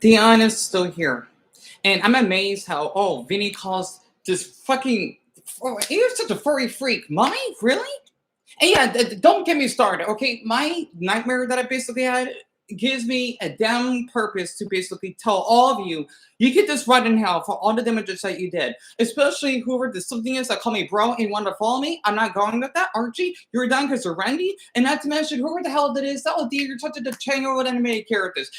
Deon is still here. And I'm amazed how, oh, Vinny calls this fucking, oh, you're such a furry freak. Mommy? Really? And yeah, don't get me started, okay? My nightmare that I basically had gives me a damn purpose to basically tell all of you, you get this right in hell for all the damages that you did. Especially whoever the something is that call me bro and want to follow me. I'm not going with that. Archie, you're done because you're Randy. And not to mention whoever the hell that is, oh, dear, you're touching the channel with animated characters.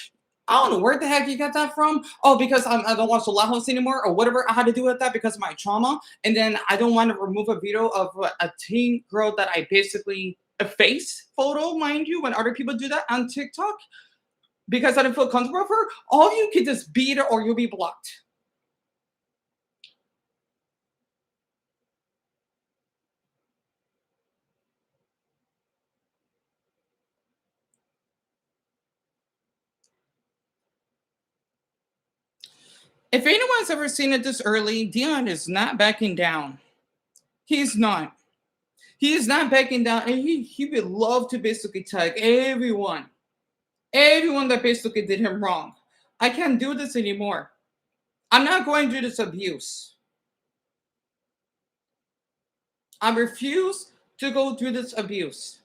I don't know where the heck you got that from. Oh, because I don't watch the House anymore or whatever I had to do with that because of my trauma. And then I don't want to remove a video of a teen girl that I basically a face photo, mind you, when other people do that on TikTok because I didn't feel comfortable with her. All of you can just beat her or you'll be blocked. If anyone's ever seen it this early, Deon is not backing down. He's not. He is not backing down, and he would love to basically tag everyone that basically did him wrong. I can't do this anymore. I'm not going through this abuse. I refuse to go through this abuse.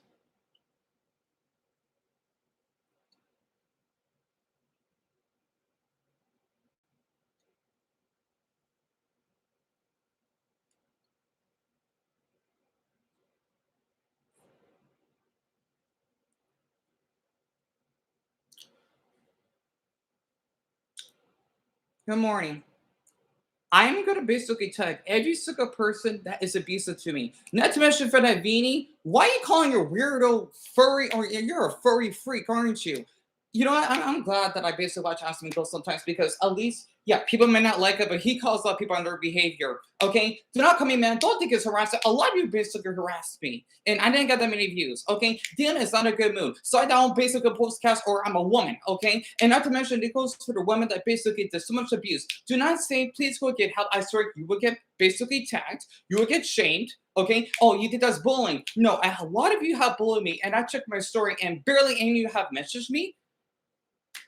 Good morning. I'm gonna basically tag every single person that is abusive to me. Not to mention for that Vinnie, why are you calling your weirdo furry or you're a furry freak, aren't you? You know what? I'm glad that I basically watch Aspen Go sometimes because at least, yeah, people may not like it, but he calls out people on their behavior. Okay, do not call me man. Don't think it's harassment. A lot of you basically harassed me, and I didn't get that many views. Okay, Deon is not a good mood, so I don't basically postcast or I'm a woman. Okay, and not to mention it goes to the women that basically did so much abuse. Do not say please go get help. I swear you will get basically tagged. You will get shamed. Okay. Oh, you did that's bullying. No, a lot of you have bullied me, and I checked my story, and barely any of you have messaged me.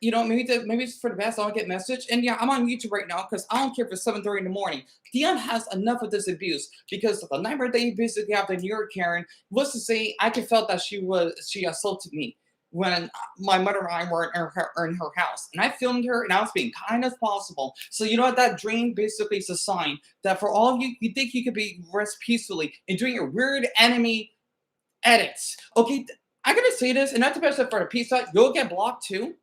Maybe it's for the best. I don't get message. And yeah, I'm on YouTube right now because I don't care if it's 7:30 in the morning. Dion has enough of this abuse because the nightmare that you basically have the New York Karen was to say I could felt that she assaulted me when my mother and I were in her house. And I filmed her and I was being kind as possible. So you know what that dream basically is a sign that for all of you, you think you could be rest peacefully and doing your weird enemy edits. Okay, I gotta say this, and not to mention for a piece out, you'll get blocked too.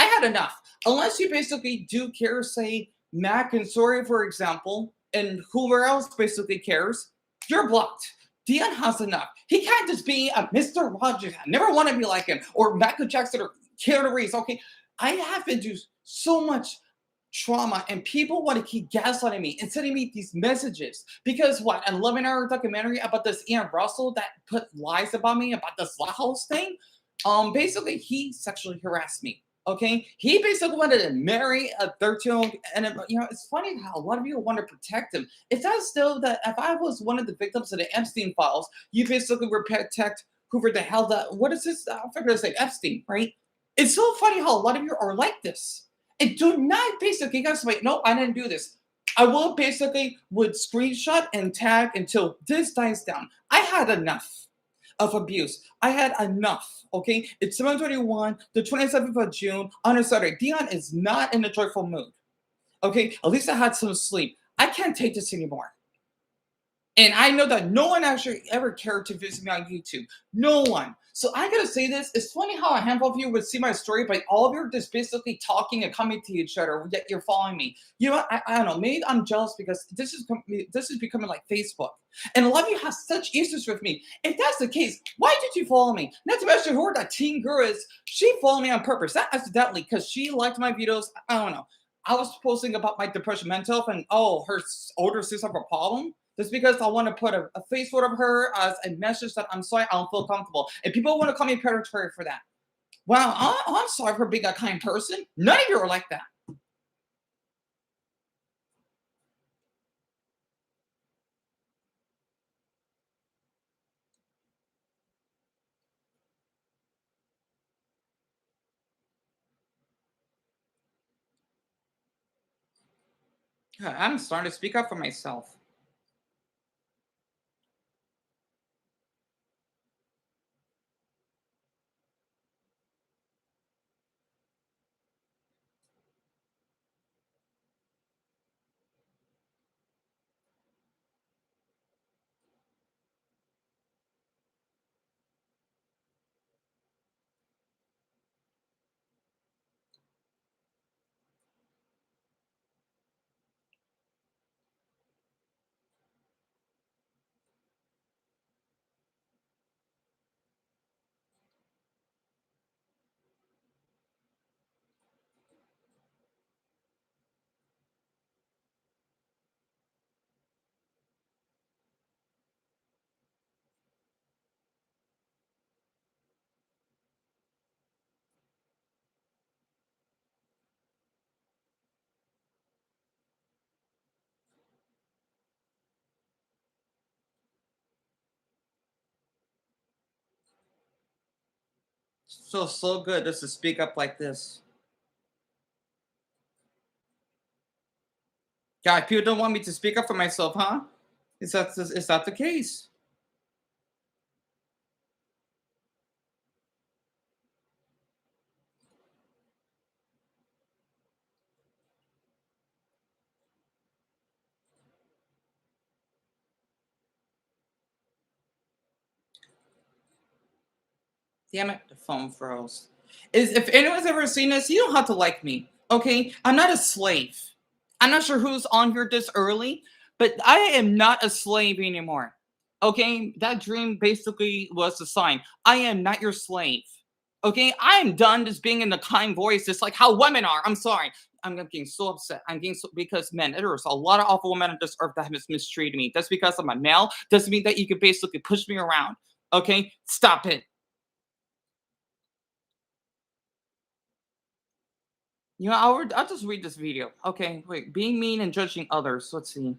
I had enough. Unless you basically do care, say Mac and Sorry, for example, and whoever else basically cares, you're blocked. Dion has enough. He can't just be a Mr. Rogers. I never want to be like him, or Michael Jackson or Keanu Reeves. Okay, I have been through so much trauma, and people want to keep gaslighting me and sending me these messages because what? An 11-hour documentary about this Ian Russell that put lies about me about this house thing. Basically, he sexually harassed me. Okay, he basically wanted to marry a 13-year-old, and it's funny how a lot of people want to protect him. It's not still that if I was one of the victims of the Epstein files, you basically would protect whoever the hell that what is this? I forget to say Epstein, right? It's so funny how a lot of you are like this. And do not basically guys wait, no, I didn't do this. I will basically would screenshot and tag until this dies down. I had enough of abuse. I had enough. Okay, it's 7:21, the 27th of June on a Saturday. Dion is not in a joyful mood. Okay, at least I had some sleep. I can't take this anymore. And I know that no one actually ever cared to visit me on YouTube. No one. So I gotta say this. It's funny how a handful of you would see my story, but all of you are just basically talking and coming to each other, yet you're following me. You know what? I don't know. Maybe I'm jealous because this is becoming like Facebook. And a lot of you have such issues with me. If that's the case, why did you follow me? Not to mention who that teen girl is. She followed me on purpose. Not accidentally, because she liked my videos. I don't know. I was posting about my depression, mental health, and oh, her older sister have a problem just because I want to put a face photo of her as a message that I'm sorry, I don't feel comfortable. And people want to call me predatory for that. Well, I'm sorry for being a kind person. None of you are like that. I'm starting to speak up for myself. So good just to speak up like this. God, people don't want me to speak up for myself, huh? Is that the case? Damn it, the phone froze. Is if anyone's ever seen this, you don't have to like me. Okay? I'm not a slave. I'm not sure who's on here this early, but I am not a slave anymore. Okay? That dream basically was a sign. I am not your slave. Okay? I am done just being in the kind voice, just like how women are. I'm sorry. I'm getting so upset. I'm getting so because men, there's a lot of awful women on this earth that have mistreated me. That's because I'm a male. Doesn't mean that you could basically push me around. Okay? Stop it. I'll just read this video. Okay, wait. Being mean and judging others. Let's see.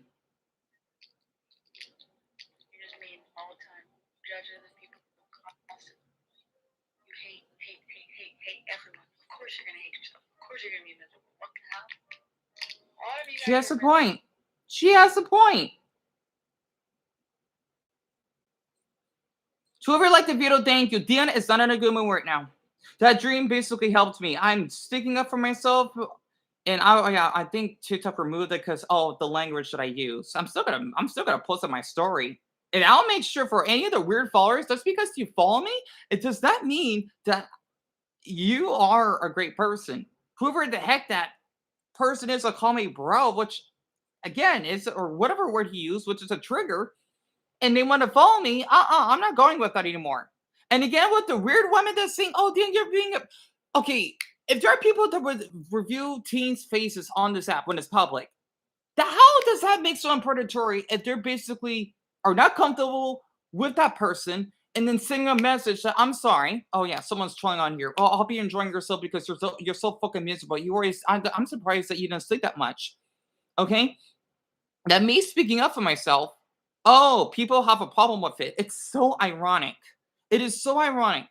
She has a point. She has a point. To whoever liked the video, thank you. Deon is not in a good mood right now. That dream basically helped me. I'm sticking up for myself, and yeah, I think TikTok removed it because the language that I use. I'm still gonna post on my story, and I'll make sure for any of the weird followers. Just because you follow me, it does not mean that you are a great person. Whoever the heck that person is will call me bro, which again is or whatever word he used, which is a trigger, and they want to follow me. I'm not going with that anymore. And again, with the weird women that's saying, "Oh, Dan, you're being okay." If there are people that would review teens' faces on this app when it's public, how does that make someone predatory if they're basically are not comfortable with that person and then sending a message that I'm sorry. Oh yeah, someone's trying on here. Oh, I'll be enjoying yourself because you're so fucking miserable. You always I'm surprised that you didn't sleep that much. Okay, that me speaking up for myself. Oh, people have a problem with it. It's so ironic. It is so ironic.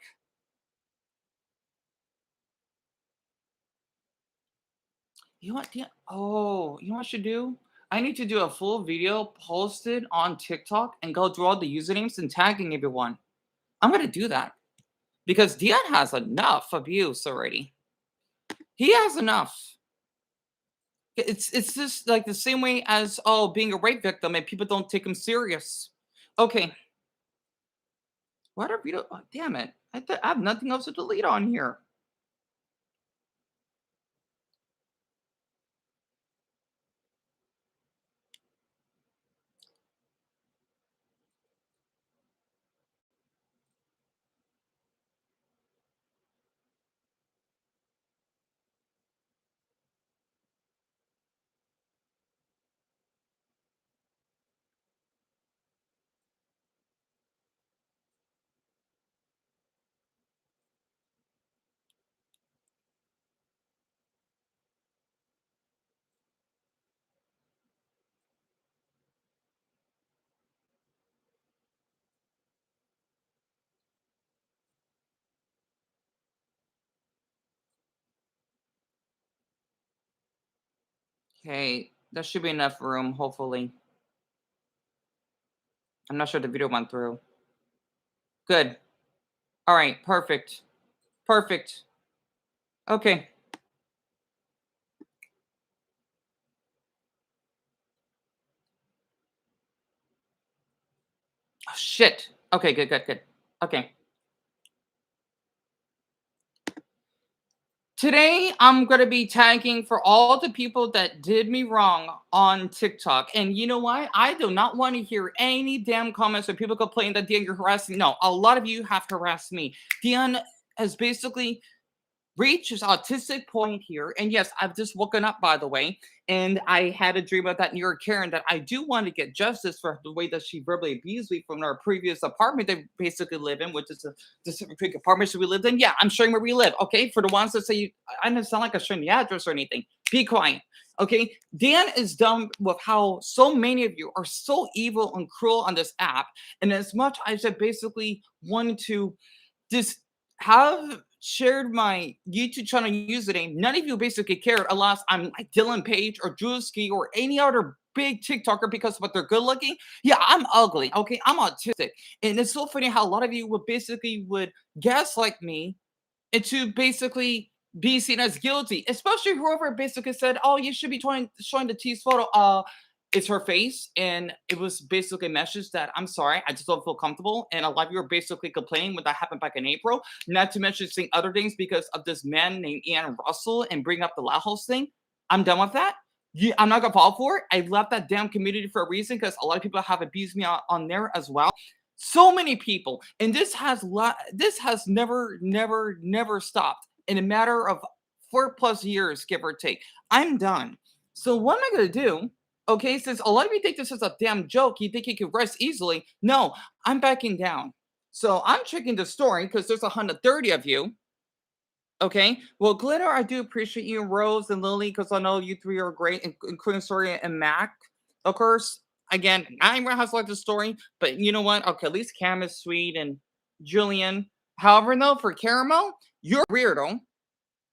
You know what? You know what I should do? I need to do a full video posted on TikTok and go through all the usernames and tagging everyone. I'm gonna do that because Dion has enough abuse already. He has enough. It's just like the same way as being a rape victim and people don't take him serious. Okay, what are video? Oh, damn it! I have nothing else to delete on here. Okay. That should be enough room, hopefully. I'm not sure the video went through. Good. All right. Perfect. Perfect. Okay. Oh, shit. Okay. Good. Good. Good. Okay. Today, I'm going to be tagging for all the people that did me wrong on TikTok. And you know what? I do not want to hear any damn comments or people complain that Deon, you're harassing. No, a lot of you have harassed me. Deon has basically reach his autistic point here. And yes, I've just woken up, by the way, and I had a dream about that New York Karen that I do want to get justice for the way that she verbally abused me from our previous apartment that we basically live in, which is a specific apartment that we lived in. Yeah, I'm showing where we live. Okay, for the ones that say I don't sound like I'm showing the address or anything. Be quiet. Okay, Dan is done with how so many of you are so evil and cruel on this app. And as much as I basically wanted to just have shared my YouTube channel username. None of you basically cared unless I'm like Dylan Page or Drewski or any other big TikToker because what they're good looking. Yeah, I'm ugly. Okay, I'm autistic. And it's so funny how a lot of you would basically would gaslight me into basically be seen as guilty, especially whoever basically said, "Oh, you should be showing the T's photo." It's her face, and it was basically a message that I'm sorry, I just don't feel comfortable. And a lot of you are basically complaining when that happened back in April. Not to mention saying other things because of this man named Ian Russell and bring up the loud house thing. I'm done with that. I'm not gonna fall for it. I left that damn community for a reason because a lot of people have abused me on there as well. So many people, and this has never stopped in a matter of 4+ years, give or take. I'm done. So what am I gonna do? Okay, since a lot of you think this is a damn joke, you think you can rest easily. No, I'm backing down. So I'm checking the story because there's 130 of you. Okay. Well, Glitter, I do appreciate you, Rose and Lily, because I know you three are great, including Story and Mac. Of course, again, not everyone has liked the story, but you know what? Okay, at least Cam is sweet and Julian. However, though, for Caramel, you're a weirdo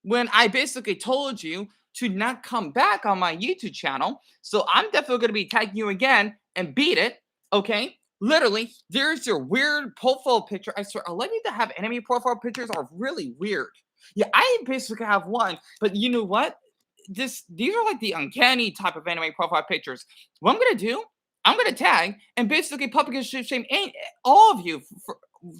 when I basically told you to not come back on my YouTube channel. So I'm definitely going to be tagging you again and beat it. Okay. Literally, there's your weird profile picture. I swear, a lot of you that have enemy profile pictures are really weird. Yeah, I basically have one, but you know what? These are like the uncanny type of anime profile pictures. What I'm gonna do, I'm gonna tag and basically publicly shame all of you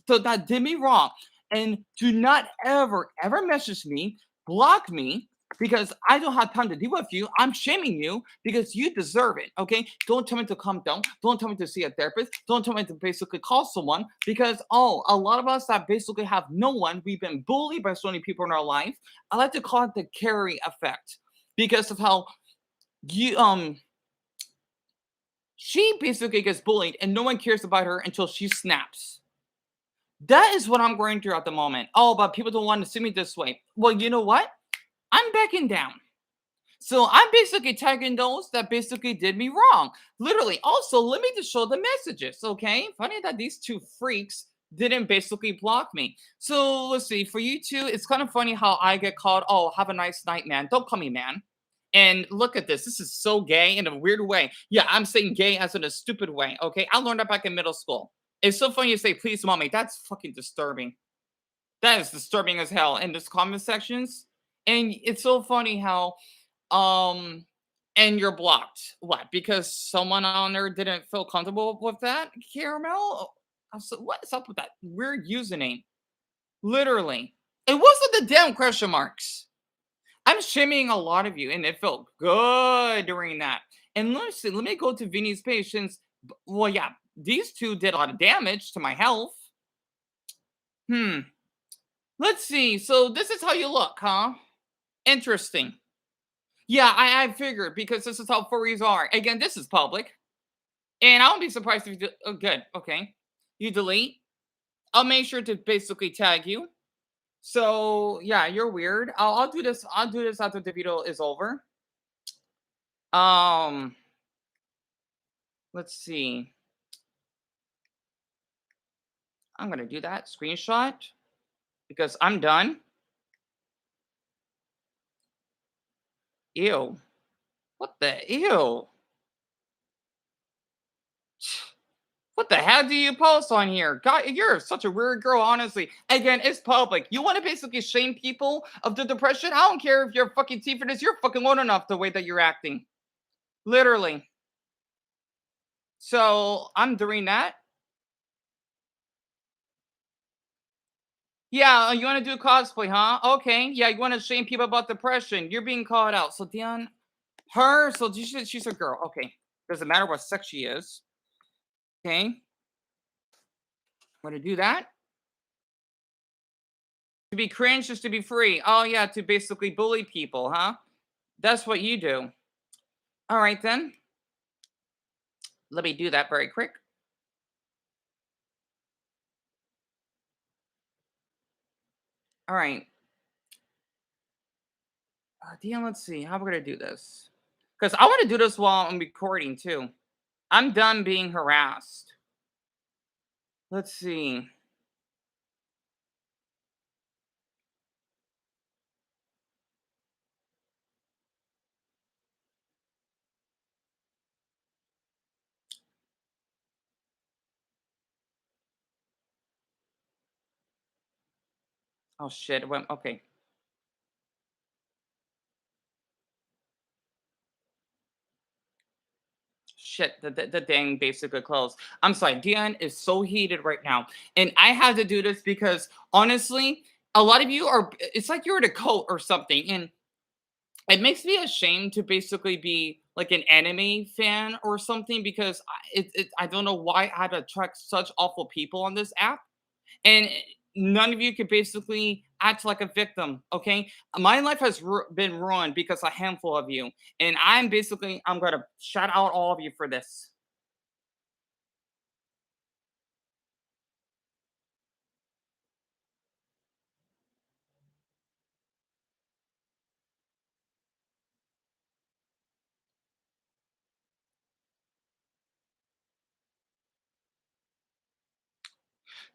so that did me wrong. And do not ever message me, block me, because I don't have time to deal with you. I'm shaming you because you deserve it. Okay. Don't tell me to calm down. Don't tell me to see a therapist. Don't tell me to basically call someone because a lot of us that basically have no one, we've been bullied by so many people in our life. I like to call it the carry effect because of how you she basically gets bullied and no one cares about her until she snaps. That is what I'm going through at the moment. Oh, but people don't want to see me this way. Well, you know what? I'm backing down. So I'm basically tagging those that basically did me wrong. Literally. Also, let me just show the messages. Okay. Funny that these two freaks didn't basically block me. So let's see. For you two, it's kind of funny how I get called, oh, have a nice night, man. Don't call me man. And look at this. This is so gay in a weird way. Yeah, I'm saying gay as in a stupid way. Okay. I learned that back in middle school. It's so funny you say, please, mommy. That's fucking disturbing. That is disturbing as hell in this comment sections. And it's so funny how um, and you're blocked. What? Because someone on there didn't feel comfortable with that? Caramel? So what's up with that weird username? Literally. It wasn't the damn question marks. I'm shaming a lot of you, and it felt good during that. And listen, let me go to Vinny's page since, well, yeah, these two did a lot of damage to my health. Hmm. Let's see. So this is how you look, huh? Interesting. Yeah, I figured because this is how furries are. Again, this is public. And I won't be surprised if you do. Oh, good. Okay. You delete. I'll make sure to basically tag you. So yeah, you're weird. I'll do this. I'll do this after the video is over. Um, let's see. I'm gonna do that screenshot because I'm done. Ew. What the ew? What the hell do you post on here? God, you're such a weird girl, honestly. Again, it's public. You want to basically shame people of the depression? I don't care if you're fucking T for this. You're fucking old enough the way that you're acting. Literally. So I'm doing that. Yeah, you want to do cosplay, huh? Okay. Yeah, you want to shame people about depression. You're being called out. So Deon, her, so she's a girl. Okay. Doesn't matter what sex she is. Okay. Want to do that? To be cringe is to be free. Oh yeah, to basically bully people, huh? That's what you do. All right then. Let me do that very quick. All right. Dion, let's see. How we're gonna do this? Because I want to do this while I'm recording too. I'm done being harassed. Let's see. Oh shit. It went okay. Shit, the dang basically closed. I'm sorry, Dion is so heated right now. And I had to do this because honestly, a lot of you are it's like you're in a cult or something. And it makes me ashamed to basically be like an anime fan or something because I don't know why I had to attract such awful people on this app. And none of you could basically act like a victim. Okay, my life has been ruined because a handful of you, and I'm gonna shout out all of you for this.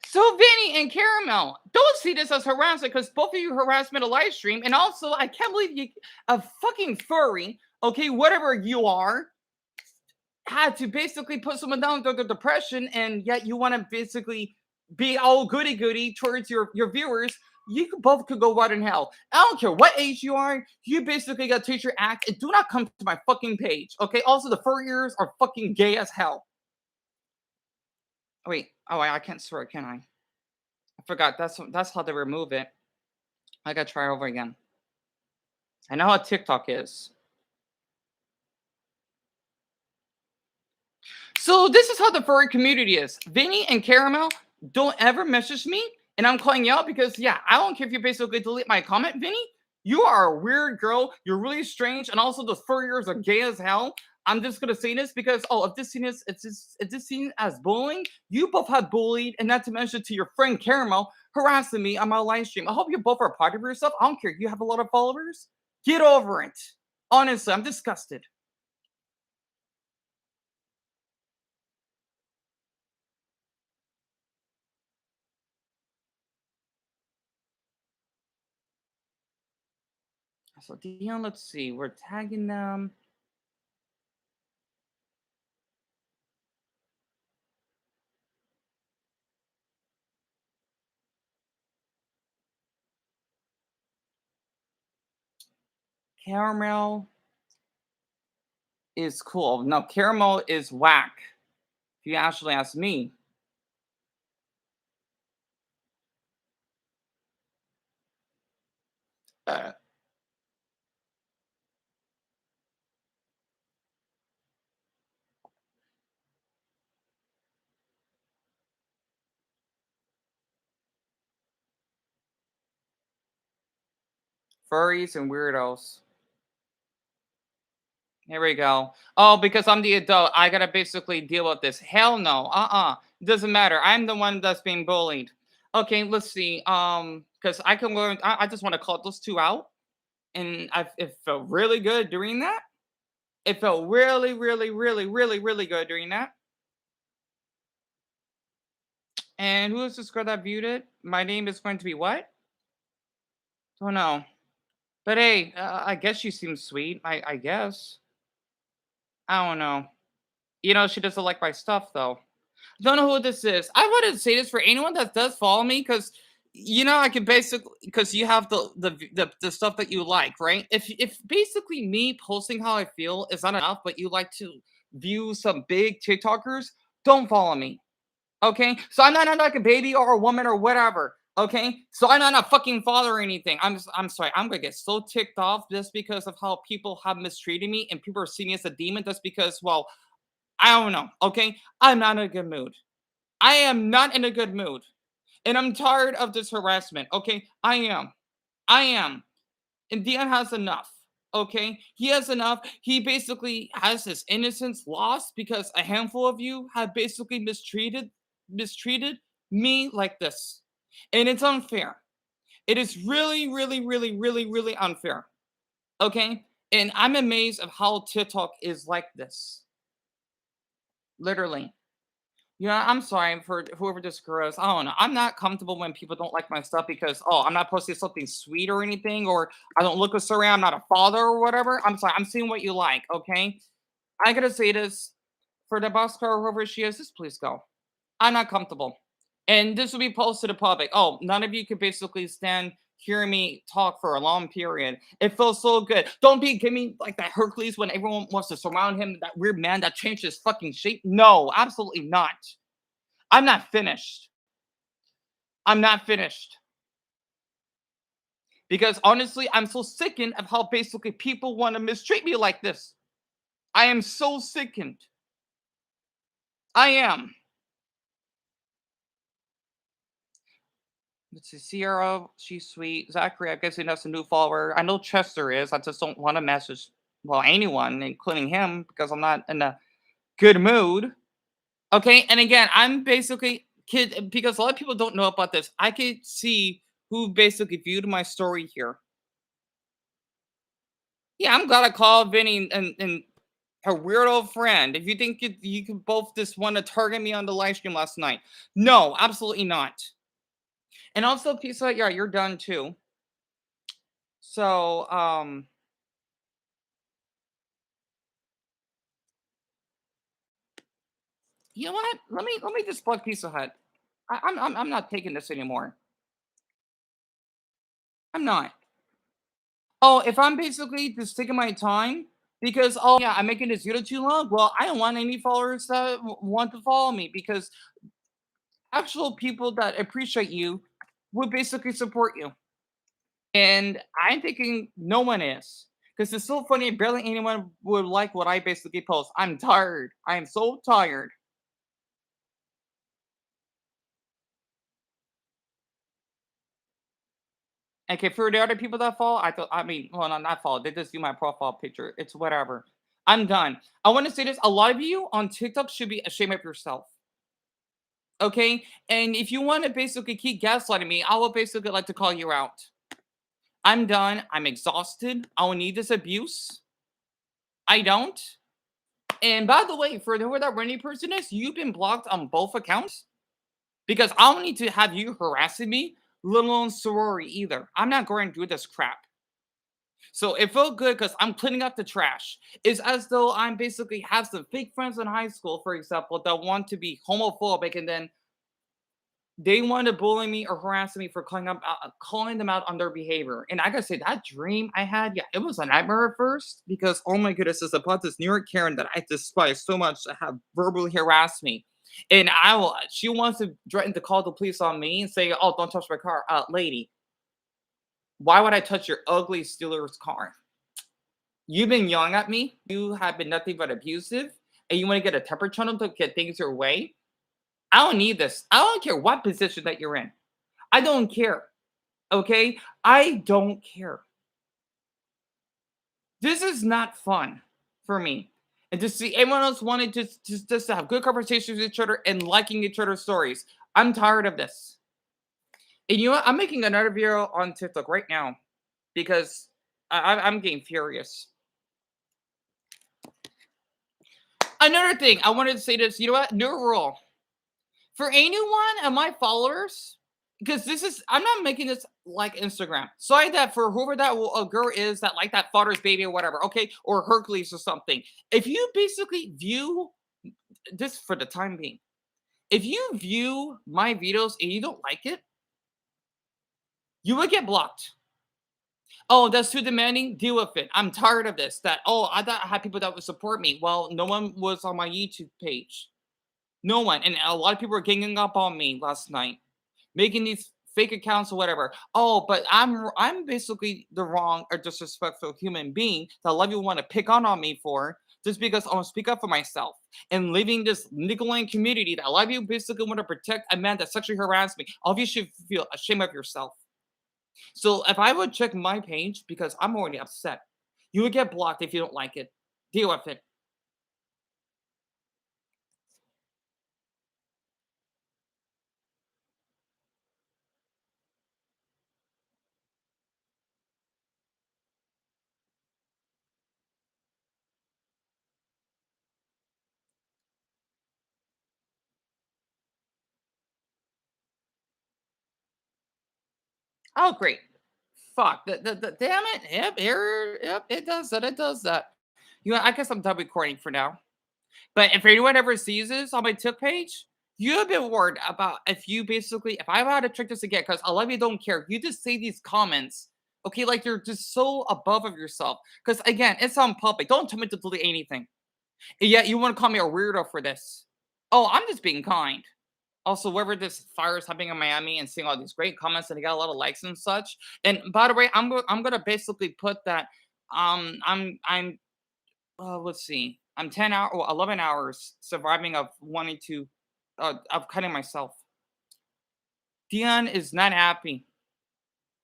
So Vinny and Caramel, don't see this as harassment because both of you harassed me in a live stream, and also I can't believe you, a fucking furry, okay, whatever you are, had to basically put someone down with the depression, and yet you want to basically be all goody goody towards your viewers. Both could go right in hell. I don't care what age you are. You basically got to teach your act and do not come to my fucking page. Okay. Also, the furriers are fucking gay as hell. Oh, wait. Oh, I can't swear, can I? I forgot. That's how they remove it. I gotta try over again. I know how TikTok is. So this is how the furry community is. Vinny and Caramel, don't ever message me, and I'm calling you out because yeah, I don't care if you basically delete my comment, Vinny. You are a weird girl. You're really strange, and also the furriers are gay as hell. I'm just gonna say this because if this scene is if this scene as bullying, you both had bullied, and not to mention to your friend Caramel harassing me on my live stream. I hope you both are proud of yourself. I don't care. You have a lot of followers. Get over it. Honestly, I'm disgusted. So Dion, let's see. We're tagging them. Caramel is cool. No, caramel is whack. If you actually ask me. Uh, Furries and weirdos. Here we go. Oh, because I'm the adult, I gotta basically deal with this. Hell no. Doesn't matter. I'm the one that's being bullied. Okay, let's see. Because I can learn. I just want to call those two out, and it felt really good doing that. It felt really, really, really, really, really good doing that. And who is this girl that viewed it? My name is going to be what? Don't know. But hey, I guess she seems sweet. I guess. I don't know. She doesn't like my stuff though. Don't know who this is. I wouldn't say this for anyone that does follow me because I can basically because you have the stuff that you like, right? If basically me posting how I feel is not enough, but you like to view some big TikTokers, don't follow me. Okay, so I'm not like a baby or a woman or whatever. Okay, so I'm not a fucking father or anything. I'm sorry. I'm gonna get so ticked off just because of how people have mistreated me and people are seeing me as a demon. Just because, well, I don't know. Okay, I'm not in a good mood. I am not in a good mood. And I'm tired of this harassment. Okay, I am. I am. And Deon has enough. Okay, he has enough. He basically has his innocence lost because a handful of you have basically mistreated me like this, and it's unfair. It is really, really, really, really, really unfair. Okay, and I'm amazed of how TikTok is like this. Literally. Yeah, I'm sorry for whoever this girl is. I don't know. I'm not comfortable when people don't like my stuff because, oh, I'm not posting something sweet or anything, or I don't look a certain way, I'm not a father or whatever. I'm sorry. I'm seeing what you like, okay? I gotta say this for the boss car, whoever she is, just please go. I'm not comfortable. And this will be posted to public. Oh, none of you could basically stand hearing me talk for a long period. It feels so good. Don't be give me like that Hercules when everyone wants to surround him, that weird man that changed his fucking shape. No, absolutely not. I'm not finished. I'm not finished. Because honestly, I'm so sickened of how basically people want to mistreat me like this. I am so sickened. I am. Let's see, Sierra, she's sweet. Zachary, I guess he knows a new follower. I know Chester is. I just don't want to message, well, anyone, including him, because I'm not in a good mood. Okay, and again, I'm basically kid because a lot of people don't know about this. I could see who basically viewed my story here. Yeah, I'm glad I called Vinny and her weirdo friend. If you think you can both just want to target me on the live stream last night. No, absolutely not. And also, Pizza, yeah, you're done too. So, you know what? Let me just plug Pizza Hut. I'm not taking this anymore. I'm not. Oh, if I'm basically just taking my time because yeah, I'm making this video too long. Well, I don't want any followers that want to follow me because actual people that appreciate you would basically support you. And I'm thinking no one is. Because it's so funny, barely anyone would like what I basically post. I'm tired. I am so tired. Okay, for the other people that follow, I mean, well, not follow. They just see my profile picture. It's whatever. I'm done. I want to say this. A lot of you on TikTok should be ashamed of yourself. Okay? And if you want to basically keep gaslighting me, I will basically like to call you out. I'm done. I'm exhausted. I don't need this abuse. I don't. And by the way, for whoever that Rennie person is, you've been blocked on both accounts because I don't need to have you harassing me, let alone sorority either. I'm not going to do this crap. So it felt good because I'm cleaning up the trash. It's as though I'm basically have some fake friends in high school, for example, that want to be homophobic and then they want to bully me or harass me for calling them out on their behavior. And I gotta say, that dream I had, yeah, it was a nightmare at first because, oh my goodness, it's about this New York Karen that I despise so much to have verbally harassed me. And she wants to threaten to call the police on me and say, oh, don't touch my car. Lady, why would I touch your ugly Steelers car? You've been yelling at me. You have been nothing but abusive. And you want to get a temper tantrum to get things your way? I don't need this. I don't care what position that you're in. I don't care. Okay? I don't care. This is not fun for me. And to see everyone else wanting just to have good conversations with each other and liking each other's stories. I'm tired of this. And you know what? I'm making another video on TikTok right now because I'm getting furious. Another thing, I wanted to say this. You know what? New rule. For anyone of my followers, because this is I'm not making this like Instagram. Sorry that for whoever a girl is that like that father's baby or whatever, okay, or Hercules or something. If you basically view this for the time being, if you view my videos and you don't like it, you will get blocked. Oh, that's too demanding. Deal with it. I'm tired of this. That I thought I had people that would support me. Well, no one was on my YouTube page. No one, and a lot of people were ganging up on me last night, making these fake accounts or whatever. Oh, but I'm basically the wrong or disrespectful human being that a lot of people want to pick on me for just because I want to speak up for myself and living this Nicolayan community that a lot of you basically want to protect a man that sexually harassed me. All of you should feel ashamed of yourself. So if I would check my page because I'm already upset, you would get blocked if you don't like it. Deal with it. Oh, great. Fuck. Damn it. Yep, here. Yep, it does that. It does that. You know, I guess I'm done recording for now. But if anyone ever sees this on my tip page, you have been warned about if you basically, if I ever had to trick this again, because a lot of you don't care. You just say these comments, okay, like you're just so above of yourself. Because again, it's on public. Don't tell me to delete anything. And yet you want to call me a weirdo for this. Oh, I'm just being kind. Also, wherever this fire is happening in Miami and seeing all these great comments and they got a lot of likes and such. And by the way, I'm gonna basically put that I'm let's see. I'm 10 hour or 11 hours surviving of wanting to of cutting myself. Deon is not happy.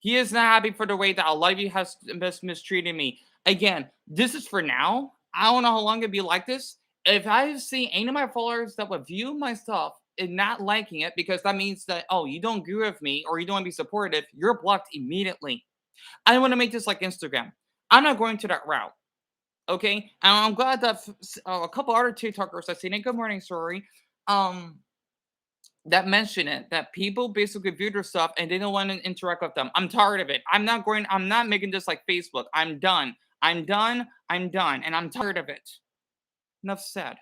He is not happy for the way that a lot of you has mistreated me. Again, this is for now. I don't know how long it'll be like this. If I see any of my followers that would view my stuff and not liking it, because that means that, oh, you don't agree with me or you don't want to be supportive, you're blocked immediately. I want to make this like Instagram. I'm not going to that route. Okay, and I'm glad that a couple other TikTokers I've seen it. Good morning, sorry. Um, that mention it that people basically view their stuff and they don't want to interact with them. I'm tired of it. I'm not making this like Facebook. I'm done. I'm done. I'm done. And I'm tired of it. Enough said.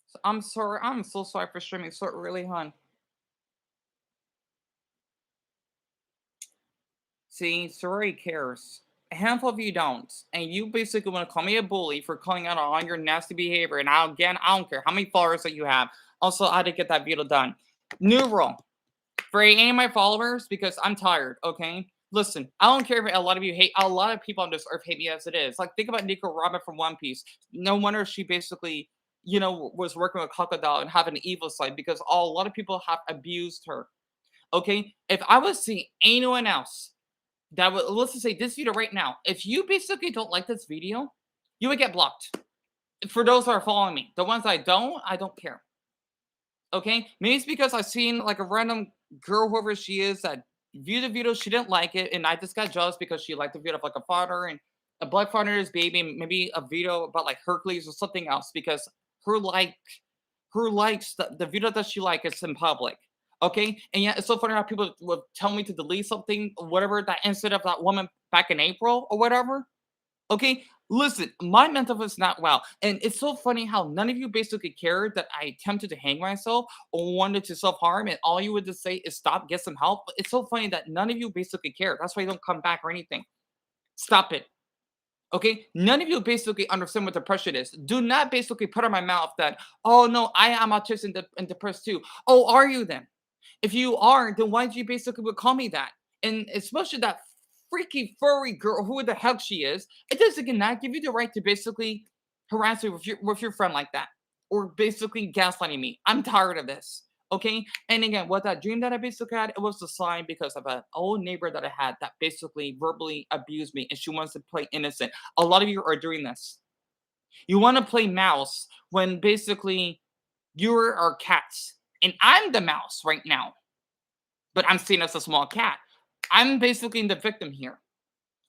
So I'm sorry. I'm so sorry for streaming so early, hon. See, sorry cares. A handful of you don't. And you basically want to call me a bully for calling out on your nasty behavior. And again, I don't care how many followers that you have. Also, I had to get that video done. New rule. For any of my followers, because I'm tired, okay? Listen, I don't care if a lot of you hate, a lot of people on this earth hate me as it is. Like, think about Nico Robin from One Piece. No wonder she basically, was working with Crocodile and having an evil side because a lot of people have abused her, okay? If I was seeing anyone else that would, let's just say this video right now, if you basically don't like this video, you would get blocked. For those that are following me, the ones I don't care. Okay, maybe it's because I've seen like a random girl, whoever she is, that viewed the video, she didn't like it, and I just got jealous because she liked the video of like a father and a black father and his baby, and maybe a video about like Hercules or something else because her like her likes the video that she like is in public. Okay, and yeah, it's so funny how people would tell me to delete something, whatever that incident of that woman back in April or whatever. Okay, listen, my mental health is not well. And it's so funny how none of you basically cared that I attempted to hang myself or wanted to self harm. And all you would just say is stop, get some help. But it's so funny that none of you basically care. That's why you don't come back or anything. Stop it. Okay, none of you basically understand what depression is. Do not basically put on my mouth that, oh no, I am autistic and depressed too. Oh, are you then? If you are, then why did you basically would call me that? And especially that freaky furry girl, who the heck she is, it doesn't not give you the right to basically harass me with your friend like that, or basically gaslighting me. I'm tired of this. Okay, and again, what that dream that I basically had, it was a sign because of an old neighbor that I had that basically verbally abused me, and she wants to play innocent. A lot of you are doing this. You want to play mouse when basically you are cats. And I'm the mouse right now, but I'm seen as a small cat. I'm basically the victim here.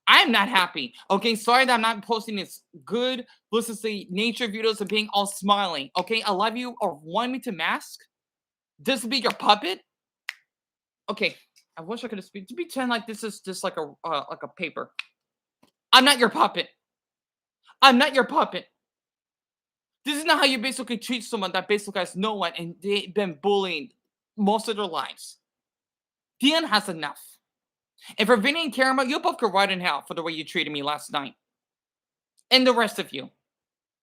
I'm not happy. Okay, sorry that I'm not posting this good, let's just say, nature videos of being all smiling. Okay, a lot of you are wanting me to mask. This will be your puppet. Okay, I wish I could speak to pretend like this is just like a paper. I'm not your puppet. I'm not your puppet. This is not how you basically treat someone that basically has no one and they've been bullied most of their lives. Deon has enough. And for Vinny and Karama, you both go right in hell for the way you treated me last night. And the rest of you.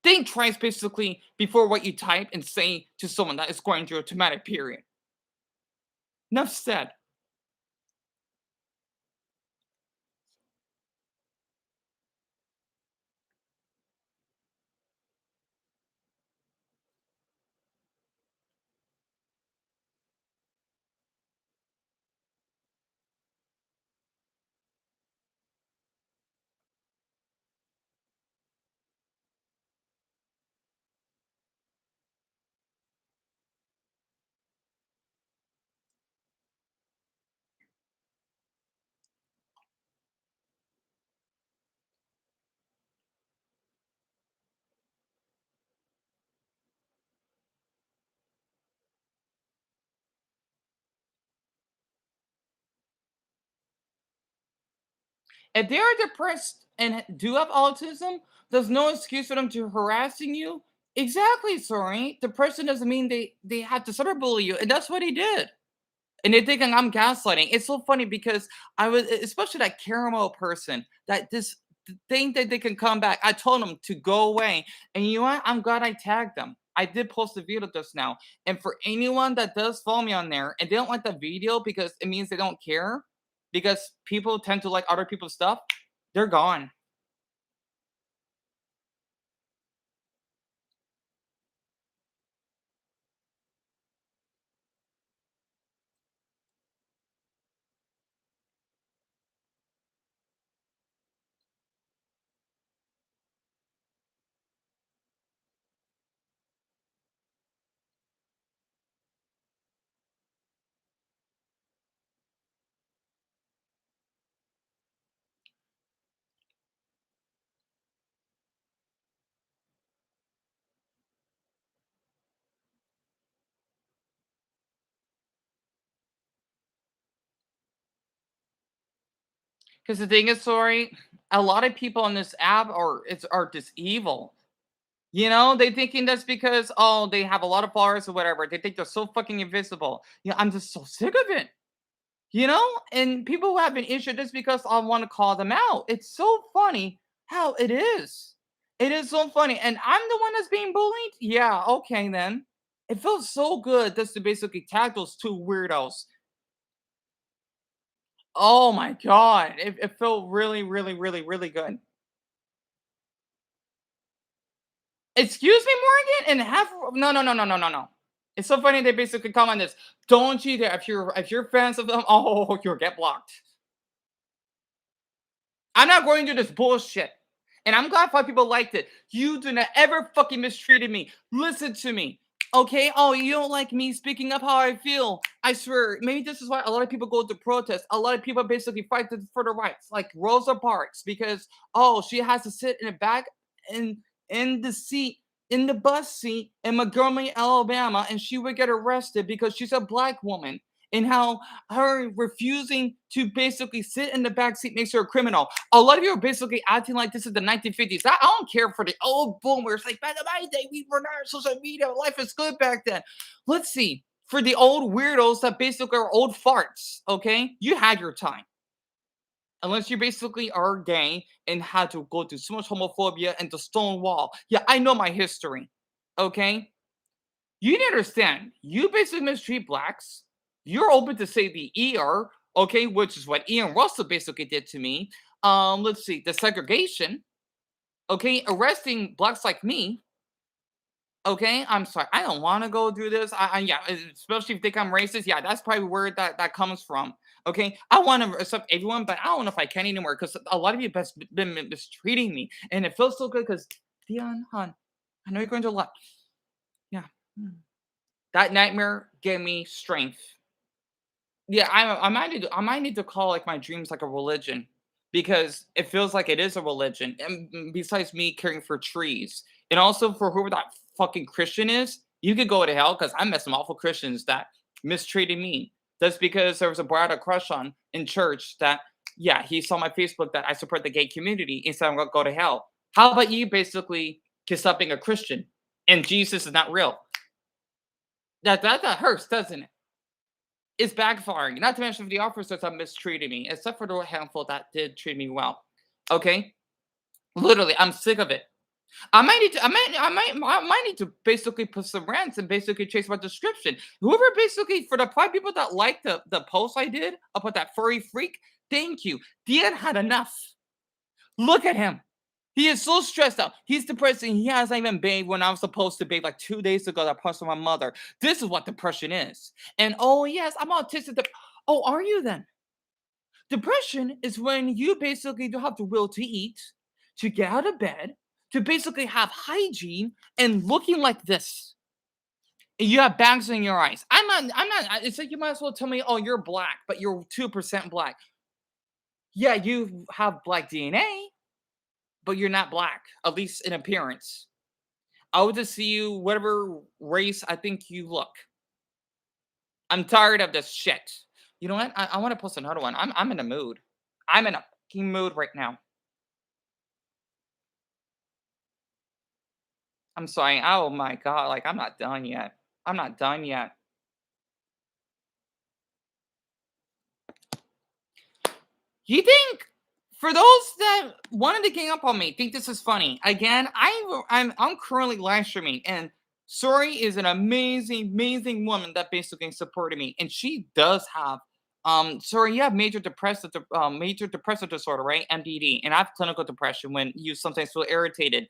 Think twice basically before what you type and say to someone that is going through a traumatic period. Enough said. If they are depressed and do have autism, there's no excuse for them to harassing you. Exactly, sorry. Depression doesn't mean they have to cyberbully you, and that's what he did. And they thinking I'm gaslighting. It's so funny because I was especially that caramel person that this thing that they can come back. I told them to go away. And you know what? I'm glad I tagged them. I did post a video just now. And for anyone that does follow me on there and they don't like the video because it means they don't care, because people tend to like other people's stuff, they're gone. Because the thing is, sorry, a lot of people on this app are just evil. You know, they thinking that's because oh they have a lot of followers or whatever. They think they're so fucking invisible. Yeah, I'm just so sick of it. You know, and people who have an issue just because I want to call them out. It's so funny how it is. It is so funny, and I'm the one that's being bullied. Yeah, okay then. It feels so good just to basically tag those two weirdos. Oh my god, it felt really, really, really, really good. Excuse me, Morgan, and have no, no, no, no, no, no, no. It's so funny they basically come on this. Don't you dare! If you're fans of them, oh, you'll get blocked. I'm not going through this bullshit. And I'm glad 5 people liked it. You do not ever fucking mistreated me. Listen to me. Okay? Oh, you don't like me speaking up how I feel. I swear, maybe this is why a lot of people go to protest. A lot of people basically fight for the rights, like Rosa Parks, because oh, she has to sit in the back in the seat in the bus seat in Montgomery, Alabama, and she would get arrested because she's a black woman. And how her refusing to basically sit in the back seat makes her a criminal. A lot of you are basically acting like this is the 1950s. I don't care for the old boomers. Like back in my day, we were not on social media. Life is good back then. Let's see. For the old weirdos that basically are old farts, okay? You had your time. Unless you basically are gay and had to go through so much homophobia and the stone wall. Yeah, I know my history. Okay? You need to understand, you basically mistreat blacks. You're open to say the ER, okay, which is what Ian Russell basically did to me. Let's see, the segregation, okay, arresting blacks like me. Okay, I'm sorry. I don't want to go do this. Yeah, especially if you think I'm racist. Yeah, that's probably where that comes from. Okay, I want to accept everyone, but I don't know if I can anymore because a lot of you have been mistreating me, and it feels so good because Deon, hon, I know you're going to lot. Yeah. That nightmare gave me strength. Yeah, I might need to call like my dreams like a religion because it feels like it is a religion. And besides me caring for trees, and also for whoever that fucking Christian is, you could go to hell because I met some awful Christians that mistreated me. That's because there was a boy I had a crush on in church that, yeah, he saw my Facebook that I support the gay community and said I'm gonna go to hell. How about you basically kiss up being a Christian and Jesus is not real? That hurts, doesn't it? It's backfiring. Not to mention the officers that mistreated me, except for the handful that did treat me well. Okay, literally, I'm sick of it. I might need to basically put some rants and basically change my description. Whoever basically for the 5 people that liked the post I did about that furry freak, thank you. Deon had enough. Look at him. He is so stressed out. He's depressed and he hasn't even bathed when I was supposed to bathe like 2 days ago. That punched my mother. This is what depression is. And oh yes, I'm autistic. Oh, are you then? Depression is when you basically don't have the will to eat, to get out of bed, to basically have hygiene and looking like this. And you have bags in your eyes. I'm not. It's like you might as well tell me, oh, you're black, but you're 2% black. Yeah, you have black DNA, but you're not black, at least in appearance. I would just see you, whatever race I think you look. I'm tired of this shit. You know what? I want to post another one. I'm in a mood. I'm in a fucking mood right now. I'm sorry. Oh my god, like I'm not done yet. I'm not done yet. You think for those that wanted to gang up on me, think this is funny. Again, I'm currently live streaming and Sori is an amazing, amazing woman that basically supported me. And she does have Sori, you have major depressive disorder, right? MDD. And I have clinical depression when you sometimes feel irritated.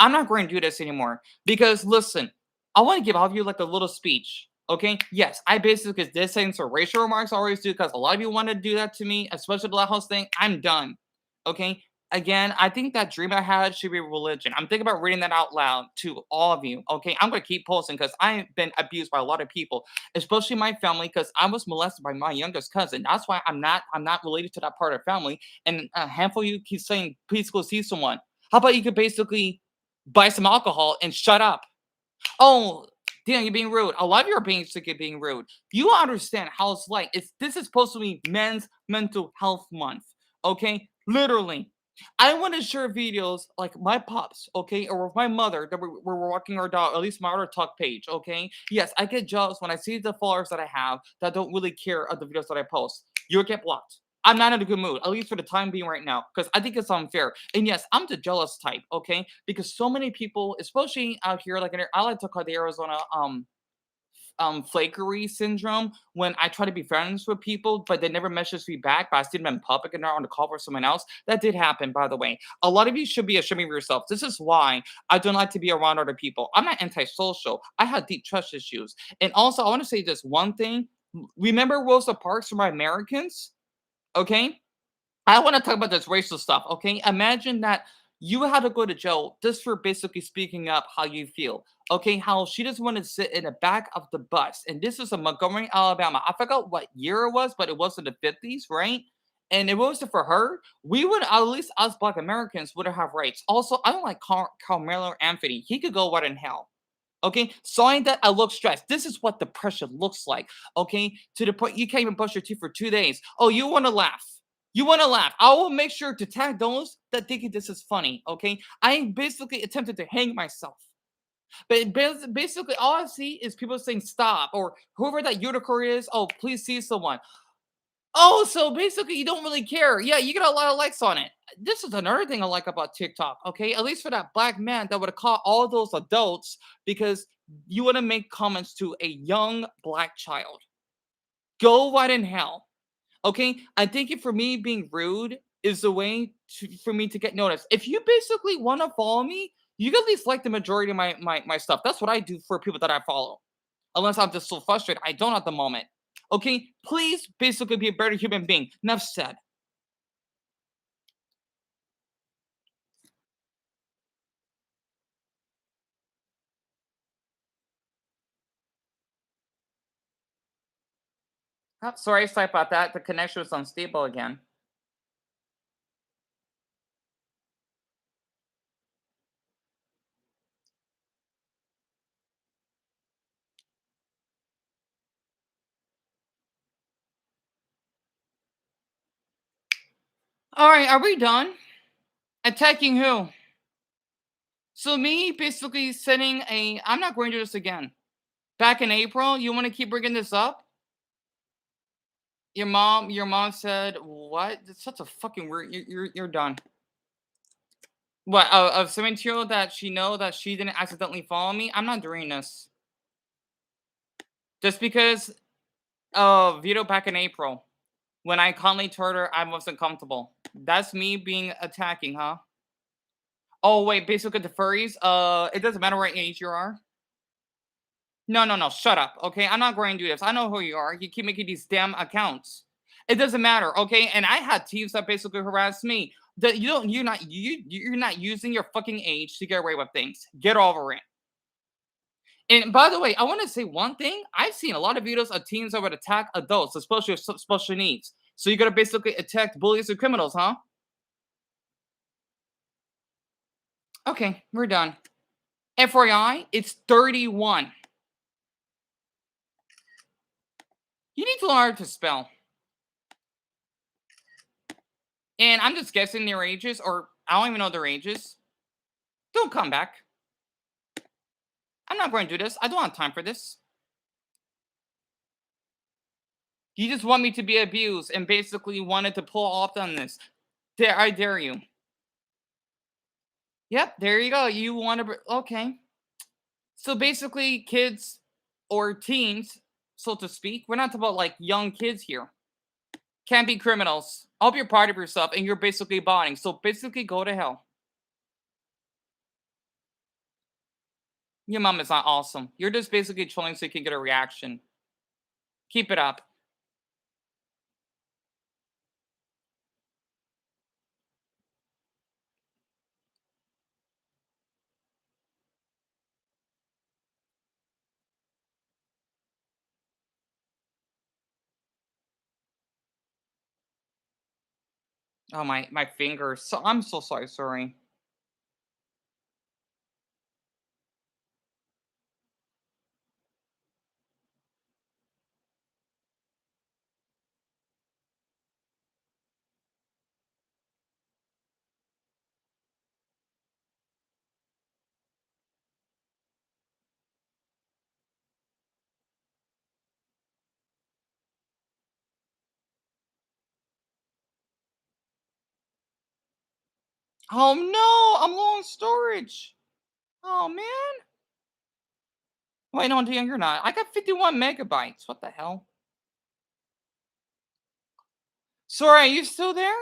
I'm not going to do this anymore because listen, I want to give all of you like a little speech. Okay. Yes, I basically did say some racial remarks I always do because a lot of you want to do that to me, especially the house thing. I'm done. Okay. Again, I think that dream I had should be religion. I'm thinking about reading that out loud to all of you. Okay. I'm going to keep posting because I've been abused by a lot of people, especially my family, because I was molested by my youngest cousin. That's why I'm not related to that part of the family. And a handful of you keep saying, please go see someone. How about you could basically buy some alcohol and shut up. Oh, damn, you're being rude. A lot of you are being sick of being rude. You understand how it's like. This is supposed to be Men's Mental Health Month. Okay? Literally. I want to share videos like my pops, okay, or with my mother that we're walking our dog, at least my other talk page, okay? Yes, I get jealous when I see the followers that I have that don't really care of the videos that I post. You'll get blocked. I'm not in a good mood, at least for the time being right now, because I think it's unfair. And yes, I'm the jealous type, okay? Because so many people, especially out here, like I like to call the Arizona flakery syndrome when I try to be friends with people, but they never message me back, but I see them in public and they're on the call for someone else. That did happen, by the way. A lot of you should be ashamed of yourself. This is why I don't like to be around other people. I'm not antisocial. I have deep trust issues. And also, I want to say this one thing. Remember Rosa Parks from Americans? Okay? I want to talk about this racial stuff, okay? Imagine that you had to go to jail just for basically speaking up how you feel. Okay, how she doesn't want to sit in the back of the bus. And this is in Montgomery, Alabama. I forgot what year it was, but it was in the 50s, right? And it wasn't for her. We would, at least us Black Americans, would have rights. Also, I don't like Carmelo Anthony. He could go right in hell. Okay, sign that I look stressed. This is what depression looks like. Okay, to the point you can't even brush your teeth for 2 days. Oh, you want to laugh? You want to laugh? I will make sure to tag those that think this is funny. Okay, I basically attempted to hang myself, but basically all I see is people saying stop or whoever that unicorn is. Oh, please see someone. Oh, so basically you don't really care. Yeah, you get a lot of likes on it. This is another thing I like about TikTok, okay? At least for that black man that would have caught all those adults because you want to make comments to a young black child. Go right in hell. Okay? I think it for me being rude is the way for me to get noticed. If you basically want to follow me, you can at least like the majority of my stuff. That's what I do for people that I follow. Unless I'm just so frustrated. I don't at the moment. Okay, please basically be a better human being. Enough said. Oh, sorry about that. The connection was unstable again. All right, are we done? Attacking who? So me basically sending a. I'm not going to do this again. Back in April, you want to keep bringing this up? Your mom said what? It's such a fucking weird. You're done. What? A 17-year-old that she know that she didn't accidentally follow me. I'm not doing this just because of video back in April when I calmly told her I wasn't comfortable. That's me being attacking, huh? Oh wait, basically the furries. It doesn't matter what age you are. No, no, no. Shut up. Okay, I'm not going to do this. I know who you are. You keep making these damn accounts. It doesn't matter. Okay, and I had teams that basically harassed me. That you don't. You're not using your fucking age to get away with things. Get over it. And by the way, I want to say one thing. I've seen a lot of videos of teens that would attack adults, especially with special needs. So you're gonna basically attack bullies or criminals, huh? Okay, we're done. FYI, it's 31. You need to learn to spell. And I'm just guessing their ages, or I don't even know their ages. Don't come back. I'm not going to do this. I don't have time for this. You just want me to be abused and basically wanted to pull off on this. I dare you. Yep, there you go. You want to. Okay. So basically, kids or teens, so to speak, we're not talking about like young kids here. Can't be criminals. I hope you're proud of yourself and you're basically bonding. So basically, go to hell. Your mom is not awesome. You're just basically trolling so you can get a reaction. Keep it up. Oh my fingers. So I'm so sorry. Oh no, I'm low on storage. Oh man. Wait, no, Deon, you're not. I got 51 megabytes. What the hell? Sorry, are you still there?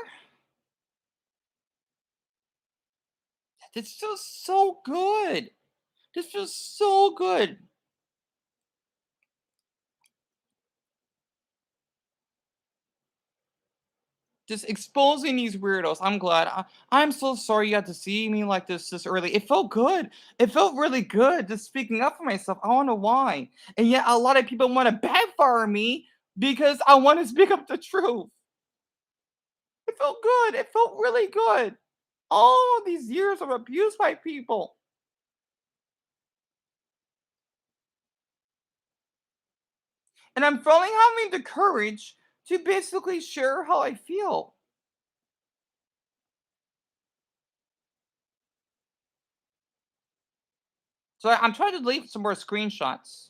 This feels so good. This feels so good. Just exposing these weirdos. I'm glad. I'm so sorry you had to see me like this early. It felt good. It felt really good just speaking up for myself. I don't know why. And yet a lot of people want to backfire me because I want to speak up the truth. It felt good. It felt really good. All of these years of abuse by people. And I'm finally having the courage to basically share how I feel. So I'm trying to leave some more screenshots.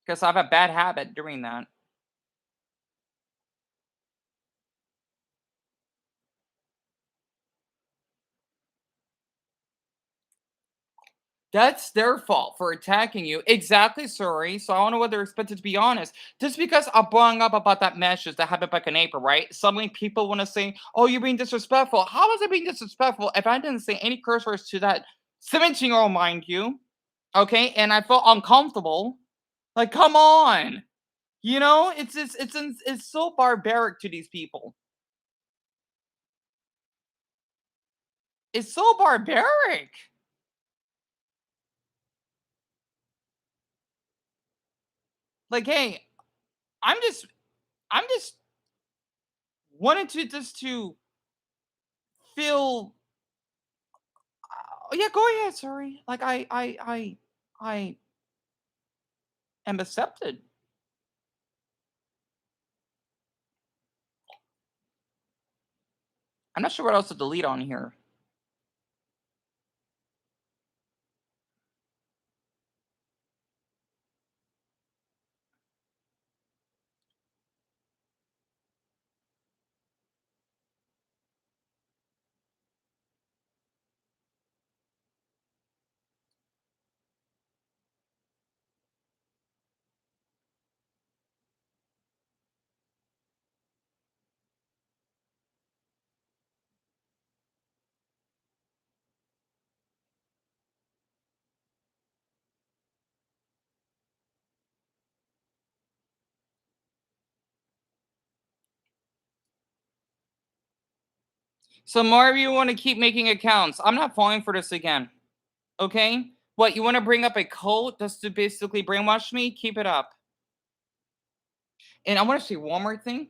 Because I have a bad habit doing that. That's their fault for attacking you. Exactly, sorry. So I don't know whether they're expected to be honest. Just because I brought up about that message that happened back in April, right? Suddenly people want to say, oh, you're being disrespectful. How was I being disrespectful if I didn't say any curse words to that 17-year-old, mind you? Okay, and I felt uncomfortable. Like, come on. You know, it's so barbaric to these people. It's so barbaric. Like, hey, I'm just I'm just wanted to just to feel oh, yeah, go ahead, sorry. Like I am accepted. I'm not sure what else to delete on here. So more of you want to keep making accounts. I'm not falling for this again. Okay? What you want to bring up a cult just to basically brainwash me? Keep it up. And I want to say one more thing.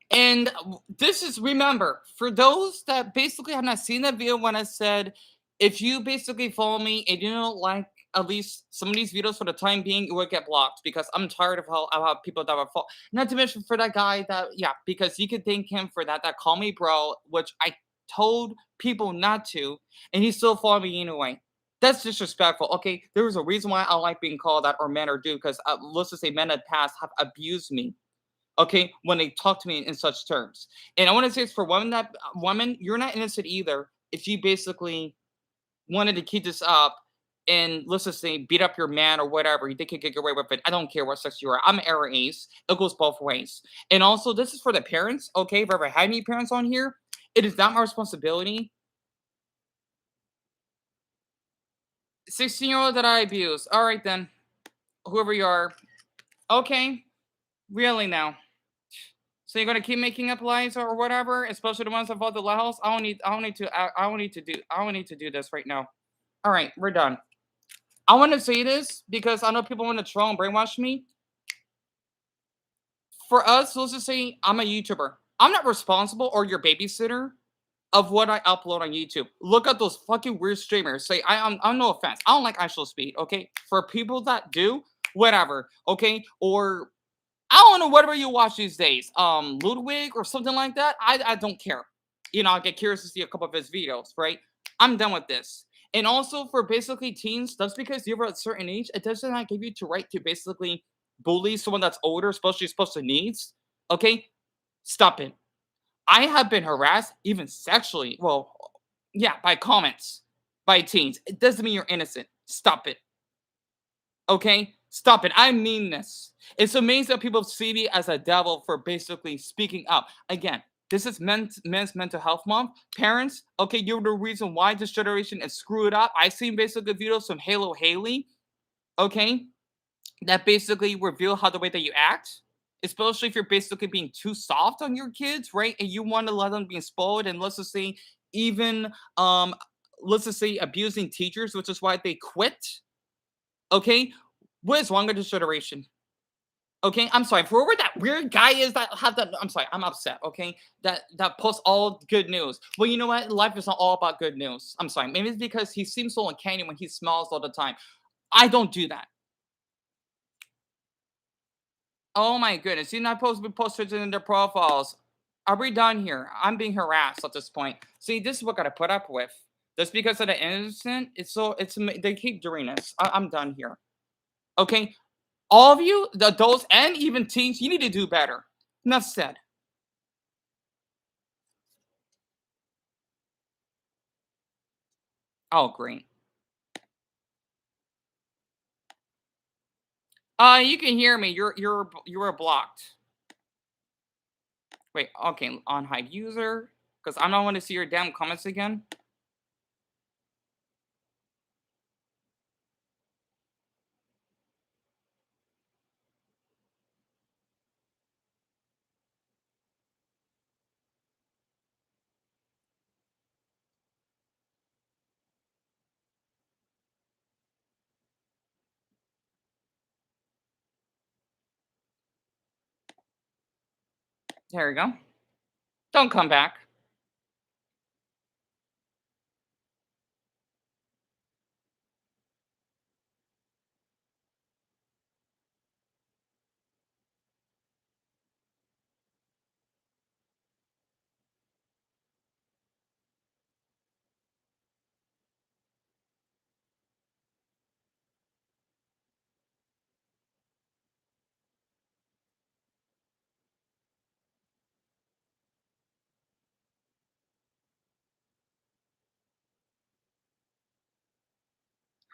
And this is remember for those that basically have not seen that video when I said if you basically follow me and you don't like at least some of these videos for the time being, you will get blocked because I'm tired of how people that are not to mention for that guy that yeah because you could thank him for that call me bro which I told people not to and he still followed me anyway. That's disrespectful. Okay, there was a reason why I don't like being called that or men or dude because let's just say men in the past have abused me okay, when they talk to me in such terms. And I want to say it's for women that women, you're not innocent either. If you basically wanted to keep this up and let's just say beat up your man or whatever, you think you could get away with it. I don't care what sex you are. I'm error ace. It goes both ways. And also, this is for the parents. Okay, if I ever had any parents on here, it is not my responsibility. 16-year-old that I abuse. All right then, whoever you are. Okay, really now. So you're gonna keep making up lies or whatever, especially the ones about the house. I don't need to do this right now. All right, we're done. I want to say this because I know people want to troll and brainwash me. For us, let's just say I'm a YouTuber. I'm not responsible or your babysitter of what I upload on YouTube. Look at those fucking weird streamers. Say I'm no offense. I don't like actual speed. Okay, for people that do, whatever. Okay, or I don't know whatever you watch these days. Ludwig or something like that. I don't care. You know, I get curious to see a couple of his videos, right? I'm done with this. And also for basically teens, just because you're at a certain age, it does not give you the right to basically bully someone that's older, especially supposed to needs. Okay? Stop it. I have been harassed, even sexually. Well, yeah, by comments, by teens. It doesn't mean you're innocent. Stop it. Okay? Stop it. I mean this. It's amazing that people see me as a devil for basically speaking up. Again, this is men's mental health month. Parents, okay, you're the reason why this generation is screwed up. I seen basically videos from Halo Haley, okay, that basically reveal how the way that you act, especially if you're basically being too soft on your kids, right? And you want to let them be spoiled and let's just say even let's just say abusing teachers, which is why they quit. Okay, what is wrong with this generation? Okay, I'm sorry. For whoever that weird guy is that have that, I'm sorry. I'm upset. Okay, that posts all good news. Well, you know what? Life is not all about good news. I'm sorry. Maybe it's because he seems so uncanny when he smiles all the time. I don't do that. Oh my goodness, you're not supposed to be posted in their profiles. Are we done here? I'm being harassed at this point. See, this is what I gotta put up with. Just because of the innocent, they keep doing this. I'm done here. Okay, all of you, the adults and even teens, you need to do better. Enough said. Oh, great. You can hear me. You were blocked. Wait, okay, on hide user, because I don't want to see your damn comments again. There you go. Don't come back.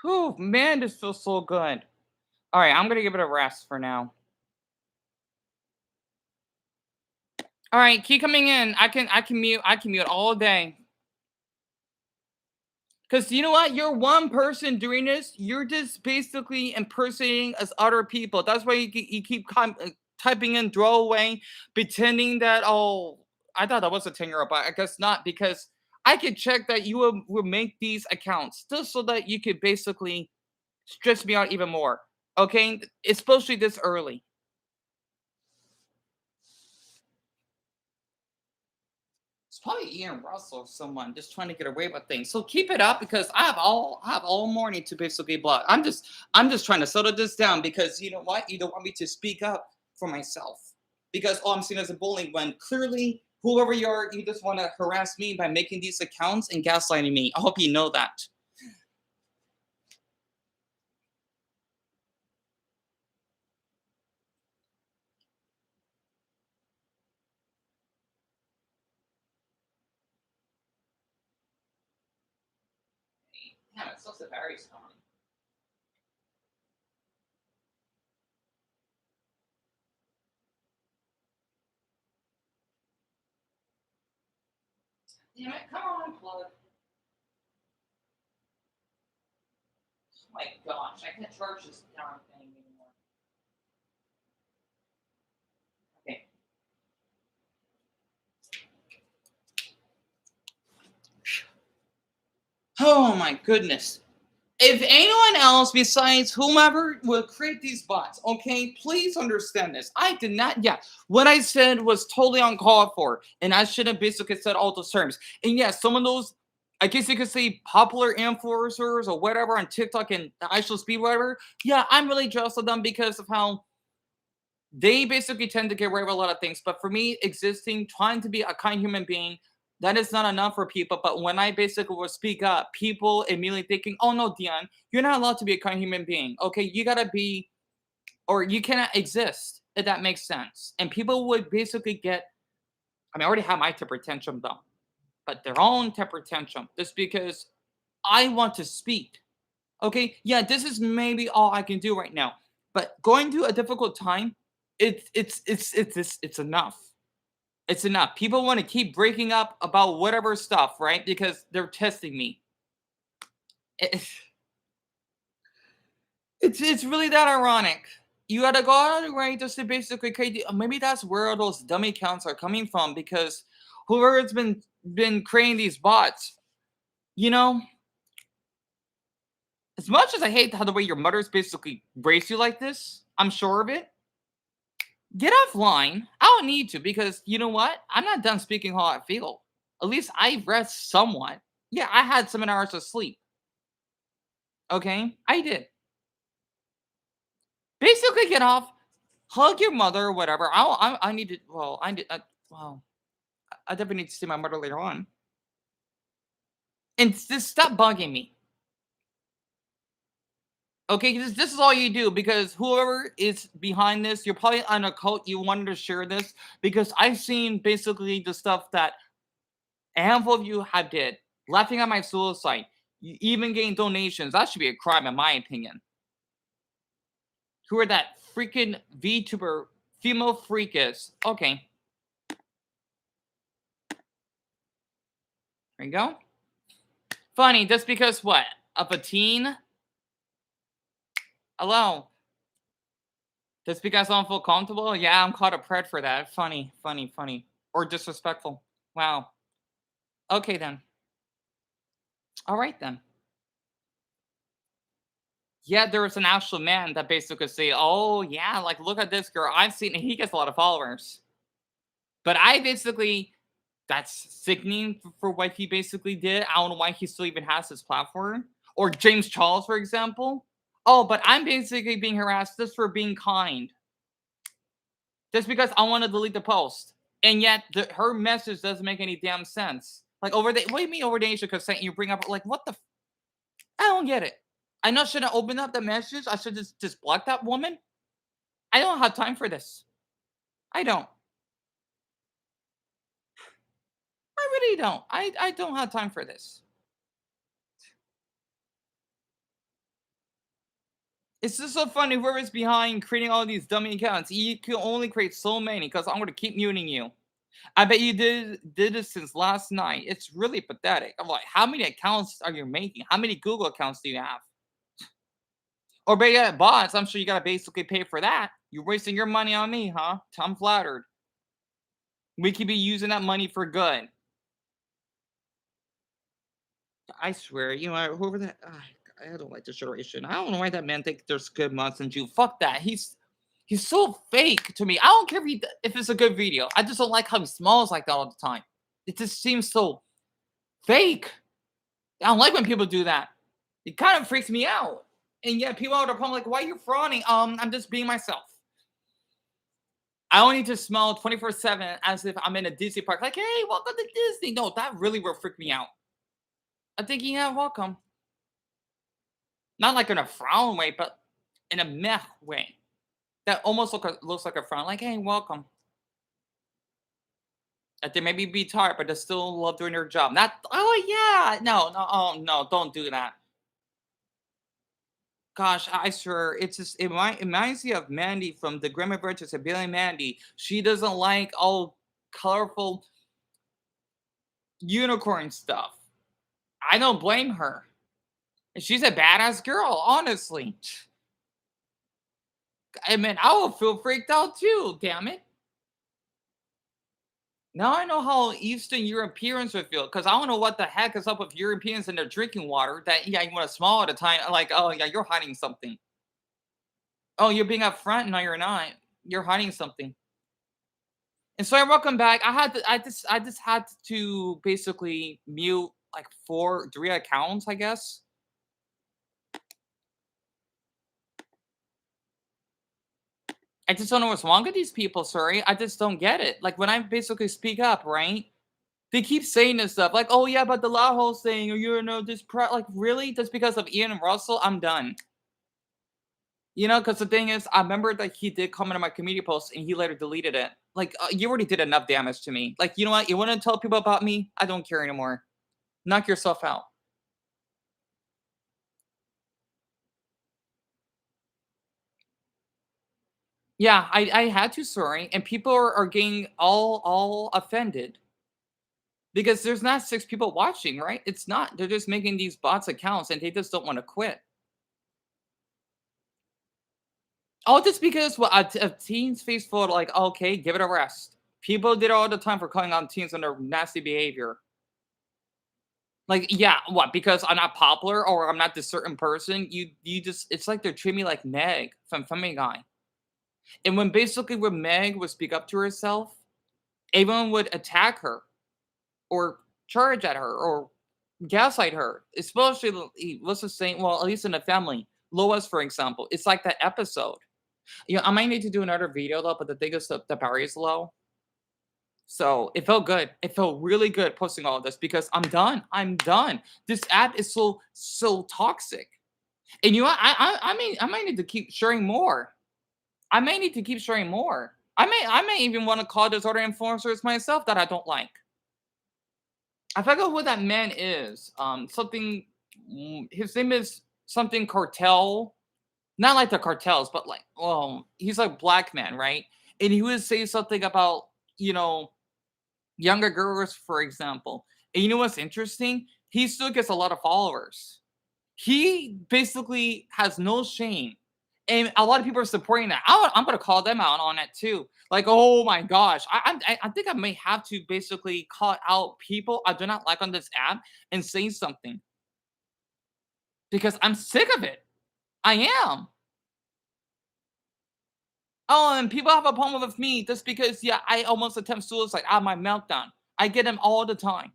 Whew, man, this feels so good. All right, I'm gonna give it a rest for now. All right, keep coming in. I can mute all day. Cause you know what? You're one person doing this. You're just basically impersonating as other people. That's why you keep typing in throwaway, pretending that I thought that was a 10-year-old, but I guess not because I could check that you will make these accounts just so that you could basically stress me out even more. Okay, especially this early. It's probably Ian Russell or someone just trying to get away with things. So keep it up because I have all morning to basically block. I'm just trying to settle this down because you know what? You don't want me to speak up for myself. Because I'm seen as a bully when clearly whoever you are, you just want to harass me by making these accounts and gaslighting me. I hope you know that. Damn, it's so very strong. Damn it, come on, plug. Oh my gosh, I can't charge this darn thing anymore. Okay. Oh my goodness. If anyone else besides whomever will create these bots, okay, please understand this. I did not, yeah, what I said was totally uncalled for, and I should have basically said all those terms. And yes, some of those, I guess you could say popular influencers or whatever on TikTok and I shall speed, whatever. Yeah, I'm really jealous of them because of how they basically tend to get away with a lot of things. But for me, existing, trying to be a kind human being, that is not enough for people. But when I basically will speak up, people immediately thinking, oh no, Dion, you're not allowed to be a kind human being. Okay, you gotta be, or you cannot exist, if that makes sense. And people would basically get, I mean, I already have my temper tantrum though, but their own temper tantrum just because I want to speak. Okay, yeah, this is maybe all I can do right now. But going through a difficult time, it's enough. It's enough. People want to keep breaking up about whatever stuff, right? Because they're testing me. It- it's really that ironic. You gotta go out of the way just to basically create. Maybe that's where those dummy accounts are coming from because whoever's been creating these bots, you know, as much as I hate how the way your mothers basically raise you like this, I'm sure of it. Get offline. I don't need to because you know what? I'm not done speaking how I feel. At least I rest somewhat. Yeah, I had 7 hours of sleep. Okay, I did. Basically, get off, hug your mother or whatever. I need to. Well, I did. Well, I definitely need to see my mother later on, and just stop bugging me. Okay, this is all you do because whoever is behind this, you're probably on a cult. You wanted to share this because I've seen basically the stuff that a handful of you have did, laughing at my suicide, even getting donations. That should be a crime, in my opinion. Who are that freaking VTuber female freak is? Okay, there you go. Funny, just because what? Of a teen? Hello. Just because I don't feel comfortable? Yeah, I'm caught a pred for that. Funny, funny, funny. Or disrespectful. Wow. Okay then. All right then. Yeah, there was an actual man that basically say, "Oh yeah, like look at this girl. I've seen." He gets a lot of followers. But I basically that's sickening for what he basically did. I don't know why he still even has his platform. Or James Charles, for example. Oh, but I'm basically being harassed just for being kind. Just because I want to delete the post. And yet her message doesn't make any damn sense. Like over the what do you mean over the age of consent? You bring up like what the I don't get it. I know should I open up the message? I should just block that woman? I don't have time for this. I don't. I really don't. I don't have time for this. It's just so funny whoever's behind creating all these dummy accounts. You can only create so many because I'm gonna keep muting you. I bet you did this since last night. It's really pathetic. I'm like, how many accounts are you making? How many Google accounts do you have? Or better yet, bots. I'm sure you gotta basically pay for that. You're wasting your money on me, huh? I'm flattered. We could be using that money for good. I swear, you know, whoever that I don't like this generation. I don't know why that man thinks there's good months in June. Fuck that. He's so fake to me. I don't care if it's a good video. I just don't like how he smells like that all the time. It just seems so fake. I don't like when people do that. It kind of freaks me out. And yet people are probably like, why are you frowning? I'm just being myself. I don't need to smell 24/7 as if I'm in a Disney park. Like, hey, welcome to Disney. No, that really will freak me out. I'm thinking, yeah, welcome. Not like in a frown way, but in a meh way. That almost looks like a frown. Like, hey, welcome. That they maybe be tired, but they still love doing their job. Not, oh yeah, no, oh no, don't do that. Gosh, I swear, it's just it reminds me of Mandy from the Grimm Adventures of Billy and Mandy. She doesn't like all colorful unicorn stuff. I don't blame her. And she's a badass girl, honestly. I mean, I will feel freaked out too, damn it. Now I know how Eastern Europeans would feel because I don't know what the heck is up with Europeans and their drinking water. That yeah, you want to smell at a time. Like, oh yeah, you're hiding something. Oh, you're being upfront. No, you're not. You're hiding something. And so welcome back. I just had to basically mute like 3 accounts, I guess. I just don't know what's wrong with these people, sorry. I just don't get it. Like when I basically speak up, right? They keep saying this stuff like, "Oh yeah, but the law whole thing, or you know this like really just because of Ian Russell, I'm done." You know, because the thing is, I remember that he did comment on my community post and he later deleted it. Like, you already did enough damage to me. Like, you know what? You want to tell people about me? I don't care anymore. Knock yourself out. Yeah, I had to, sorry, and people are getting all offended because there's not 6 people watching, right? It's not. They're just making these bots accounts and they just don't want to quit. Oh, just because well, a teen's face full, like, okay, give it a rest. People did it all the time for calling on teens on their nasty behavior. Like, yeah, what? Because I'm not popular or I'm not this certain person. You just it's like they're treating me like Meg from Family Guy. And when Meg would speak up to herself, everyone would attack her or charge at her or gaslight her. Especially let's just say, well, at least in the family. Lois, for example, it's like that episode. You know, I might need to do another video though, but the thing is the battery is low. So it felt good. It felt really good posting all of this because I'm done. I'm done. This app is so toxic. And you know what? I might need to keep sharing more. I may need to keep sharing more. I may even want to call those other influencers myself that I don't like. I forgot who that man is. Something his name is something cartel. Not like the cartels, but like, well, he's a black man, right? And he would say something about, you know, younger girls, for example. And you know what's interesting? He still gets a lot of followers. He basically has no shame. And a lot of people are supporting that. I'm going to call them out on it too. Like, oh my gosh. I think I may have to basically call out people I do not like on this app and say something because I'm sick of it. I am. Oh, and people have a problem with me just because, yeah, I almost attempt suicide out of my meltdown. I get them all the time.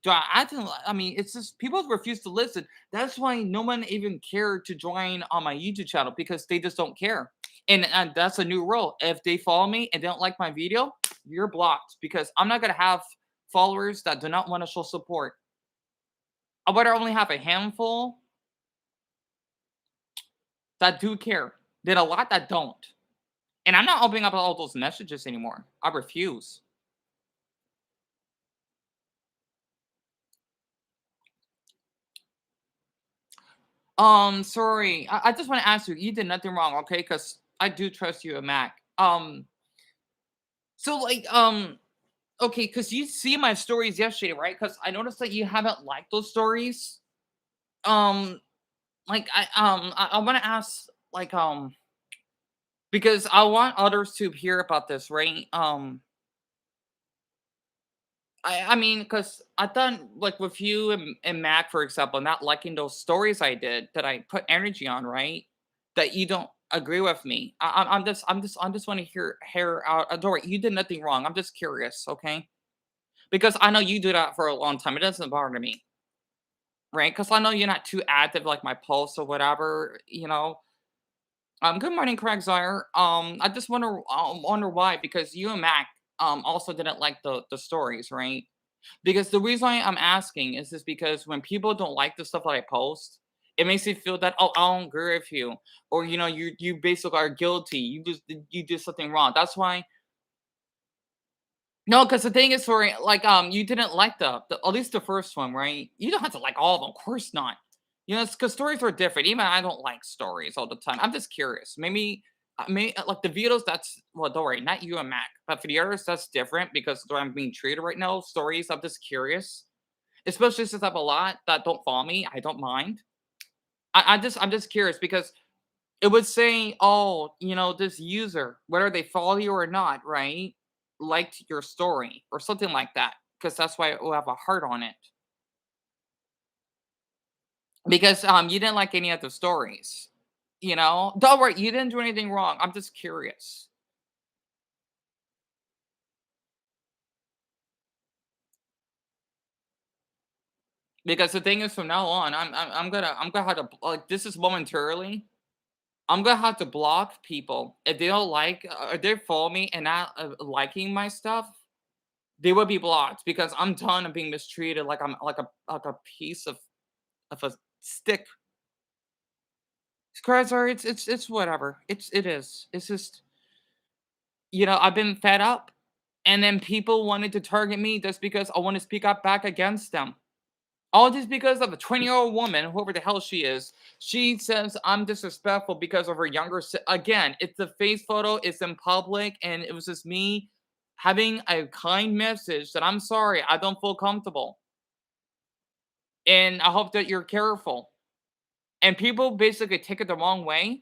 Do I don't I mean, it's just people refuse to listen. That's why no one even cared to join on my YouTube channel because they just don't care. And that's a new rule. If they follow me and don't like my video, you're blocked because I'm not gonna have followers that do not want to show support. I would only have a handful that do care, than a lot that don't. And I'm not opening up all those messages anymore. I refuse. Sorry. I just want to ask you, you did nothing wrong, okay? Because I do trust you, Mac. So like, okay, because you see my stories yesterday, right? Because I noticed that you haven't liked those stories. Um, I want to ask, like, because I want others to hear about this, right? I mean, because I thought like with you and Mac, for example, not liking those stories I did that I put energy on, right? That you don't agree with me. I'm just want to hear out. Adore, you did nothing wrong. I'm just curious, okay? Because I know you do that for a long time. It doesn't bother me, right? Because I know you're not too active like my posts or whatever, you know. Good morning, Craig Zire. I just wonder why because you and Mac also didn't like the stories, right? Because the reason why I'm asking is just because when people don't like the stuff that I post, it makes me feel that oh I don't agree with you, or you know you basically are guilty. You did something wrong. That's why. No, because the thing is, for like you didn't like the at least the first one, right? You don't have to like all of them, of course not. You know, because stories are different. Even I don't like stories all the time. I'm just curious. Like the videos. That's well, don't worry, not you and Mac, but for the others, that's different because the way I'm being treated right now. Stories. I'm just curious. Especially since I have a lot that don't follow me, I don't mind. I'm just curious because it would say, "Oh, you know, this user, whether they follow you or not, right, liked your story," or something like that, because that's why it will have a heart on it. Because, you didn't like any of the stories, you know? Don't worry, you didn't do anything wrong, I'm just curious. Because the thing is from now on, I'm gonna have to like, this is momentarily. I'm gonna have to block people if they don't like if they follow me and not liking my stuff. They will be blocked because I'm done of being mistreated like I'm like a piece of a stick. Scars are it's whatever. It is. It's just you know I've been fed up, and then people wanted to target me just because I want to speak up back against them. All just because of a 20-year-old woman, whoever the hell she is, she says I'm disrespectful because of her younger again, it's a face photo, it's in public, and it was just me having a kind message that I'm sorry, I don't feel comfortable. And I hope that you're careful. And people basically take it the wrong way.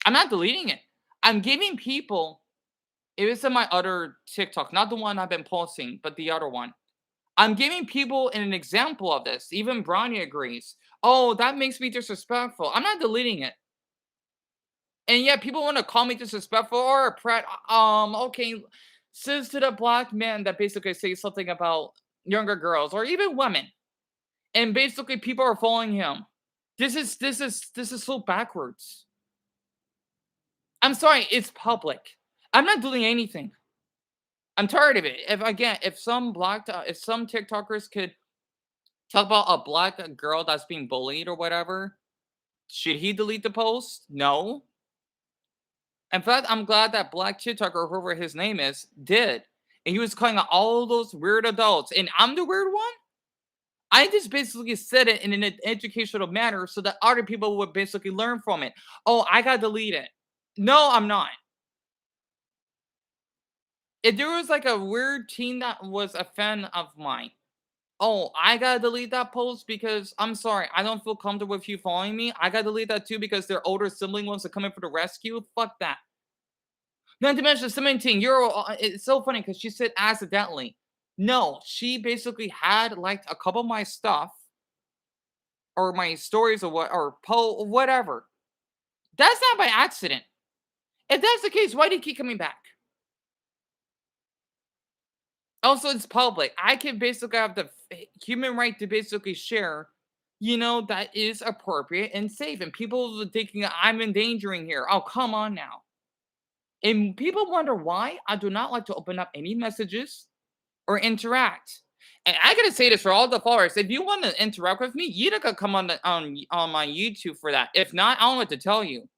I'm not deleting it. I'm giving people it was in my other TikTok, not the one I've been posting, but the other one. I'm giving people an example of this. Even Brownie agrees. Oh, that makes me disrespectful. I'm not deleting it. And yet people want to call me disrespectful or a prat. Okay. Says to the black man that basically says something about younger girls or even women. And basically people are following him. This is so backwards. I'm sorry, it's public. I'm not doing anything. I'm tired of it. If some TikTokers could talk about a black girl that's being bullied or whatever. Should he delete the post? No. In fact, I'm glad that black TikToker, whoever his name is, did. And he was calling out all those weird adults. And I'm the weird one? I just basically said it in an educational manner so that other people would basically learn from it. Oh, I gotta delete it. No, I'm not. If there was like a weird teen that was a fan of mine, oh, I gotta delete that post because I'm sorry, I don't feel comfortable with you following me. I gotta delete that too because their older sibling wants to come in for the rescue. Fuck that. Not to mention 17. It's so funny because she said accidentally. No, she basically had liked a couple of my stuff or my stories or whatever. That's not by accident. If that's the case, why do you keep coming back? Also, it's public. I can basically have the human right to basically share, that is appropriate and safe. And people are thinking I'm endangering here. Oh, come on now. And people wonder why I do not like to open up any messages or interact. And I gotta say this for all the followers: if you want to interact with me, you gotta come on on my YouTube for that. If not, I don't know what to tell you.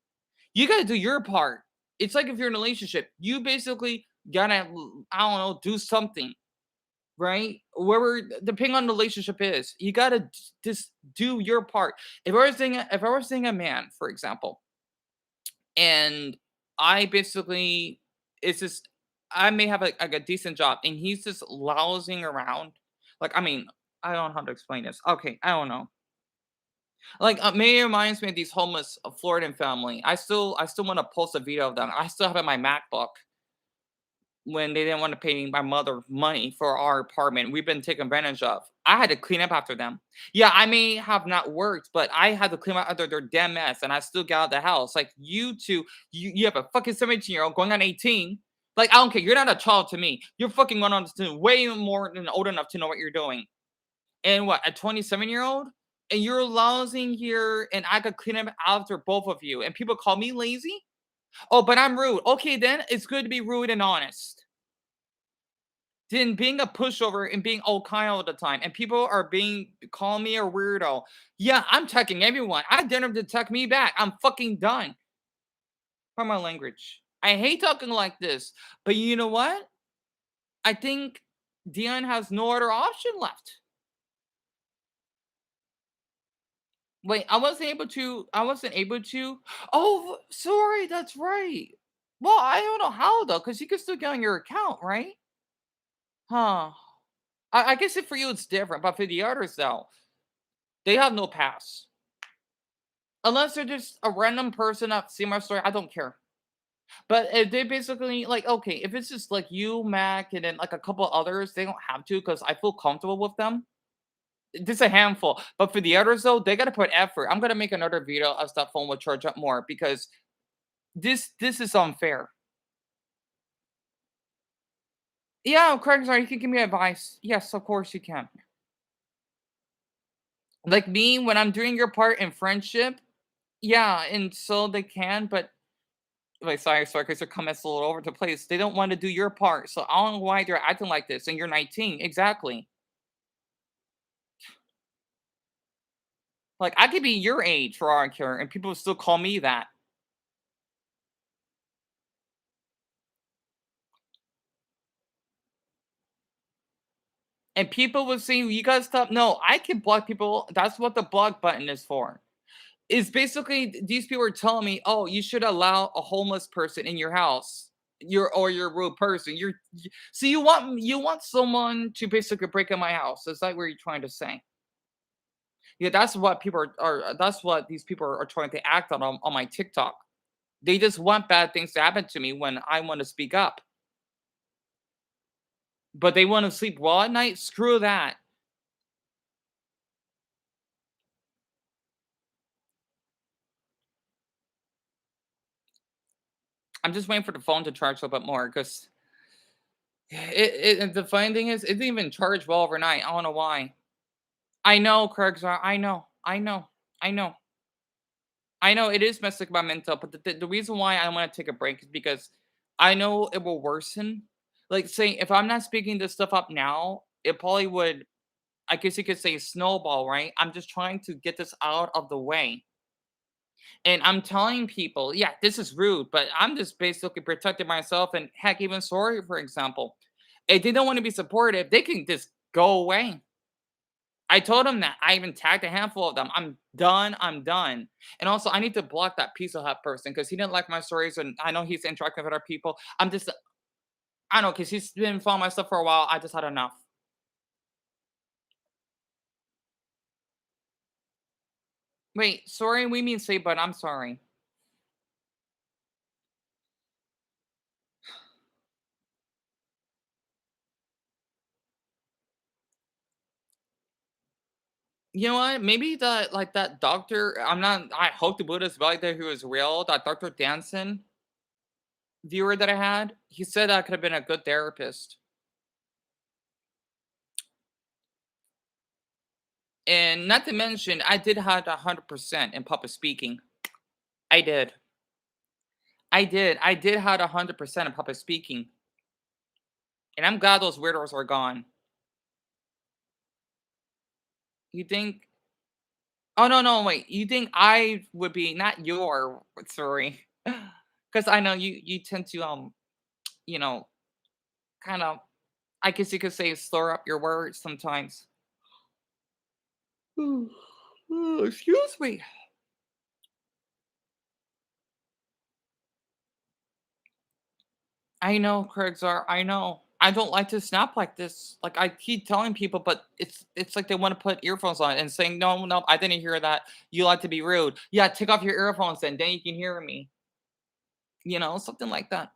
You gotta do your part. It's like if you're in a relationship, you basically gotta, I don't know, do something, right? Wherever, depending on the relationship is, you gotta just do your part. If I was seeing a man, for example, and I basically, it's just, I may have a decent job, and he's just lounging around. Like, I mean, I don't know how to explain this. Okay, I don't know. Like, maybe it reminds me of these homeless Floridian family. I still want to post a video of them. I still have it in my MacBook when they didn't want to pay my mother money for our apartment. We've been taken advantage of. I had to clean up after them. Yeah, I may have not worked, but I had to clean up after their damn mess, and I still got out of the house. Like, you two, you have a fucking 17-year-old going on 18. Like, I don't care. You're not a child to me. You're fucking going on to way more than old enough to know what you're doing. And what, a 27-year-old? And you're lounging here, and I could clean up after both of you. And people call me lazy? Oh, but I'm rude. Okay, then it's good to be rude and honest. Than being a pushover and being all kind all the time. And people are being calling me a weirdo. Yeah, I'm checking everyone. I dare them to check me back. I'm fucking done. For my language. I hate talking like this. But you know what? I think Deon has no other option left. Wait, I wasn't able to. Oh, sorry, that's right. Well, I don't know how though, because you can still get on your account, right? Huh. I guess if for you it's different, but for the others though, they have no pass. Unless they're just a random person that see my story, I don't care. But if they basically like, okay, if it's just like you, Mac, and then like a couple others, they don't have to because I feel comfortable with them. Just a handful. But for the others though, they gotta put effort. I'm gonna make another video as that phone will charge up more because this is unfair. Yeah, correct. Sorry, you can give me advice. Yes, of course you can. Like me, when I'm doing your part in friendship, yeah, and so they can, but like, sorry, because their comments a little over the place. They don't want to do your part, so I don't know why they're acting like this. And you're 19, exactly. Like I could be your age for all I care, and people would still call me that. And people would say, "You gotta stop." No, I can block people. That's what the block button is for. Is basically these people are telling me, "Oh, you should allow a homeless person in your house. You're a rude person. So you want someone to basically break in my house. Is that what you're trying to say? Yeah, that's what people that's what these people are trying to act on my TikTok. They just want bad things to happen to me when I want to speak up. But they want to sleep well at night? Screw that. I'm just waiting for the phone to charge a little bit more because the funny thing is, it didn't even charge well overnight. I don't know why. I know, Craig. I know. I know. I know. I know it is messing with my mental, but the reason why I want to take a break is because I know it will worsen. Like, say, if I'm not speaking this stuff up now, it probably would, I guess you could say, snowball, right? I'm just trying to get this out of the way. And I'm telling people, yeah, this is rude, but I'm just basically protecting myself. And heck, even sorry, for example, if they don't want to be supportive, they can just go away. I told him that. I even tagged a handful of them. I'm done. I'm done. And also, I need to block that piece of hut person because he didn't like my stories, and I know he's interacting with other people. I don't know, because he's been following my stuff for a while. I just had enough. Wait, sorry, we mean say, but I'm sorry. You know what? Maybe that, like that doctor. I'm not. I hope the Buddhist valid that he was real. That Doctor Danson. viewer that I had, he said I could have been a good therapist. And not to mention, I did have 100% in public speaking. I did. I did. I did have 100% in public speaking. And I'm glad those weirdos are gone. You think Oh, no, no, wait. You think I would be not your sorry. Because I know you tend to, you know, kind of, I guess you could say, slur up your words sometimes. Ooh, ooh, excuse me. I know, Craig's are. I know. I don't like to snap like this. Like I keep telling people, but it's like they want to put earphones on and saying, no, no, I didn't hear that. You like to be rude. Yeah, take off your earphones then you can hear me. Something like that.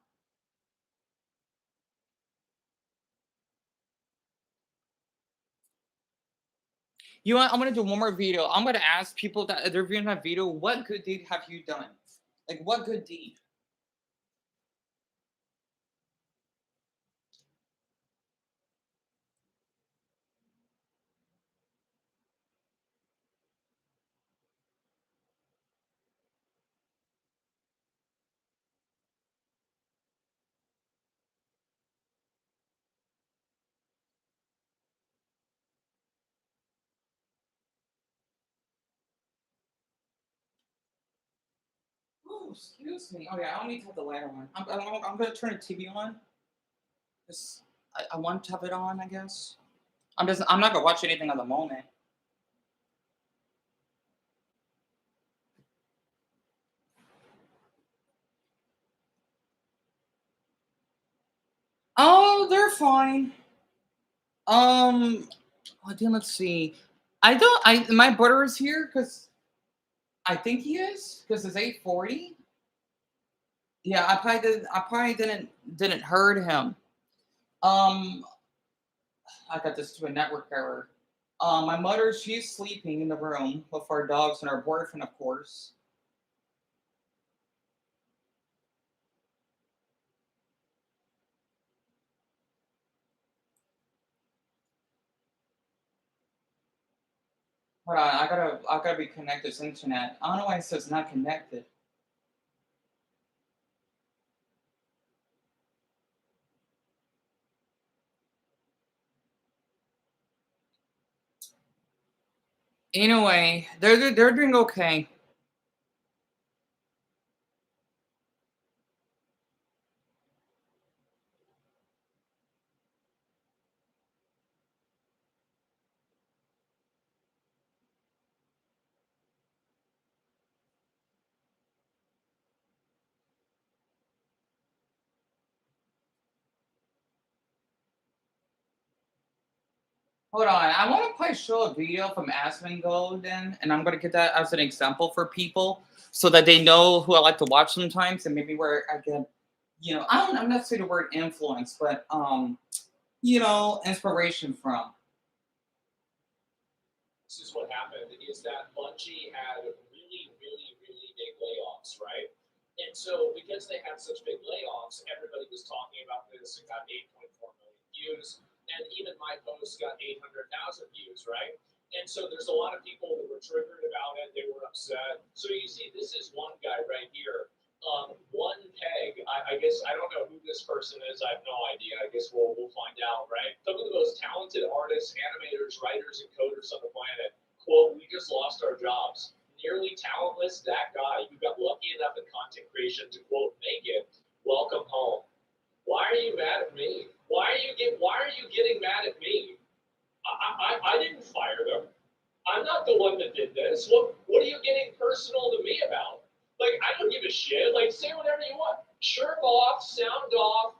You know what? I'm gonna do one more video. I'm gonna ask people that are viewing that video, what good deed have you done? Like what good deed? Oh, excuse me. Oh yeah, I don't need to have the light on. I'm gonna turn the TV on. Just, I want to have it on, I guess. I'm not gonna watch anything at the moment. Oh, they're fine. Then let's see. I don't. My brother is here because I think he is because it's 8:40. Yeah, I probably didn't heard him. Um, I got this to a network error. My mother, she's sleeping in the room with our dogs and our boyfriend, of course. Hold on, I gotta be connected to internet. I don't know why it says not connected. Anyway, they're doing okay. Hold on, I want to play show a video from Asmongold then, and I'm gonna get that as an example for people so that they know who I like to watch sometimes, and maybe where I get, I'm not saying the word influence, but inspiration from. This is what happened is that Bungie had really, really, really big layoffs, right? And so because they had such big layoffs, everybody was talking about this and got 8.4 million views. And even my post got 800,000 views, right? And so there's a lot of people that were triggered about it. They were upset. So you see, this is one guy right here. One peg. I guess I don't know who this person is. I have no idea. I guess we'll find out, right? Some of the most talented artists, animators, writers, and coders on the planet. Quote: "We just lost our jobs." Nearly talentless, that guy who got lucky enough in content creation to quote make it. Welcome home. Why are you mad at me? Why are you getting mad at me? I didn't fire them. I'm not the one that did this. What are you getting personal to me about? Like, I don't give a shit. Like, say whatever you want. Shirt off, sound off,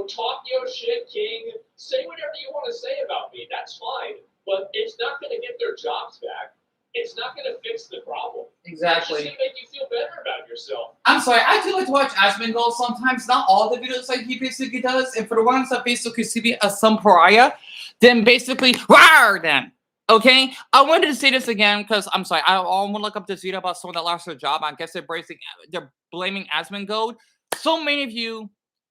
talk your shit, king. Say whatever you want to say about me. That's fine. But it's not going to get their jobs back. It's not going to fix the problem. It's just Exactly. going to make you feel better about yourself. I'm sorry, I do like to watch Asmongold sometimes. Not all the videos like he basically does, and for the ones that basically see as some pariah, then basically rawr them. Okay, I wanted to say this again because I'm sorry. I want to look up this video about someone that lost their job. I guess they're blaming Asmongold. So many of you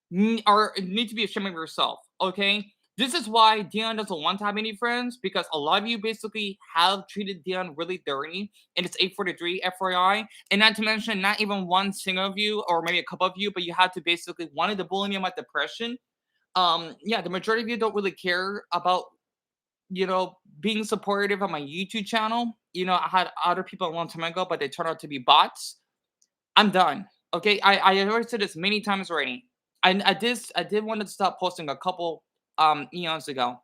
need to be ashamed of yourself. Okay, this is why Deon doesn't want to have any friends because a lot of you basically have treated Deon really dirty, and it's 8:43 FYI, and not to mention not even one single of you or maybe a couple of you, but you had to basically wanted to bully me about depression. Yeah, the majority of you don't really care about being supportive of my YouTube channel. I had other people a long time ago, but they turned out to be bots. I'm done. Okay, I already said this many times already. I did want to stop posting a couple eons ago.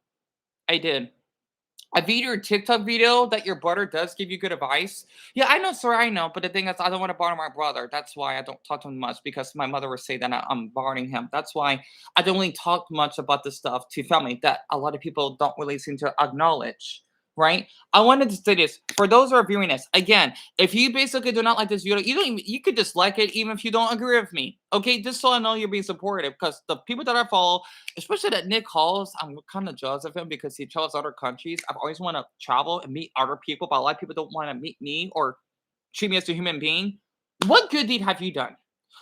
I did. I viewed your TikTok video that your brother does give you good advice. Yeah, I know, sir, I know. But the thing is, I don't want to bother my brother. That's why I don't talk to him much because my mother would say that I'm bothering him. That's why I don't really talk much about this stuff to family that a lot of people don't really seem to acknowledge. Right? I wanted to say this for those who are viewing this again. If you basically do not like this video, you could dislike it even if you don't agree with me. Okay, just so I know you're being supportive because the people that I follow, especially that Nick Halls, I'm kind of jealous of him because he travels other countries. I've always want to travel and meet other people, but a lot of people don't want to meet me or treat me as a human being. What good deed have you done?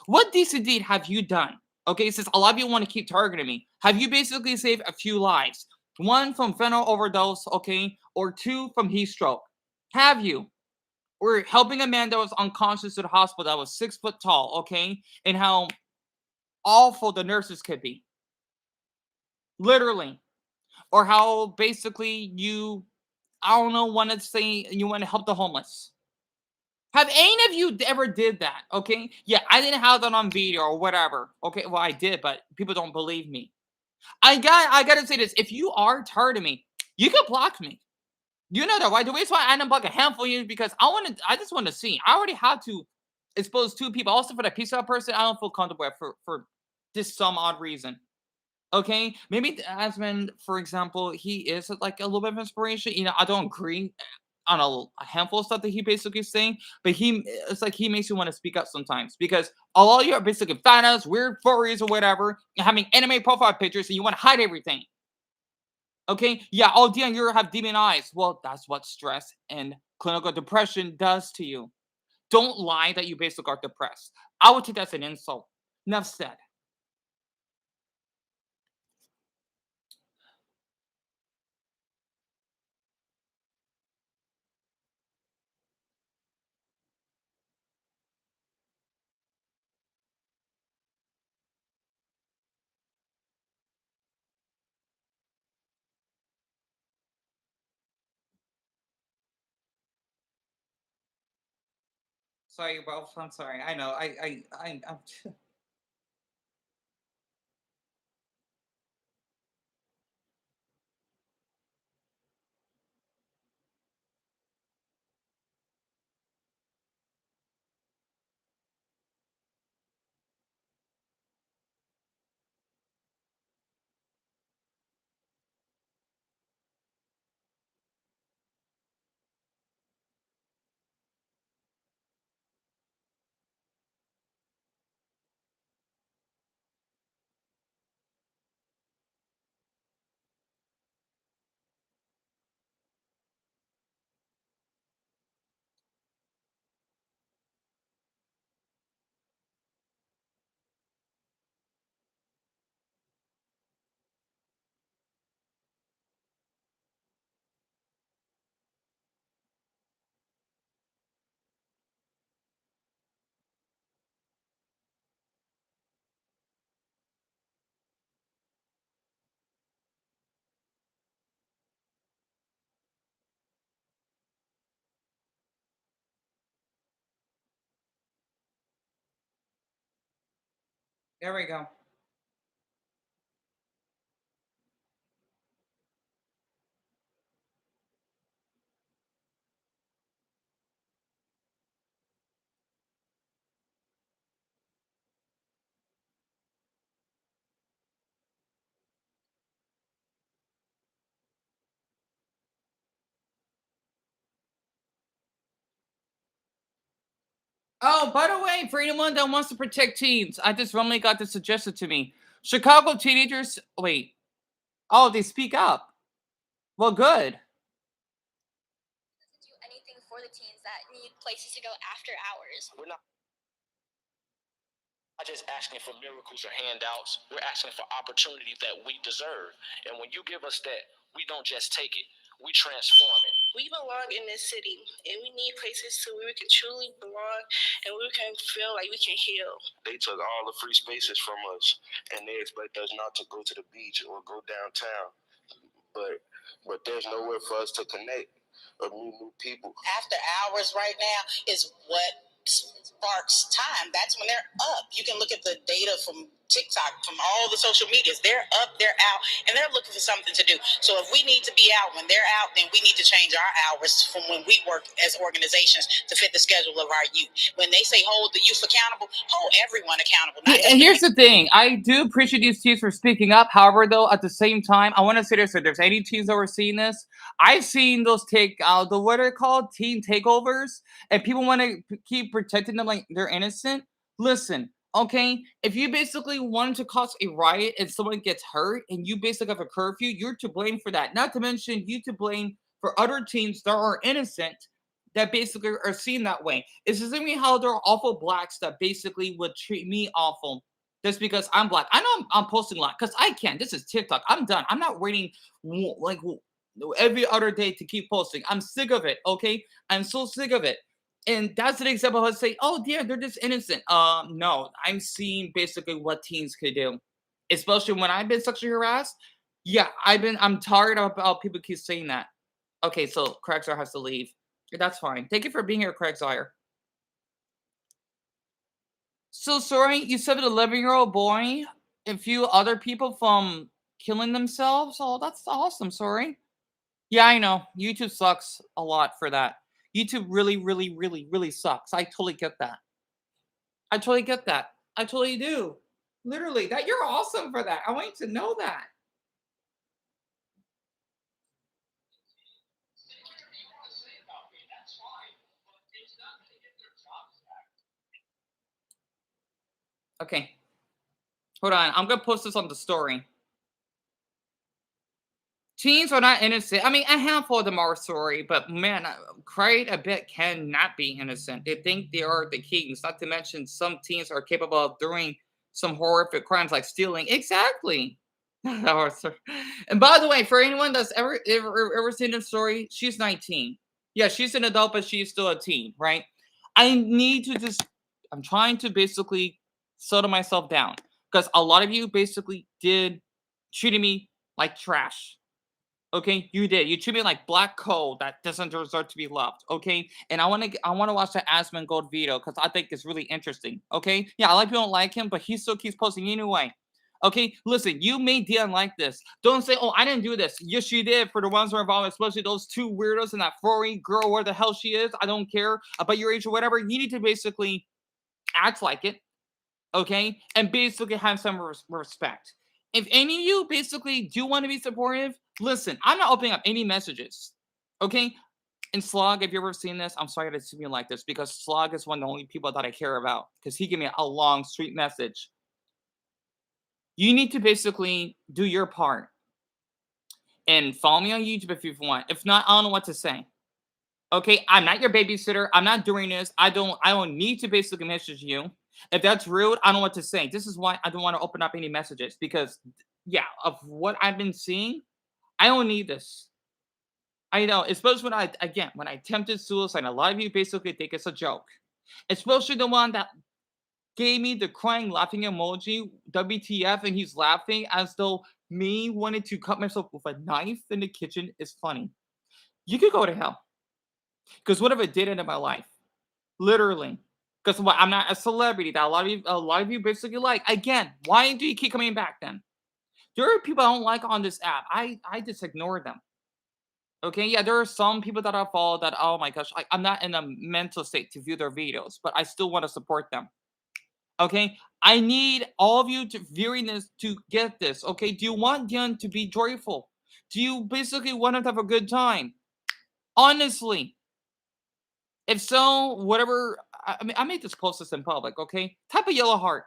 What decent deed have you done? Okay, since a lot of you want to keep targeting me, have you basically saved a few lives? One from fentanyl overdose, okay, or two from heat stroke. Have you? Or helping a man that was unconscious to the hospital that was 6 foot tall, okay, and how awful the nurses could be, literally. Or how basically you, I don't know, want to say you want to help the homeless. Have any of you ever did that? Okay, yeah, I didn't have that on video or whatever. Okay, well I did, but people don't believe me. I gotta say this: if you are tired of me, you can block me. You know that, right? The reason why I unblock a handful of you is because I just want to see. I already had to expose two people. Also for that piece of person, I don't feel comfortable with for just some odd reason. Okay, maybe Asman, for example, he is like a little bit of inspiration. I don't agree on a handful of stuff that he basically saying, but it's like he makes you want to speak up sometimes because a lot of you are basically fanas, weird furries or whatever, and having anime profile pictures, and you want to hide everything. Okay, yeah, oh, Dion, you have demon eyes. Well, that's what stress and clinical depression does to you. Don't lie that you basically are depressed. I would take that as an insult. Enough said. Sorry, bro. I'm sorry. I know. I'm There we go. Oh, by the way, for anyone that wants to protect teens, I just randomly got this suggested to me. Chicago teenagers. Wait. Oh, they speak up. Well, good. Do anything for the teens that need places to go after hours. We're not. Not just asking for miracles or handouts. We're asking for opportunity that we deserve. And when you give us that, we don't just take it, we transform it. We belong in this city, and we need places to where we can truly belong and we can feel like we can heal. They took all the free spaces from us, and they expect us not to go to the beach or go downtown. But there's nowhere for us to connect or meet new people. After hours right now is what sparks time. That's when they're up. You can look at the data from TikTok, from all the social medias. They're up, they're out, and they're looking for something to do. So if we need to be out when they're out, then we need to change our hours from when we work as organizations to fit the schedule of our youth. When they say hold the youth accountable, hold everyone accountable. And here's the thing. I do appreciate these teams for speaking up. However, though, at the same time, I want to say this. If there's any teams that were seeing this, I've seen those the what are called teen takeovers, and people want to keep protecting them like they're innocent. Listen, okay, if you basically wanted to cause a riot and someone gets hurt and you basically have a curfew, you're to blame for that. Not to mention you to blame for other teams that are innocent that basically are seen that way. It's just me how there are awful blacks that basically would treat me awful just because I'm black. I know I'm posting a lot because I can. This is TikTok. I'm done. I'm not waiting like every other day to keep posting. I'm sick of it. Okay, I'm so sick of it. And that's an example. I say, oh dear, they're just innocent. No, I'm seeing basically what teens could do, especially when I've been sexually harassed. Yeah, I'm tired of people keep saying that. Okay, so Craigzar has to leave. That's fine. Thank you for being here, Craigzire. So sorry, you said an 11-year-old boy and few other people from killing themselves. Oh, that's awesome. Sorry. Yeah, I know. YouTube sucks a lot for that. YouTube really, really, really, really sucks. I totally get that. I totally get that. I totally do. Literally, that you're awesome for that. I want you to know that. Okay. Hold on. I'm gonna post this on the story. Teens are not innocent. I mean, a handful of them are sorry, but man, quite a bit cannot be innocent. They think they are the kings. Not to mention, some teens are capable of doing some horrific crimes like stealing. Exactly. That was and by the way, for anyone that's ever seen this story, she's 19. Yeah, she's an adult, but she's still a teen, right? I need to just. I'm trying to basically settle myself down because a lot of you basically did treated me like trash. Okay, you did. You treat me like black coal that doesn't deserve to be loved. Okay, and I want to watch the Asmongold Gold video because I think it's really interesting. Okay, yeah, a lot of people don't like him, but he still keeps posting anyway. Okay, listen, you made Deon like this. Don't say, "Oh, I didn't do this." Yes, you did. For the ones who are involved, especially those two weirdos and that furry girl, where the hell she is, I don't care about your age or whatever. You need to basically act like it, okay, and basically have some respect. If any of you basically do want to be supportive, listen, I'm not opening up any messages, okay? And Slog, if you've ever seen this, I'm sorry to see me like this because Slog is one of the only people that I care about because he gave me a long, sweet message. You need to basically do your part and follow me on YouTube if you want. If not, I don't know what to say. Okay, I'm not your babysitter. I'm not doing this. I don't need to basically message you. If that's rude, I don't know what to say. This is why I don't want to open up any messages because yeah, of what I've been seeing, I don't need this. I know, especially when I attempted suicide, a lot of you basically think it's a joke. Especially the one that gave me the crying laughing emoji, WTF, and he's laughing as though me wanting to cut myself with a knife in the kitchen is funny. You could go to hell. Because what if it did end in my life? Literally. Because what I'm not a celebrity that a lot of you basically like. Again, why do you keep coming back then? There are people I don't like on this app. I just ignore them. Okay, yeah, there are some people that I follow that oh my gosh, I'm not in a mental state to view their videos, but I still want to support them. Okay, I need all of you to viewing this to get this. Okay, do you want Dion to be joyful? Do you basically want him to have a good time? Honestly, if so, whatever. I mean, I made this post this in public. Okay, type a yellow heart.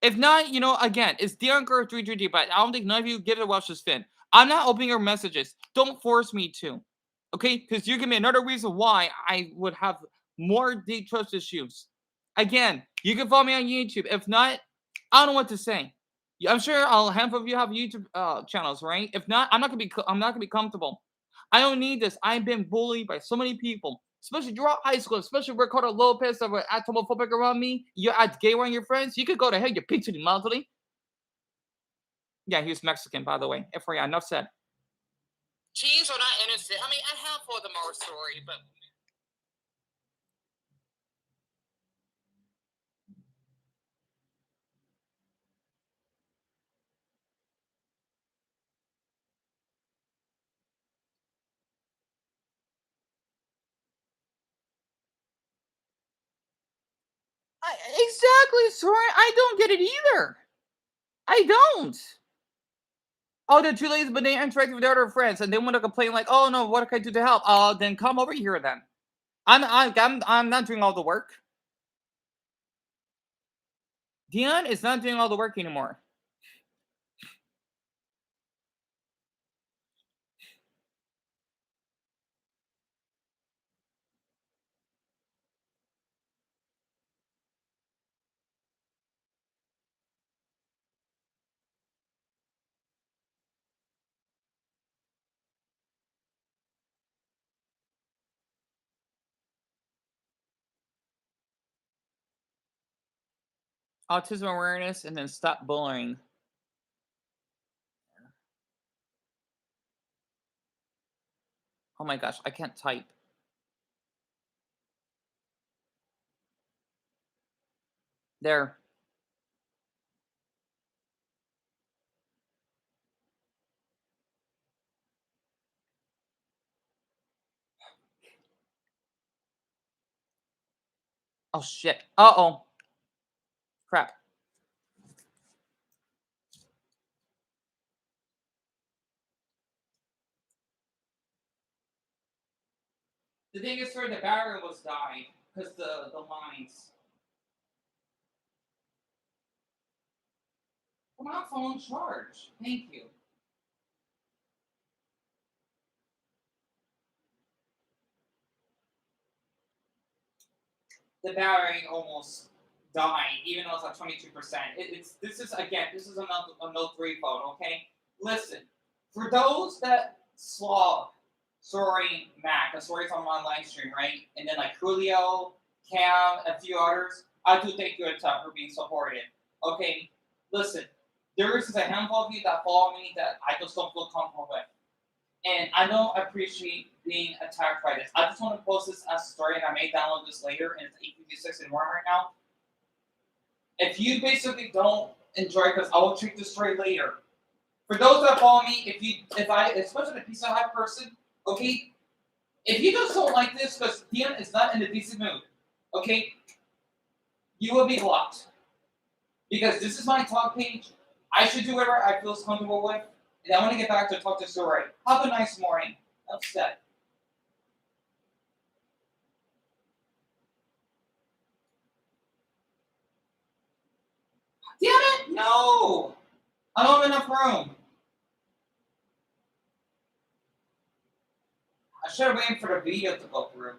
If not, again, it's Deon Girl 3 but I don't think none of you give a Welsh's fin. I'm not opening your messages. Don't force me to. Okay? Because you give me another reason why I would have more deep trust issues. Again, You can follow me on YouTube. If not, I don't know what to say. I'm sure a handful of you have YouTube channels, right? If not, I'm not gonna be comfortable. I don't need this. I've been bullied by so many people, especially throughout high school, especially Ricardo Lopez that were at homophobic around me. You're at gay around your friends. You could go to hell, you pig to the monthly. Yeah, he was Mexican, by the way. FYI, enough said. Teens are not innocent. I mean, a handful of them are sorry, but exactly, sorry. I don't get it either. I don't. Oh, the two ladies, but they interact with their other friends, and they want to complain like, "Oh no, what can I do to help?" Then come over here. Then I'm not doing all the work. Deon is not doing all the work anymore. Autism awareness, and then stop bullying. Oh my gosh, I can't type. There. Oh shit. Uh-oh. Crap. The thing is, sir, the battery was dying because the lines. Come on, phone charge. Thank you. The battery almost died, even though it's like 22%. It's this is again, this is a Note 3 phone, okay? Listen, for those that slog, sorry Mac, sorry if I'm on live stream, right? And then like Julio, Cam, a few others, I do thank you a ton for being supported. Okay, listen, there is a handful of you that follow me that I just don't feel comfortable with. And I don't appreciate being attacked by this. I just want to post this as a story, and I may download this later, and it's 8:56 in the morning right now. If you basically don't enjoy, because I will treat this story later. For those that follow me, if I, especially a piece of hype person, okay, if you just don't like this, because Deon is not in a decent mood, okay, you will be blocked. Because this is my talk page. I should do whatever I feel comfortable with, and I want to get back to talk to story. Have a nice morning. Upset. Damn it! No! I don't have enough room. I should have waited for the video to go through.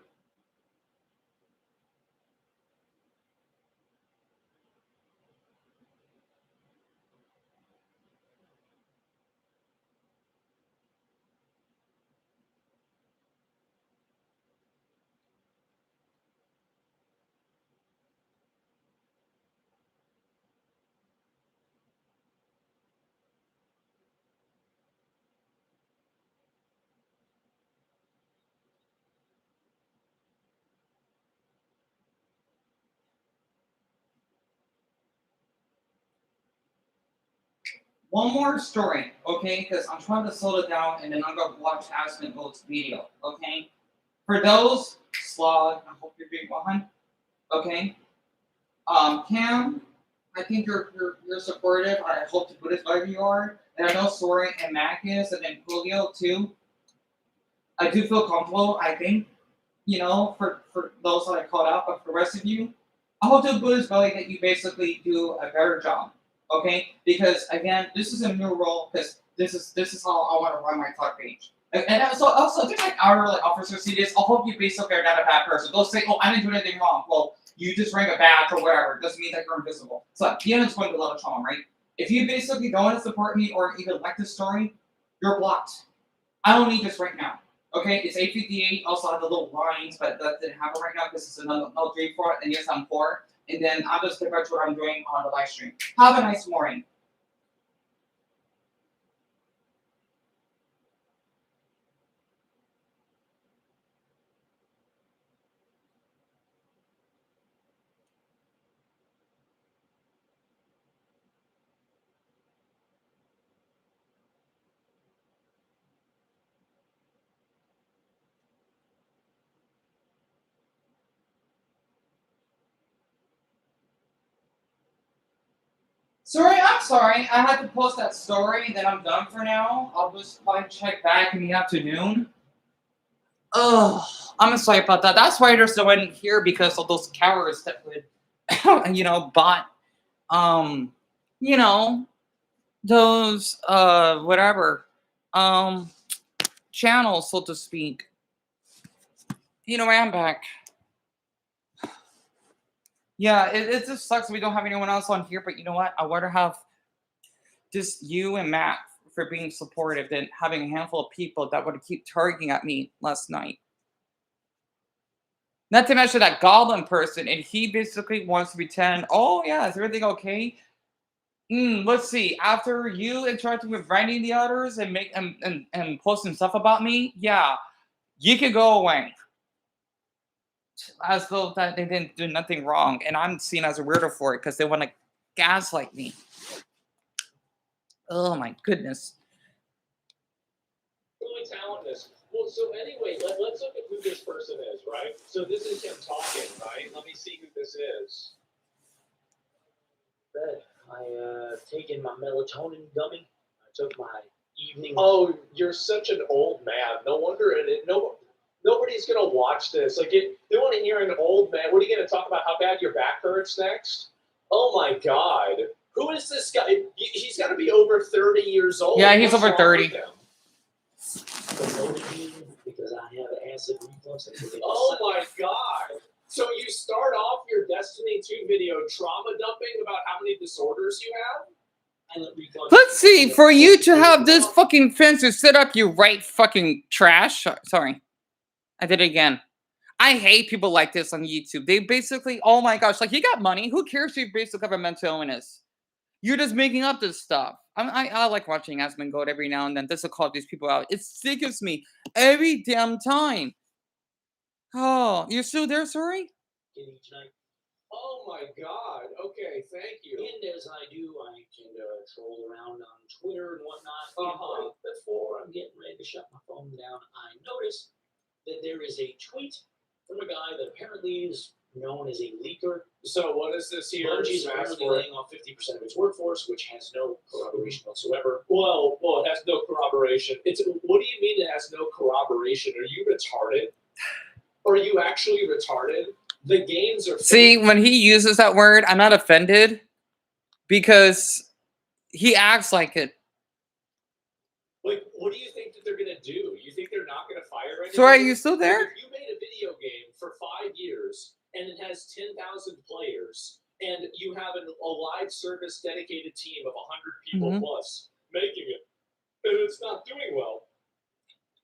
One more story, okay? Because I'm trying to slow it down, and then I'm gonna watch Aspen Gold's video, okay? For those slog, I hope you're doing well, hun. Okay. Cam, I think you're supportive. I hope to put it wherever you are, and I know Soren and Mac is, and then Julio too. I do feel comfortable. I think, for those that I called out, but for the rest of you, I hope to put it belly that you basically do a better job. Okay, because again, this is a new role because this is how I want to run my talk page. And also just like our like officer CDs, I hope you basically are not a bad person. Don't say, "Oh, I didn't do anything wrong." Well, you just rank a badge or whatever. It doesn't mean that you're invisible. So Deon is going to love a charm, right? If you basically don't want to support me or even like this story, you're blocked. I don't need this right now. Okay, it's 8:58. Also have the little lines, but that didn't happen right now because it's another L3 for it, and yes, I'm 4. And then I'll just get back to what I'm doing on the live stream. Have a nice morning. I'm sorry. I had to post that story, then I'm done for now. I'll just probably check back in the afternoon. Ugh, I'm sorry about that. That's why there's no one here because of those cowards that would, bought, you know, those, whatever, channels, so to speak. I am back. Yeah, it just sucks we don't have anyone else on here, but you know what? I would have just you and Matt for being supportive than having a handful of people that would keep targeting at me last night. Not to mention that goblin person, and he basically wants to pretend, oh yeah, is everything okay? Let's see. After you interacting with Randy and the others and make and posting stuff about me, yeah, you can go away. As though that they didn't do nothing wrong, and I'm seen as a weirdo for it because they want to gaslight me. Oh my goodness. Really talentless. Well, so anyway, let's look at who this person is, right? So this is him talking, right? Let me see who this is. I taken my melatonin gummy. I took my evening. Oh, you're such an old man. No wonder nobody's gonna watch this. Like, they want to hear an old man. What are you gonna talk about? How bad your back hurts next? Oh my God. Who is this guy? He's got to be over 30 years old. Yeah, he's over 30. Because I have acid reflux. Oh my God. So you start off your Destiny 2 video trauma dumping about how many disorders you have? Let's see, for you to have this fucking fence to sit up, you right fucking trash. Sorry. I did it again. I hate people like this on YouTube. They basically, oh my gosh, like, you got money. Who cares if you basically have a mental illness? You're just making up this stuff. I like watching Asmongold every now and then. This will call these people out. It sickens me every damn time. Oh, you're still there, sorry? Oh my God. Okay, thank you. And as I do, I can troll around on Twitter and whatnot. Right before I'm getting ready to shut my phone down, I noticed that there is a tweet from a guy that apparently is known as a leaker. So what is this here? Bungie's apparently laying off 50% of its workforce, which has no corroboration whatsoever. Well, it has no corroboration. What do you mean it has no corroboration? Are you retarded? Are you actually retarded? The games are... See, when he uses that word, I'm not offended because he acts like it. Like, what do you think that they're going to do? You think they're not going to fire anybody? So are you still there? If you made a video game for 5 years and it has 10,000 players and you have a live service dedicated team of 100 people plus making it, and it's not doing well,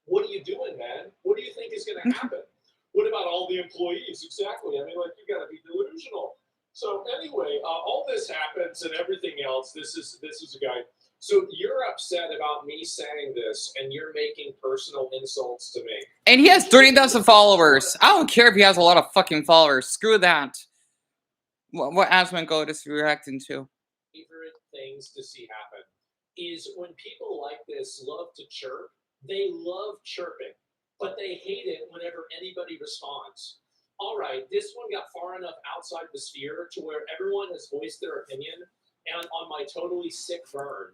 what are you doing, man? What do you think is going to happen? What about all the employees? Exactly. I mean, like, you got to be delusional. So anyway, all this happens and everything else. This is a guy. So you're upset about me saying this, and you're making personal insults to me. And he has 30,000 followers. I don't care if he has a lot of fucking followers. Screw that. What Asmongold is reacting to. Favorite things to see happen is when people like this love to chirp. They love chirping, but they hate it whenever anybody responds. All right, this one got far enough outside the sphere to where everyone has voiced their opinion, and on my totally sick burn.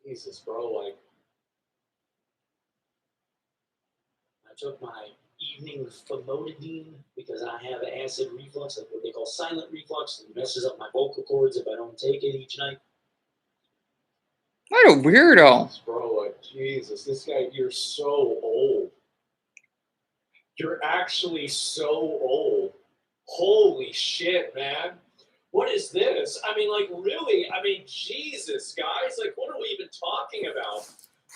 Jesus, bro, like... I took my evening famotidine because I have acid reflux, like what they call silent reflux. It messes up my vocal cords if I don't take it each night. What a weirdo. Bro, like, Jesus, this guy, you're so old. You're actually so old. Holy shit, man. What is this? I mean, like, really? I mean, Jesus, guys. Like, what are we even talking about?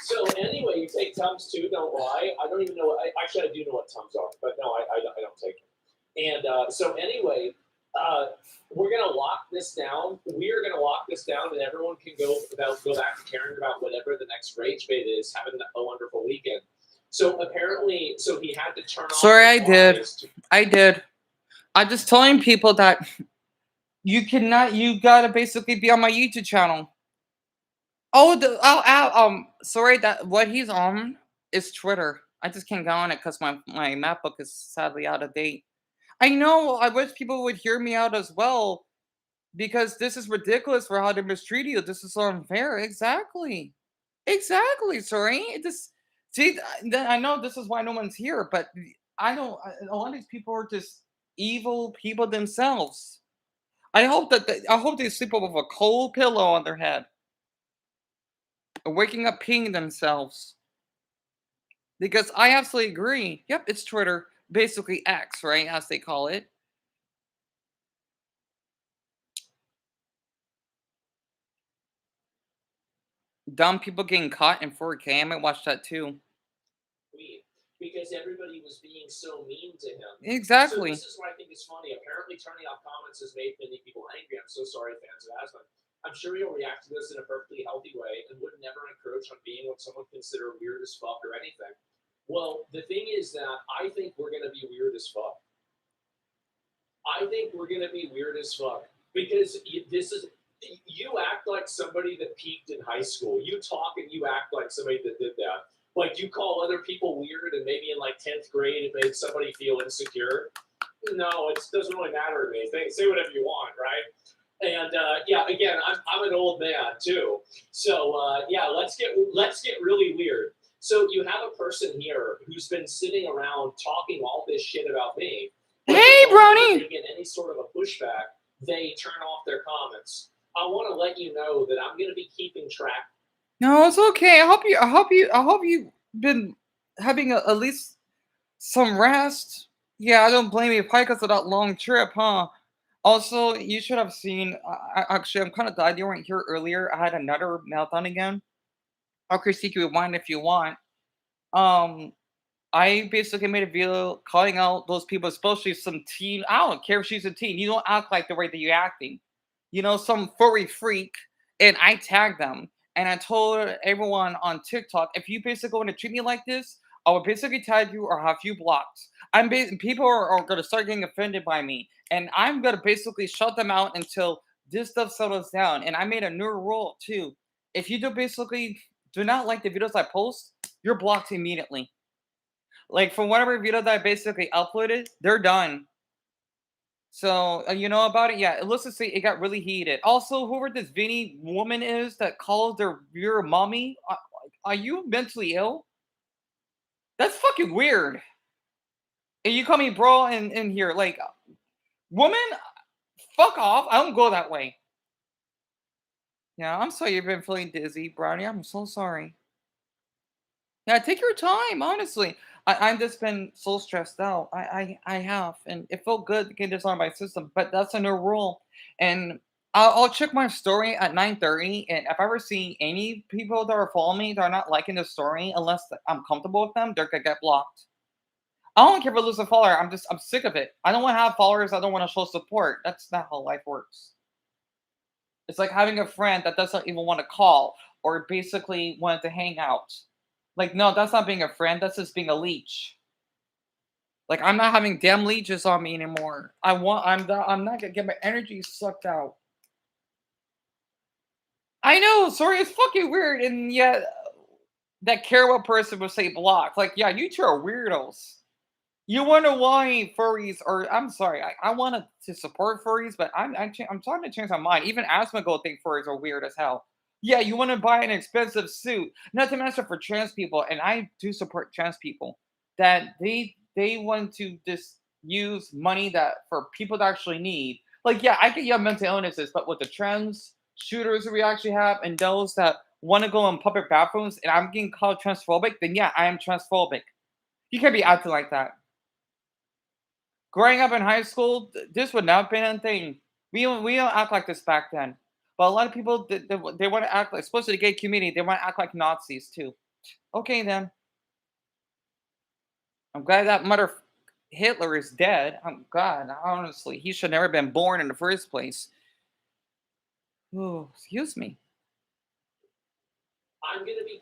So, anyway, you take Tums too, don't lie. I don't even know. Actually, I do know what Tums are, but no, I don't take them. And so, anyway, uh, we're going to lock this down. We are going to lock this down, and everyone can go back to caring about whatever the next rage bait is, having a wonderful weekend. So apparently, so he had to turn off. Sorry, the I did. flies to- I did. I'm just telling people that you cannot. You gotta basically be on my YouTube channel. Oh, sorry that what he's on is Twitter. I just can't go on it because my MacBook is sadly out of date. I know. I wish people would hear me out as well because this is ridiculous for how they mistreat you. This is so unfair. Exactly. Exactly. Sorry. It just see. I know this is why no one's here, but I don't. A lot of these people are just evil people themselves. I hope they sleep with a cold pillow on their head, or waking up peeing themselves. Because I absolutely agree. Yep, it's Twitter, basically X, right, as they call it. Dumb people getting caught in 4K. I might watch that too. weed because everybody was being so mean to him. So Exactly. this is what I think is funny. Apparently, turning off comments has made many people angry. I'm so sorry, fans of Aslan. I'm sure he'll react to this in a perfectly healthy way and would never encroach on being what someone consider weird as fuck or anything. Well, the thing is that I think we're gonna be weird as fuck. I think we're gonna be weird as fuck because this is you act like somebody that peaked in high school. You talk and you act like somebody that did that. Like you call other people weird, and maybe in like 10th grade it made somebody feel insecure. No, it doesn't really matter to me. Say whatever you want, right? And yeah, again, I'm an old man too. So yeah, let's get really weird. So you have a person here who's been sitting around talking all this shit about me. But Hey, the moment that Brownie. they get any sort of a pushback, they turn off their comments. I want to let you know that I'm going to be keeping track. No, it's okay. I hope you been having at least some rest. Yeah, I don't blame you. Probably because of that long trip, huh? Also, you should have seen. Actually, I'm kind of glad you weren't here earlier. I had another meltdown again. I'll critique you rewind if you want. Um, I basically made a video calling out those people, especially some teen. I don't care if she's a teen. You don't act like the way that you're acting. Some furry freak, and I tagged them. And I told everyone on TikTok, if you basically want to treat me like this, I will basically tag you or have you blocked. People are going to start getting offended by me, and I'm going to basically shut them out until this stuff settles down. And I made a new rule too. If you do not like the videos I post, you're blocked immediately. Like from whatever video that I basically uploaded, they're done. So you know about it? Yeah. Let's just say it got really heated. Also, whoever this Vinnie woman is that calls their your mommy, are you mentally ill? That's fucking weird. And you call me bro in here, like, woman, fuck off. I don't go that way. Yeah, I'm sorry you've been feeling dizzy, Brownie. I'm so sorry. Yeah, take your time, honestly. I've just been so stressed out. I have, and it felt good to get this on my system, but that's a new rule. And I'll check my story at 9:30, and if I ever see any people that are following me that are not liking the story, unless I'm comfortable with them, they're gonna get blocked. I don't care if I lose a follower. I'm sick of it. I don't want to have followers. I don't want to show support. That's not how life works. It's like having a friend that doesn't even want to call or basically wanted to hang out. Like, no, that's not being a friend. That's just being a leech. Like, I'm not having damn leeches on me anymore. I'm not gonna get my energy sucked out. I know, sorry, it's fucking weird, and yet that Carol person would say block. Like, yeah, you two are weirdos. You wonder why furries are. I'm sorry, I wanted to support furries, but I'm starting to change my mind. Even Asmongold think furries are weird as hell. Yeah, you want to buy an expensive suit, not to mention for trans people, and I do support trans people that they want to just use money that for people that actually need. Like, yeah, I get you have mental illnesses, but with the trans shooters that we actually have, and those that want to go in public bathrooms, and I'm getting called transphobic, then yeah, I am transphobic. You can't be acting like that. Growing up in high school, this would not have been a thing. We don't act like this back then. But a lot of people they want to act like, especially the gay community, they want to act like Nazis too. Okay then. I'm glad that mother Hitler is dead. I'm God, honestly, he should never been born in the first place. Oh, excuse me. I'm gonna be.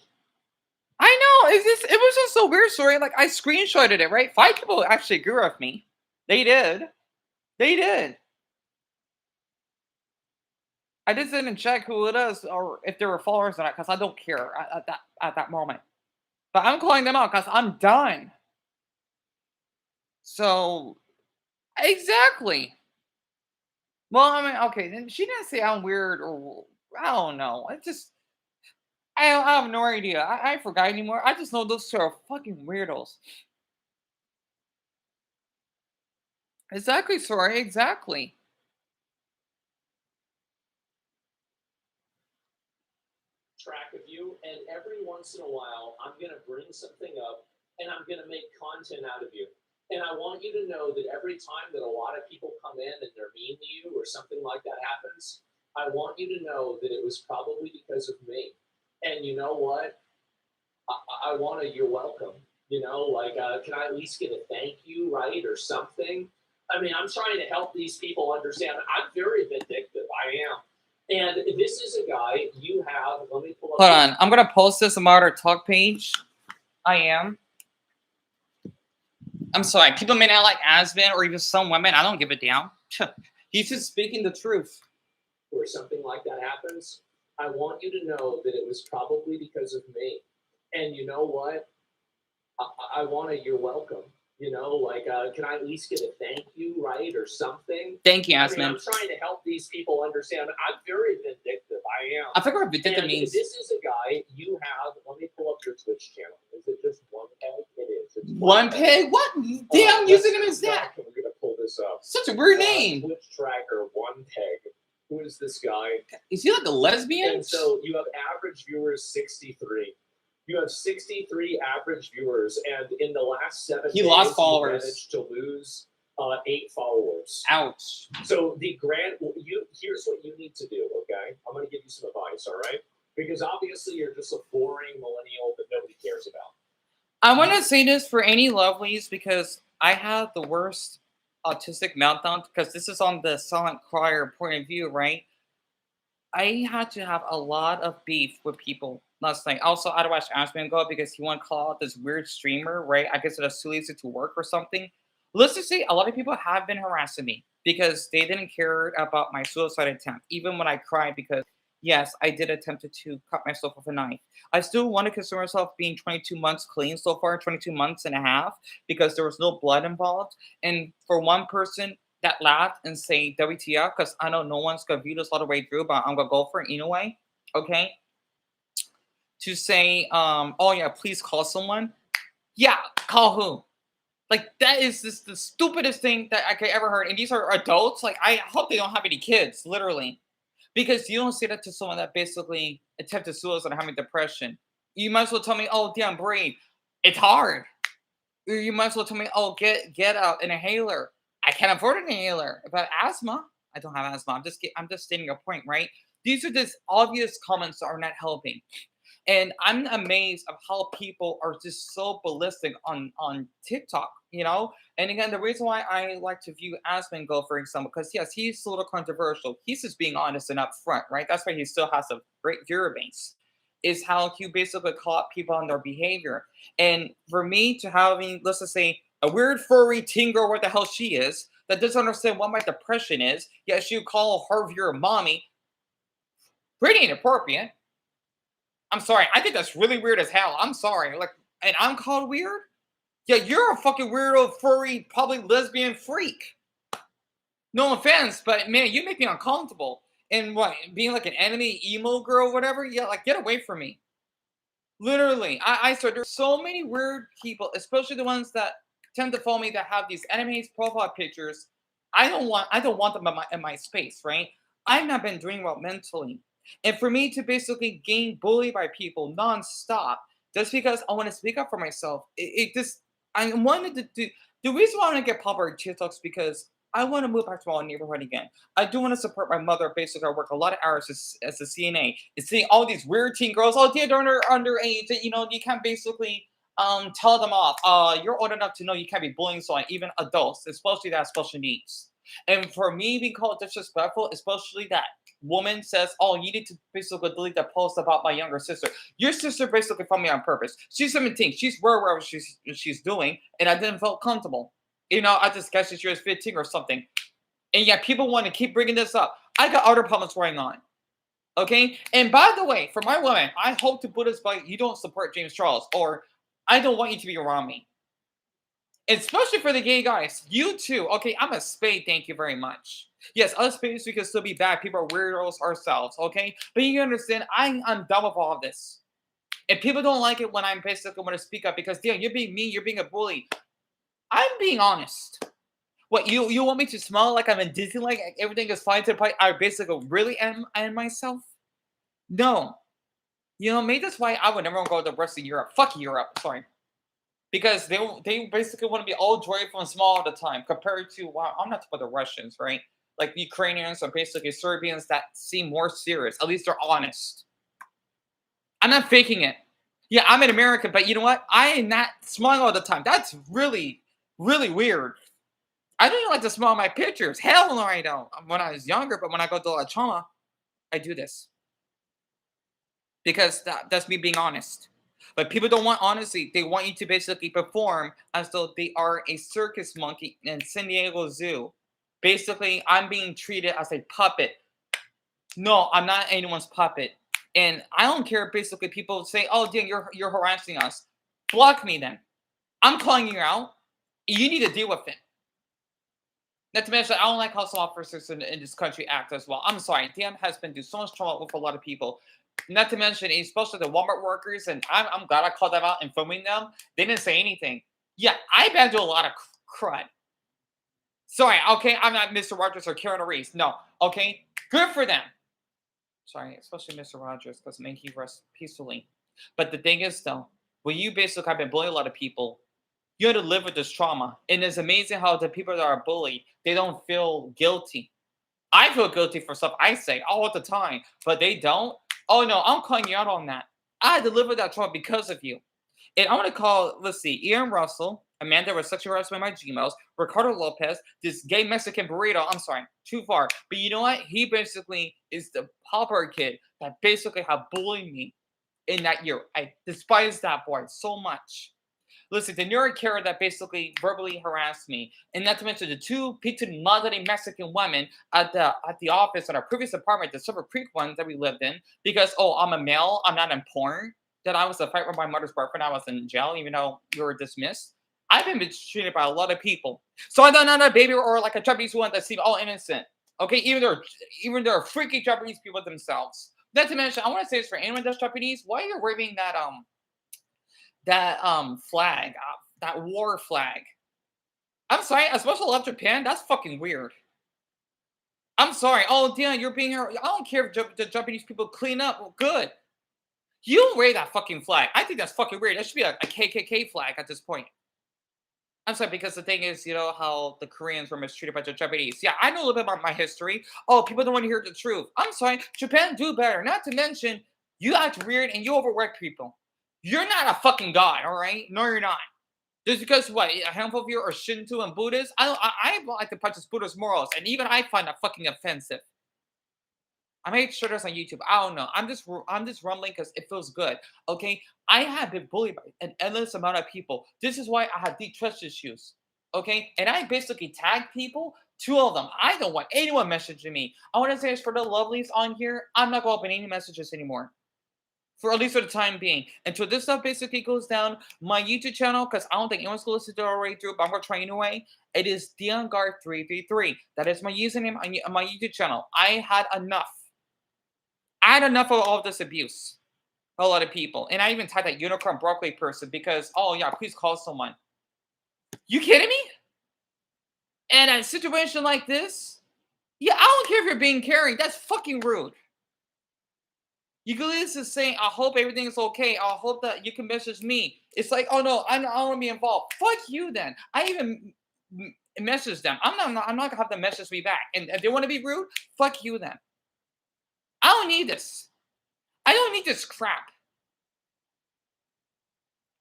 I know. It was just so weird, story. Like I screenshotted it, right? 5 people actually agree with me. They did. They did. I just didn't check who it is or if they were followers or not, because I don't care at that moment. But I'm calling them out because I'm done. So exactly. Well, I mean, okay, then she didn't say I'm weird or I don't know. I have no idea. I forgot anymore. I just know those two are fucking weirdos. Exactly, sorry, exactly. Track of you, and every once in a while, I'm gonna bring something up, and I'm gonna make content out of you. And I want you to know that every time that a lot of people come in and they're mean to you or something like that happens, I want you to know that it was probably because of me. And you know what? I want to. You're welcome. Can I at least get a thank you, right, or something? I mean, I'm trying to help these people understand. I'm very vindictive. I am. And this is a guy you have. Let me pull up. Hold on. I'm gonna post this on our talk page. I am. I'm sorry. People may not like Aspen or even some women. I don't give a damn. He's just speaking the truth. Or something like that happens, I want you to know that it was probably because of me. And you know what? I want to. You're welcome. Can I at least get a thank you, right, or something? Thank you, I mean, Aspen. I'm trying to help these people understand. I'm very vindictive. I am. I forgot what vindictive And means. this is a guy you have. Let me pull up your Twitch channel. Is it just one peg? It is. It's One peg? What damn username is that? We're gonna pull this up. Such a weird name. Twitch tracker one peg. Who is this guy? Is he like a lesbian? And so you have average viewers 63. You have 63 average viewers, and in the last 7 He days, lost you followers. managed to lose 8 followers. Ouch. So here's what you need to do. Okay, I'm going to give you some advice. All right, because obviously you're just a boring millennial that nobody cares about. I want to say this for any lovelies because I have the worst autistic meltdown because this is on the silent crier point of view, right? I had to have a lot of beef with people last night. Also, I had to watch Ashman go because he wanted to call out this weird streamer, right? I guess it was too lazy to work or something. Let's just say a lot of people have been harassing me because they didn't care about my suicide attempt, even when I cried because, yes, I did attempt to cut myself with a knife. I still want to consider myself being 22 months clean so far, 22 months and a half, because there was no blood involved. And for one person, that laughed and say WTF because I know no one's gonna view this all the way through, but I'm gonna go for it anyway. Okay. To say, oh yeah, please call someone. Yeah, call who? Like that is just the stupidest thing that I could ever heard. And these are adults. Like I hope they don't have any kids, literally. Because you don't say that to someone that basically attempted suicide or having depression. You might as well tell me, oh damn, brave. It's hard. Or you might as well tell me, oh, get out an inhaler. I can't afford an inhaler. But asthma, I don't have asthma. I'm just stating a point, right? These are just obvious comments that are not helping. And I'm amazed of how people are just so ballistic on TikTok, you know? And again, the reason why I like to view Aspen go, for example, because yes, he's a little controversial. He's just being honest and upfront, right? That's why he still has a great viewer base. Is how you basically call out people on their behavior. And for me to having, let's just say, a weird furry teen girl, what the hell she is, that doesn't understand what my depression is, yet she would call her viewer mommy, pretty inappropriate. I'm sorry. I think that's really weird as hell. I'm sorry. Like, and I'm called weird? Yeah, you're a fucking weirdo, furry, probably lesbian freak. No offense, but man, you make me uncomfortable. And what, being like an enemy emo girl, whatever? Yeah, like get away from me. Literally, I saw there's so many weird people, especially the ones that tend to follow me that have these enemies profile pictures. I don't want them in my space, right? I've not been doing well mentally. And for me to basically gain bullied by people nonstop, just because I want to speak up for myself, it just I wanted to do The reason why I want to get popular TikToks because I want to move back to my neighborhood again. I do want to support my mother. Basically, I work a lot of hours as a CNA. And seeing all these weird teen girls, oh, they're underage. You can't basically tell them off. You're old enough to know you can't be bullying someone, even adults, especially that have special needs. And for me being called disrespectful, especially that woman says, "Oh, you need to basically delete that post about my younger sister." Your sister basically found me on purpose. She's 17. She's wherever she's doing, and I didn't feel comfortable. I just guess she was 15 or something. And yet people want to keep bringing this up. I got other problems going on. Okay? And by the way, for my woman, I hope to put this by you don't support James Charles, or I don't want you to be around me. Especially for the gay guys. You too. Okay, I'm a spade, thank you very much. Yes, us spades, we can still be bad. People are weirdos ourselves, okay? But you understand, I'm done with all of this. And people don't like it when I'm basically going to speak up because, Deon, you're being mean, you're being a bully. I'm being honest. What you want me to smell like I'm in Disneyland? Like everything is fine to the point I basically really am myself? No. Maybe that's why I would never go to the rest of Europe. Fuck Europe. Sorry. Because they basically want to be all joyful and small all the time compared to, wow, I'm not talking about the Russians, right? Like the Ukrainians or basically Serbians that seem more serious. At least they're honest. I'm not faking it. Yeah, I'm an American, but you know what? I am not smiling all the time. That's really, really weird. I don't even like to smile my pictures. Hell no, I don't. When I was younger, but when I go to La Chama, I do this. Because that's me being honest. But people don't want honesty. They want you to basically perform as though they are a circus monkey in San Diego Zoo. Basically, I'm being treated as a puppet. No, I'm not anyone's puppet. And I don't care if basically people say, oh, Deon, you're harassing us. Block me then. I'm calling you out. You need to deal with it. Not to mention, I don't like how some officers in this country act as well. I'm sorry. Deon has been through so much trouble with a lot of people. Not to mention, especially the Walmart workers, and I'm glad I called them out and filming them. They didn't say anything. Yeah, I've been through a lot of crud. Sorry, okay, I'm not Mr. Rogers or Karen Reese. No, okay, good for them. Sorry, especially Mr. Rogers, because may he rest peacefully. But the thing is, though, when you basically have been bullying a lot of people, you have to live with this trauma. And it's amazing how the people that are bullied, they don't feel guilty. I feel guilty for stuff I say all the time, but they don't. Oh no, I'm calling you out on that. I had to live with that trauma because of you. And I want to call, let's see, Ian Russell, Amanda was sexually harassed by my Gmails, Ricardo Lopez, this gay Mexican burrito. I'm sorry, too far. But you know what? He basically is the pauper kid that basically have bullied me in that year. I despise that boy so much. Listen, the neurocarrier carrier that basically verbally harassed me, and not to mention the two pizza madre Mexican women at the office at our previous apartment, the Silver Creek one that we lived in, because I'm a male, I'm not in porn. That I was a fight with my mother's boyfriend. I was in jail, even though we were dismissed. I've been mistreated by a lot of people. So I'm not a baby or like a Japanese one that seem all innocent. Okay, even they're freaky Japanese people themselves. Not to mention, I want to say this for anyone that's Japanese. Why are you waving that flag, that war flag? I'm sorry, especially love Japan. That's fucking weird. I'm sorry. Oh, Deon, you're being here. I don't care if the Japanese people clean up. Well, good. You don't wave that fucking flag. I think that's fucking weird. That should be a KKK flag at this point. I'm sorry, because the thing is, how the Koreans were mistreated by the Japanese. Yeah, I know a little bit about my history. Oh, people don't want to hear the truth. I'm sorry. Japan do better. Not to mention, you act weird and you overwork people. You're not a fucking god, all right? No, you're not. Just because what a handful of you are Shinto and Buddhists, I like to practice Buddhist morals, and even I find that fucking offensive. I made sure that's on YouTube. I don't know. I'm just rumbling because it feels good. Okay, I have been bullied by an endless amount of people. This is why I have deep trust issues. Okay, and I basically tag people. Two of them. I don't want anyone messaging me. I want to say this for the lovelies on here. I'm not going to open any messages anymore. For at least for the time being. Until this stuff basically goes down, my YouTube channel, because I don't think anyone's going to listen to it already through, but I'm going to try anyway. It is DeonGuard333. That is my username on my YouTube channel. I had enough. I had enough of all of this abuse. A lot of people. And I even tagged that unicorn broccoli person because, oh yeah, please call someone. You kidding me? And a situation like this? Yeah, I don't care if you're being caring. That's fucking rude. You could literally say, I hope everything is okay. I hope that you can message me. It's like, oh no, I don't want to be involved. Fuck you then. I even message them. I'm not gonna have them message me back. And if they want to be rude, fuck you then. I don't need this. I don't need this crap.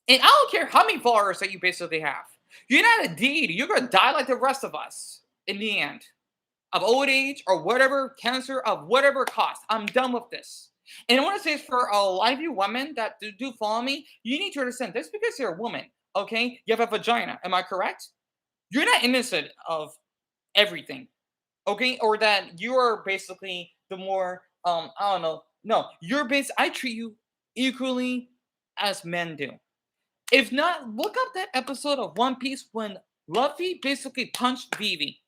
And I don't care how many followers that you basically have. You're not a deity. You're gonna die like the rest of us in the end. Of old age or whatever, cancer of whatever cost. I'm done with this. And I want to say for a lot of you women that do follow me, you need to understand this because you're a woman, okay? You have a vagina. Am I correct? You're not innocent of everything, okay? Or that you are basically the more I don't know. No, you're based. I treat you equally as men do. If not, look up that episode of One Piece when Luffy basically punched Vivi.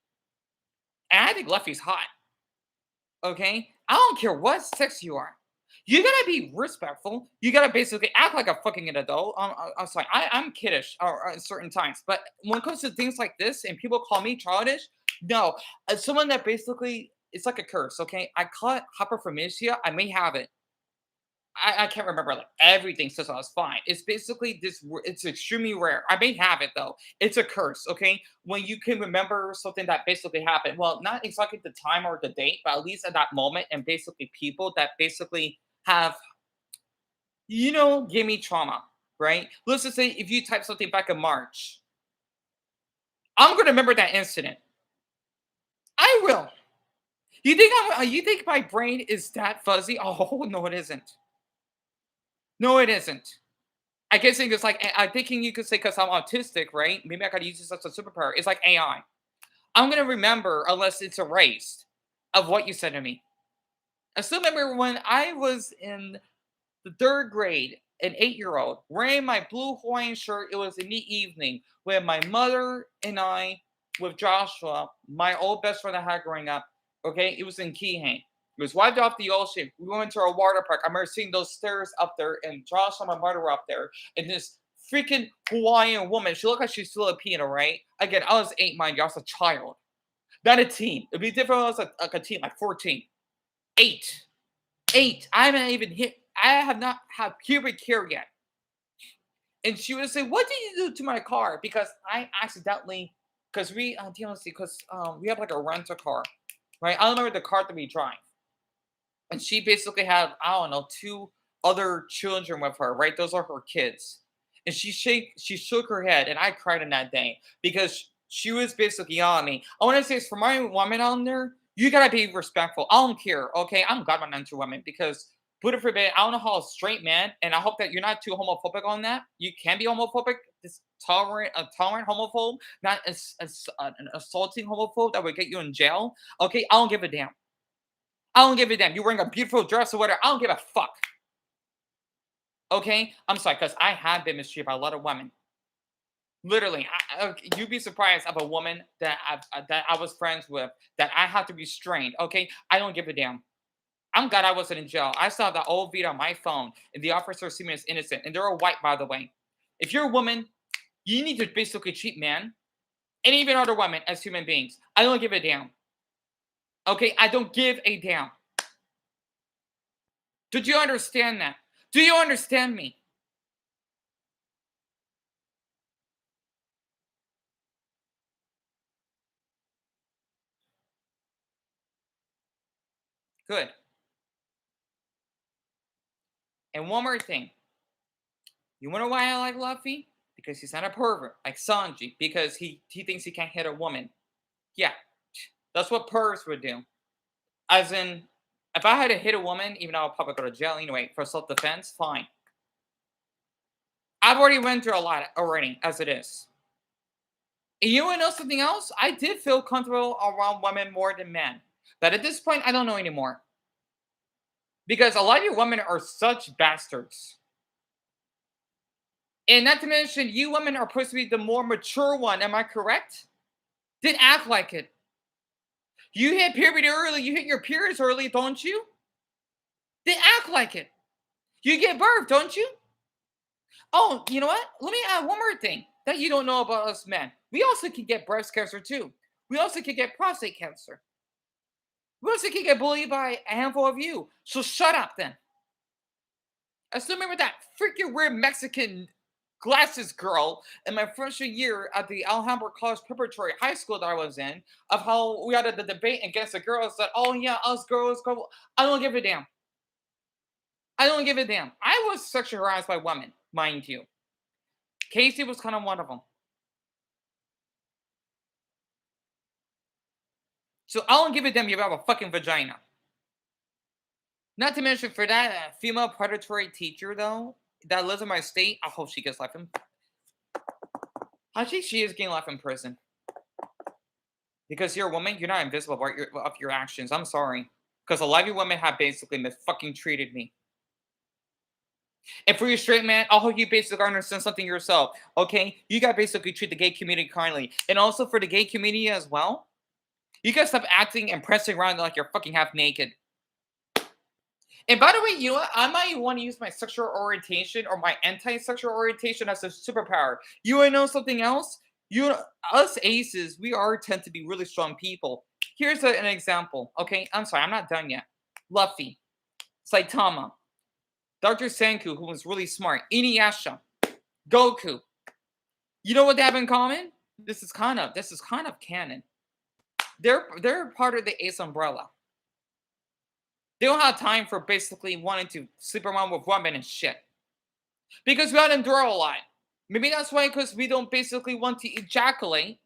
And I think Luffy's hot. Okay? I don't care what sex you are. You gotta be respectful. You gotta basically act like a fucking adult. I'm sorry, I'm kiddish at certain times, but when it comes to things like this and people call me childish, no. As someone that basically, it's like a curse, okay? I call it hyperphagia. I may have it. I can't remember like everything, so I was fine. It's basically this. It's extremely rare. I may have it though. It's a curse, okay? When you can remember something that basically happened. Well, not exactly the time or the date, but at least at that moment, and basically people that basically have, give me trauma, right? Let's just say if you type something back in March, I'm gonna remember that incident. I will. You think my brain is that fuzzy? Oh no, it isn't. No, it isn't. I guess it's like I'm thinking you could say because I'm autistic, right? Maybe I gotta use this as a superpower. It's like AI. I'm gonna remember unless it's erased of what you said to me. I still remember when I was in the third grade, an 8-year-old wearing my blue Hawaiian shirt. It was in the evening when my mother and I, with Joshua, my old best friend I had growing up. Okay, it was in Keyhane. It was wiped off the ocean. We went to a water park. I remember seeing those stairs up there, and Josh and my mother were up there, and this freaking Hawaiian woman. She looked like she's Filipino, right? Again, I was 8, mind you. I was a child, not a teen. It'd be different if I was like a teen, like 14. 8. 8. I haven't even hit. I have not had pubic hair yet. And she would say, "What did you do to my car?" Because I accidentally, because we have like a rental car, right? I don't remember the car that we drive. And she basically had, I don't know, 2 other children with her, right? Those are her kids. And she shook her head, and I cried on that day because she was basically yelling at me. I want to say, for my woman on there, you gotta be respectful. I don't care, okay? I'm God on to women because put it forbid, I don't know how a straight man, and I hope that you're not too homophobic on that. You can be homophobic, this a tolerant homophobe, not as an assaulting homophobe that would get you in jail. Okay, I don't give a damn. I don't give a damn. You're wearing a beautiful dress or whatever. I don't give a fuck. Okay? I'm sorry, because I have been mistreated by a lot of women. Literally, you'd be surprised of a woman that I was friends with that I had to restrain. Okay? I don't give a damn. I'm glad I wasn't in jail. I saw the old video on my phone, and the officer see me as innocent. And they're all white, by the way. If you're a woman, you need to basically treat men and even other women as human beings. I don't give a damn. Okay? I don't give a damn. Did you understand that? Do you understand me? Good. And one more thing. You wanna know why I like Luffy? Because he's not a pervert like Sanji. Because he thinks he can't hit a woman. Yeah, that's what pervs would do. As in, if I had to hit a woman, even though I'll probably go to jail anyway for self-defense, fine. I've already went through a lot already, as it is. And you wanna know something else? I did feel comfortable around women more than men. But at this point, I don't know anymore. Because a lot of you women are such bastards. And not to mention, you women are supposed to be the more mature one. Am I correct? Then act like it. You hit puberty early. You hit your periods early, don't you? Then act like it. You get birth, don't you? Oh, you know what? Let me add one more thing that you don't know about us men. We also can get breast cancer too. We also can get prostate cancer. We also can get bullied by a handful of you. So shut up then. I still remember that freaking weird Mexican glasses girl in my freshman year at the Alhambra College Preparatory High School that I was in, of how we had the debate against the girls that, oh yeah, us girls go. I don't give a damn. I don't give a damn. I was sexually harassed by women, mind you. Casey was kind of one of them. So I don't give a damn if you have a fucking vagina. Not to mention for that female predatory teacher though that lives in my state, I hope she gets life in. I think she is getting life in prison because you're a woman. You're not invisible of your actions. I'm sorry, because a lot of you women have basically fucking treated me. And for you straight man, I hope you basically understand something yourself. Okay, you got basically treat the gay community kindly, and also for the gay community as well. You guys stop acting and pressing around like you're fucking half naked. And by the way, you know what? I might want to use my sexual orientation or my anti-sexual orientation as a superpower. You want to know something else? Us aces, we are tend to be really strong people. Here's an example. Okay, I'm sorry, I'm not done yet. Luffy, Saitama, Dr. Senku, who was really smart, Inuyasha, Goku. You know what they have in common? This is kind of canon. They're part of the Ace umbrella. They don't have time for basically wanting to sleep around with women and shit. Because we gotta endure a lot. Maybe that's why, because we don't basically want to ejaculate.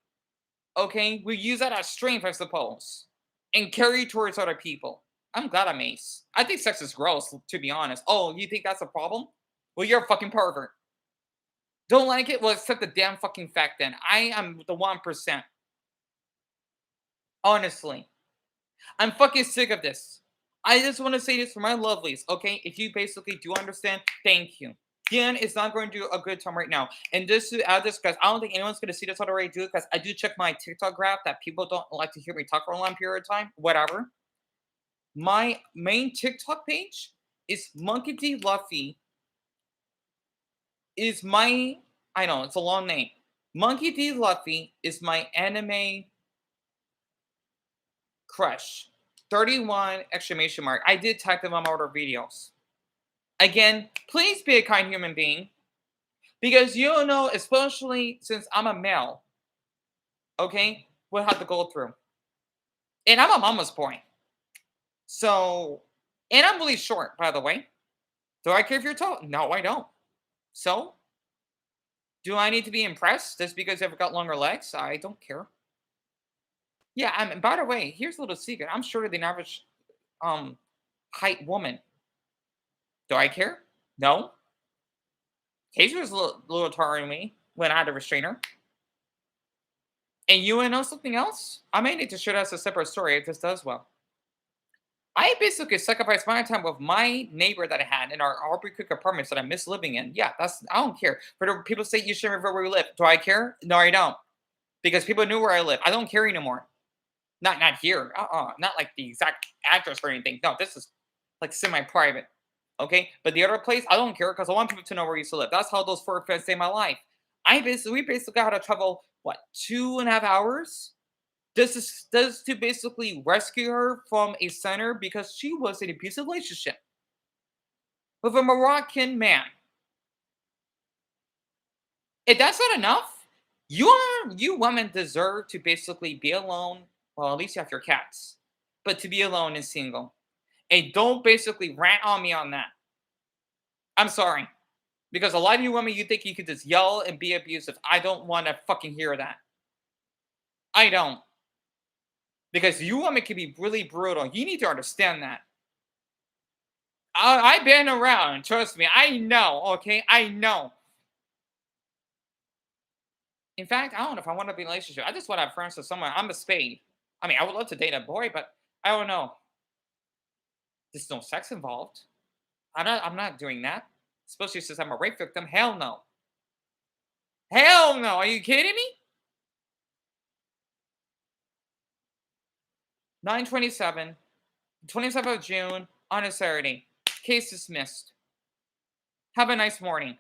Okay, we use that as strength, I suppose, and carry towards other people. I'm glad I'm ace. I think sex is gross, to be honest. Oh, you think that's a problem? Well, you're a fucking pervert. Don't like it? Well, accept the damn fucking fact then. I am the 1%. Honestly. I'm fucking sick of this. I just want to say this for my lovelies, okay? If you basically do understand, thank you. Deon is not going to do a good time right now. And just to add this, because I don't think anyone's going to see this already do it, because I do check my TikTok graph that people don't like to hear me talk for a long period of time. Whatever. My main TikTok page is Monkey D. Luffy. Is my, I know, it's a long name. Monkey D. Luffy is my anime crush. 31 exclamation mark. I did tag them on my other videos. Again, please be a kind human being. Because you don't know, especially since I'm a male, okay, what I have to go through. And I'm a mama's boy. So, and I'm really short, by the way. Do I care if you're tall? No, I don't. So, do I need to be impressed just because I've got longer legs? I don't care. Yeah, by the way, here's a little secret. I'm shorter than average height woman. Do I care? No. Casey was a little taller than me when I had a restrainer. And you want to know something else? I may need to share that as a separate story if this does well. I basically sacrificed my time with my neighbor that I had in our Aubrey Creek apartments that I miss living in. Yeah, I don't care. For the people say you shouldn't reveal where we live. Do I care? No, I don't. Because people knew where I live. I don't care anymore. Not here. Not like the exact address or anything. No, this is like semi-private. Okay? But the other place, I don't care because I want people to know where I used to live. That's how those fur fans saved my life. We basically had to travel, 2.5 hours? This is to basically rescue her from a center because she was in an abusive relationship with a Moroccan man. If that's not enough, you women deserve to basically be alone. Well, at least you have your cats, but to be alone and single. And don't basically rant on me on that. I'm sorry. Because a lot of you women, you think you could just yell and be abusive. I don't want to fucking hear that. I don't. Because you women can be really brutal. You need to understand that. I've been around. Trust me. I know. Okay? I know. In fact, I don't know if I want to be in a relationship. I just want to have friends with someone. I'm a spade. I mean, I would love to date a boy, but I don't know. There's no sex involved. I'm not doing that. Especially since I'm a rape victim. Hell no. Hell no. Are you kidding me? 9/27, 27th of June on a Saturday. Case dismissed. Have a nice morning.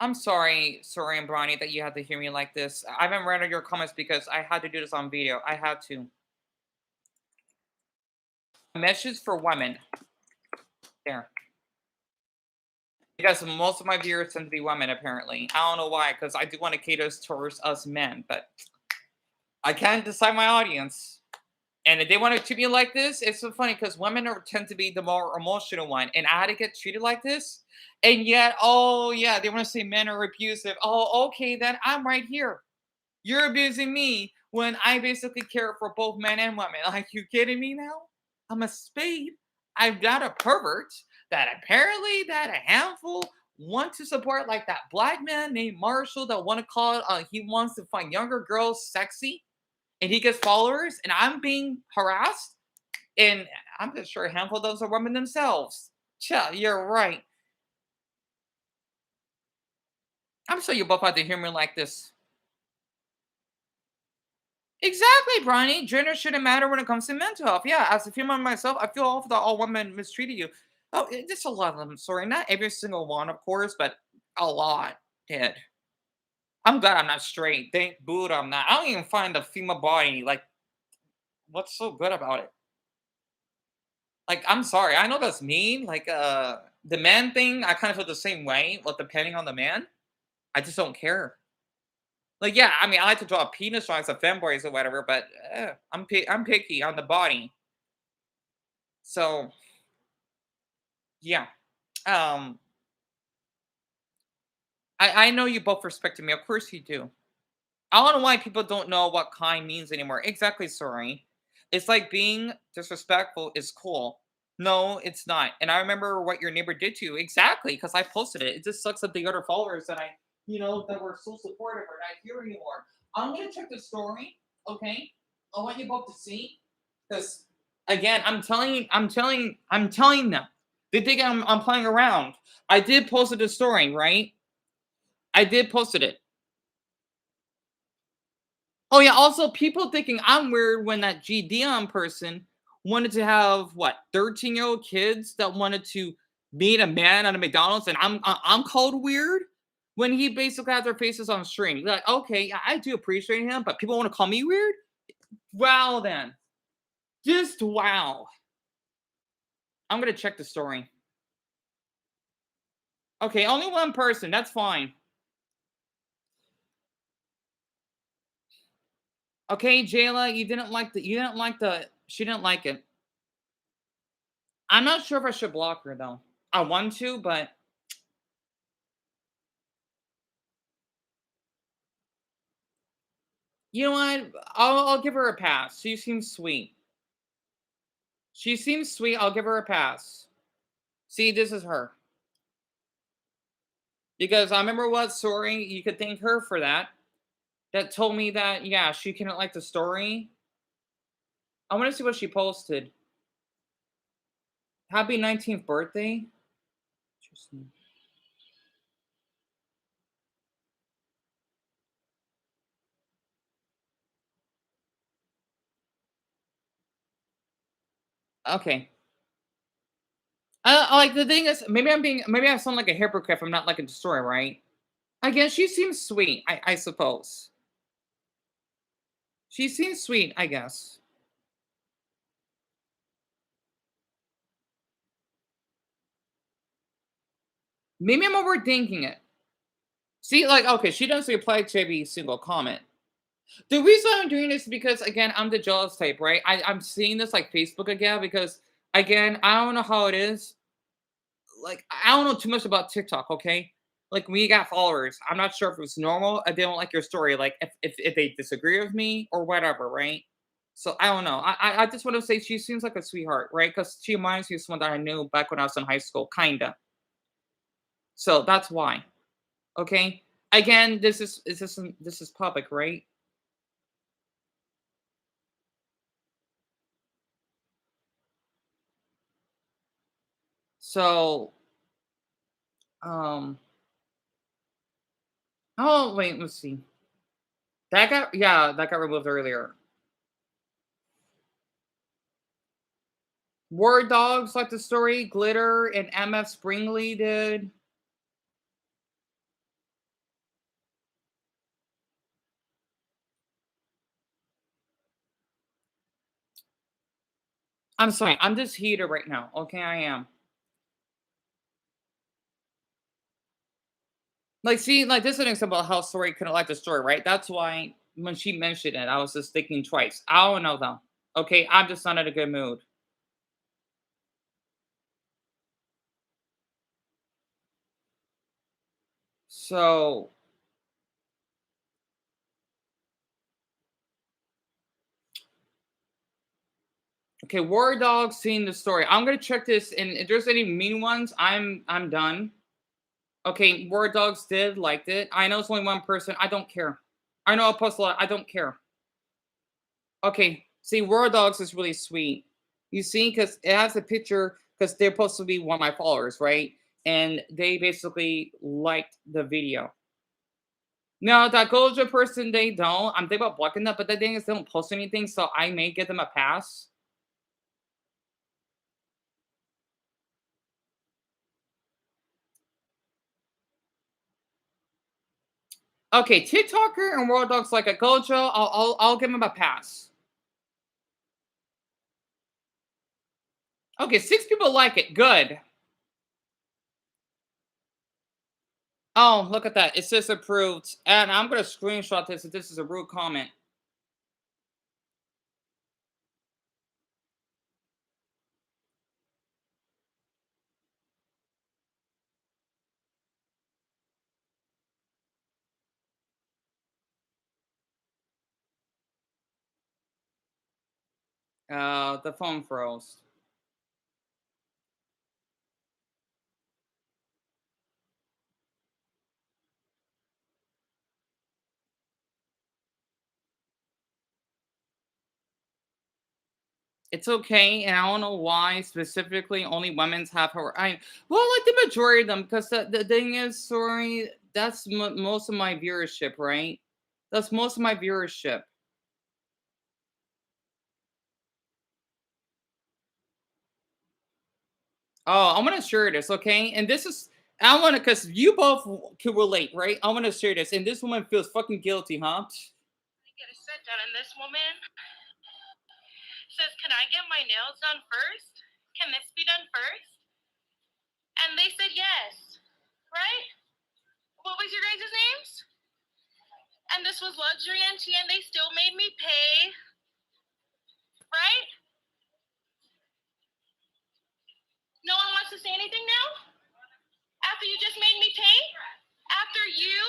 I'm sorry, and Bronny, that you had to hear me like this. I haven't read all your comments because I had to do this on video. I had to. Message for women. There. Because most of my viewers tend to be women, apparently. I don't know why, because I do want to cater towards us men, but I can't decide my audience. And if they want to treat me like this, it's so funny because women tend to be the more emotional one, and I had to get treated like this. And yet, oh yeah, they want to say men are abusive. Oh, okay, then I'm right here. You're abusing me when I basically care for both men and women. Like, you kidding me now? I'm a spade. I'm not a pervert that apparently that a handful want to support, like that black man named Marshall that want to call it, he wants to find younger girls sexy and he gets followers and I'm being harassed. And I'm just sure a handful of those are women themselves. Yeah, you're right. I'm sure you both have to hear me like this. Exactly, Bronny. Gender shouldn't matter when it comes to mental health. Yeah, as a female myself, I feel awful that all women mistreated you. Oh, just a lot of them. Sorry, not every single one, of course, but a lot did. I'm glad I'm not straight. Thank Buddha I'm not. I don't even find the female body like what's so good about it. Like, I'm sorry. I know that's mean. Like, the man thing, I kind of feel the same way. But depending on the man, I just don't care. Like, yeah, I mean, I like to draw penis drawings of femboys or whatever, but I'm picky on the body. So yeah. Um, I know you both respected me. Of course you do. I don't know why people don't know what kind means anymore. Exactly, sorry. It's like being disrespectful is cool. No, it's not. And I remember what your neighbor did to you. Exactly, because I posted it. It just sucks that the other followers that that were so supportive are not here anymore. I'm gonna check the story, okay? I want you both to see. Because again, I'm telling them. They think I'm playing around. I did posted the story, right? I did posted it. Oh yeah, also people thinking I'm weird when that Deon person wanted to have what 13-year-old kids that wanted to meet a man at a McDonald's, and I'm called weird when he basically has their faces on stream. Like, okay, yeah, I do appreciate him, but people want to call me weird. Wow, then just wow. I'm gonna check the story. Okay, only one person. That's fine. Okay, Jayla, you didn't like the she didn't like it. I'm not sure if I should block her though. I want to, but you know what? I'll give her a pass. She seems sweet. She seems sweet. I'll give her a pass. See, this is her. Because I remember what story you could thank her for that. That told me that yeah, she couldn't like the story. I want to see what she posted. Happy 19th birthday. Interesting. Okay. Like the thing is, maybe I sound like a hypocrite if I'm not liking the story, right? Again, she seems sweet. I suppose she seems sweet. I guess. Maybe I'm overthinking it. See, like, okay, she doesn't reply to every single comment. The reason I'm doing this is because, again, I'm the jealous type, right? I'm seeing this like Facebook again because, again, I don't know how it is. Like, I don't know too much about TikTok, okay? Like, we got followers. I'm not sure if it's normal. If they don't like your story, like, if they disagree with me or whatever, right? So I don't know. I just want to say she seems like a sweetheart, right? Because she reminds me of someone that I knew back when I was in high school, kinda. So that's why. Okay. Again, this is public, right? So, um, oh wait, let's see. That got removed earlier. War Dogs like the story, Glitter and MF Springley did. I'm sorry. I'm just heated right now. Okay, I am. Like, see, like this is an example of how story couldn't like the story, right? That's why when she mentioned it, I was just thinking twice. I don't know though. Okay, I'm just not in a good mood. So, okay, War Dog seeing the story. I'm gonna check this, and if there's any mean ones, I'm done. Okay, War Dogs did liked it. I know it's only one person. I don't care. I know I post a lot. I don't care. Okay, see, War Dogs is really sweet. You see, because it has a picture, because they're supposed to be one of my followers, right? And they basically liked the video. No, that Goja person, they don't. I'm thinking about blocking that, but the thing is, they don't post anything, so I may give them a pass. Okay, TikToker and World Dogs like a Gojo, I'll give them a pass. Okay, 6 people like it. Good. Oh, look at that. It says approved. And I'm gonna screenshot this if this is a rude comment. The phone froze. It's okay, and I don't know why specifically only women's have her. Well, like the majority of them, because the thing is, sorry, that's most of my viewership, right? That's most of my viewership. Oh, I'm gonna share this, okay? And this is I wanna because you both can relate, right? I wanna share this, and this woman feels fucking guilty, huh? I get a sit down, and this woman says, "Can I get my nails done first? Can this be done first?" And they said yes, right? What was your guys' names? And this was luxury and tea, and they still made me pay, right? No one wants to say anything now? After you just made me pay? After you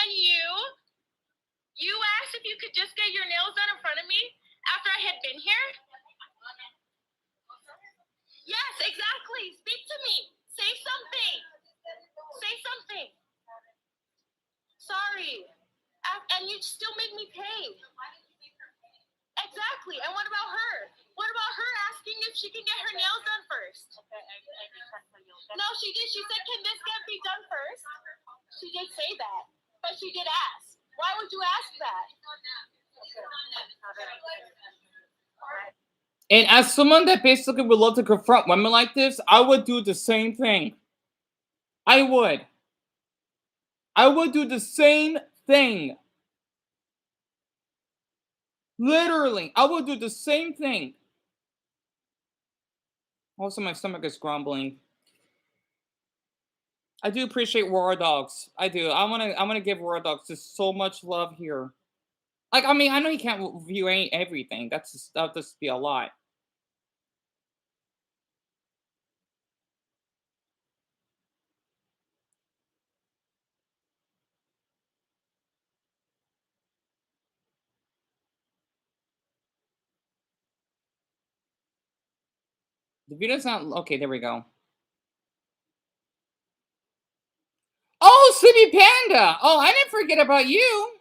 and you asked if you could just get your nails done in front of me after I had been here? Yes, exactly. Speak to me. Say something. Say something. Sorry. And you still make me pay. Exactly. And what about her? What about her asking if she can get her nails done first? No, she did. She said, "Can this get be done first?" She did say that. But she did ask. Why would you ask that? And as someone that basically would love to confront women like this, I would do the same thing. I would. I would do the same thing. Literally, I would do the same thing. Also, my stomach is grumbling. I do appreciate War Dogs. I do. I wanna give War Dogs just so much love here. Like, I mean, I know you can't view everything. That'll just be a lot. The video's not okay. There we go. Oh, Sleepy Panda. Oh, I didn't forget about you.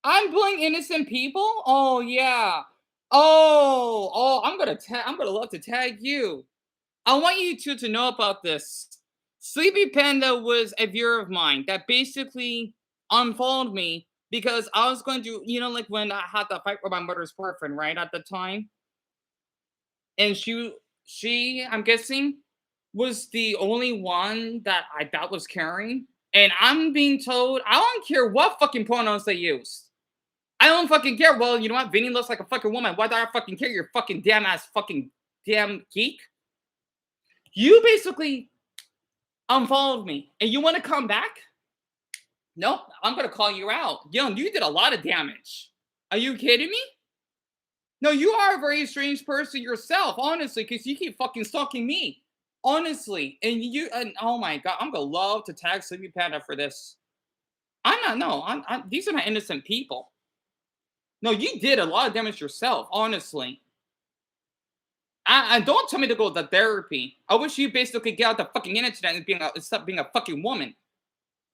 I'm bullying innocent people. Oh yeah. I'm gonna love to tag you. I want you two to know about this. Sleepy Panda was a viewer of mine that basically unfollowed me because I was going to, like when I had that fight with my mother's boyfriend, right at the time, and I'm guessing, was the only one that I thought was caring. And I'm being told I don't care what fucking pronouns they use. I don't fucking care. Well, you know what? Vinny looks like a fucking woman. Why do I fucking care? You're fucking damn ass fucking damn geek. You basically unfollowed me. And you want to come back? Nope. I'm going to call you out. Yo, you did a lot of damage. Are you kidding me? No, you are a very strange person yourself, honestly, because you keep fucking stalking me. Honestly. And oh my God, I'm going to love to tag Sleepy Panda for this. I'm not, no, these are not innocent people. No, you did a lot of damage yourself, honestly. And don't tell me to go to therapy. I wish you basically get out the fucking internet and stop being a fucking woman.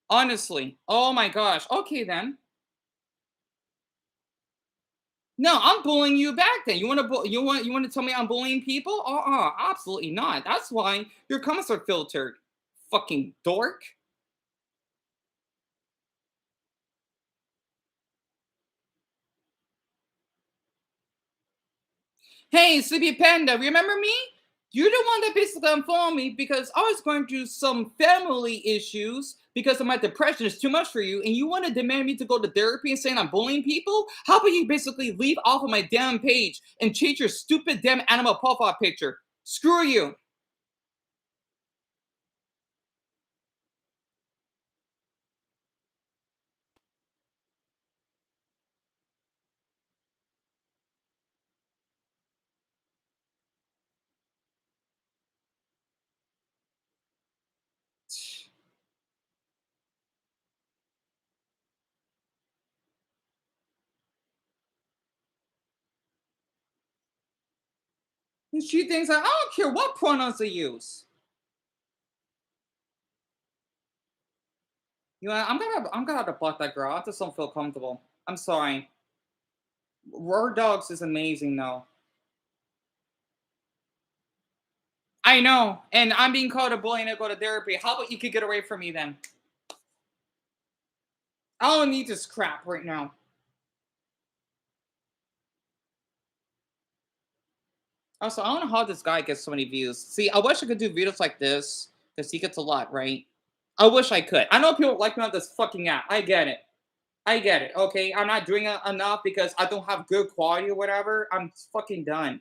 Honestly. Oh my gosh. Okay then. No, I'm bullying you back then. You want to tell me I'm bullying people? Absolutely not. That's why your comments are filtered. Fucking dork. Hey, Sleepy Panda, remember me? You're the one that basically unfollowed me because I was going through some family issues because of my depression is too much for you, and you want to demand me to go to therapy and saying I'm bullying people? How about you basically leave off of my damn page and change your stupid damn animal profile picture? Screw you. And she thinks I don't care what pronouns they use. You know, I'm gonna have to block that girl. I just don't feel comfortable. I'm sorry. Roar Dogs is amazing though. I know, and I'm being called a bully and I go to therapy. How about you could get away from me then? I don't need this crap right now. Also, I don't know how this guy gets so many views. See, I wish I could do videos like this because he gets a lot, right? I wish I could. I know people like me on this fucking app. I get it. I get it. Okay, I'm not doing it enough because I don't have good quality or whatever. I'm fucking done.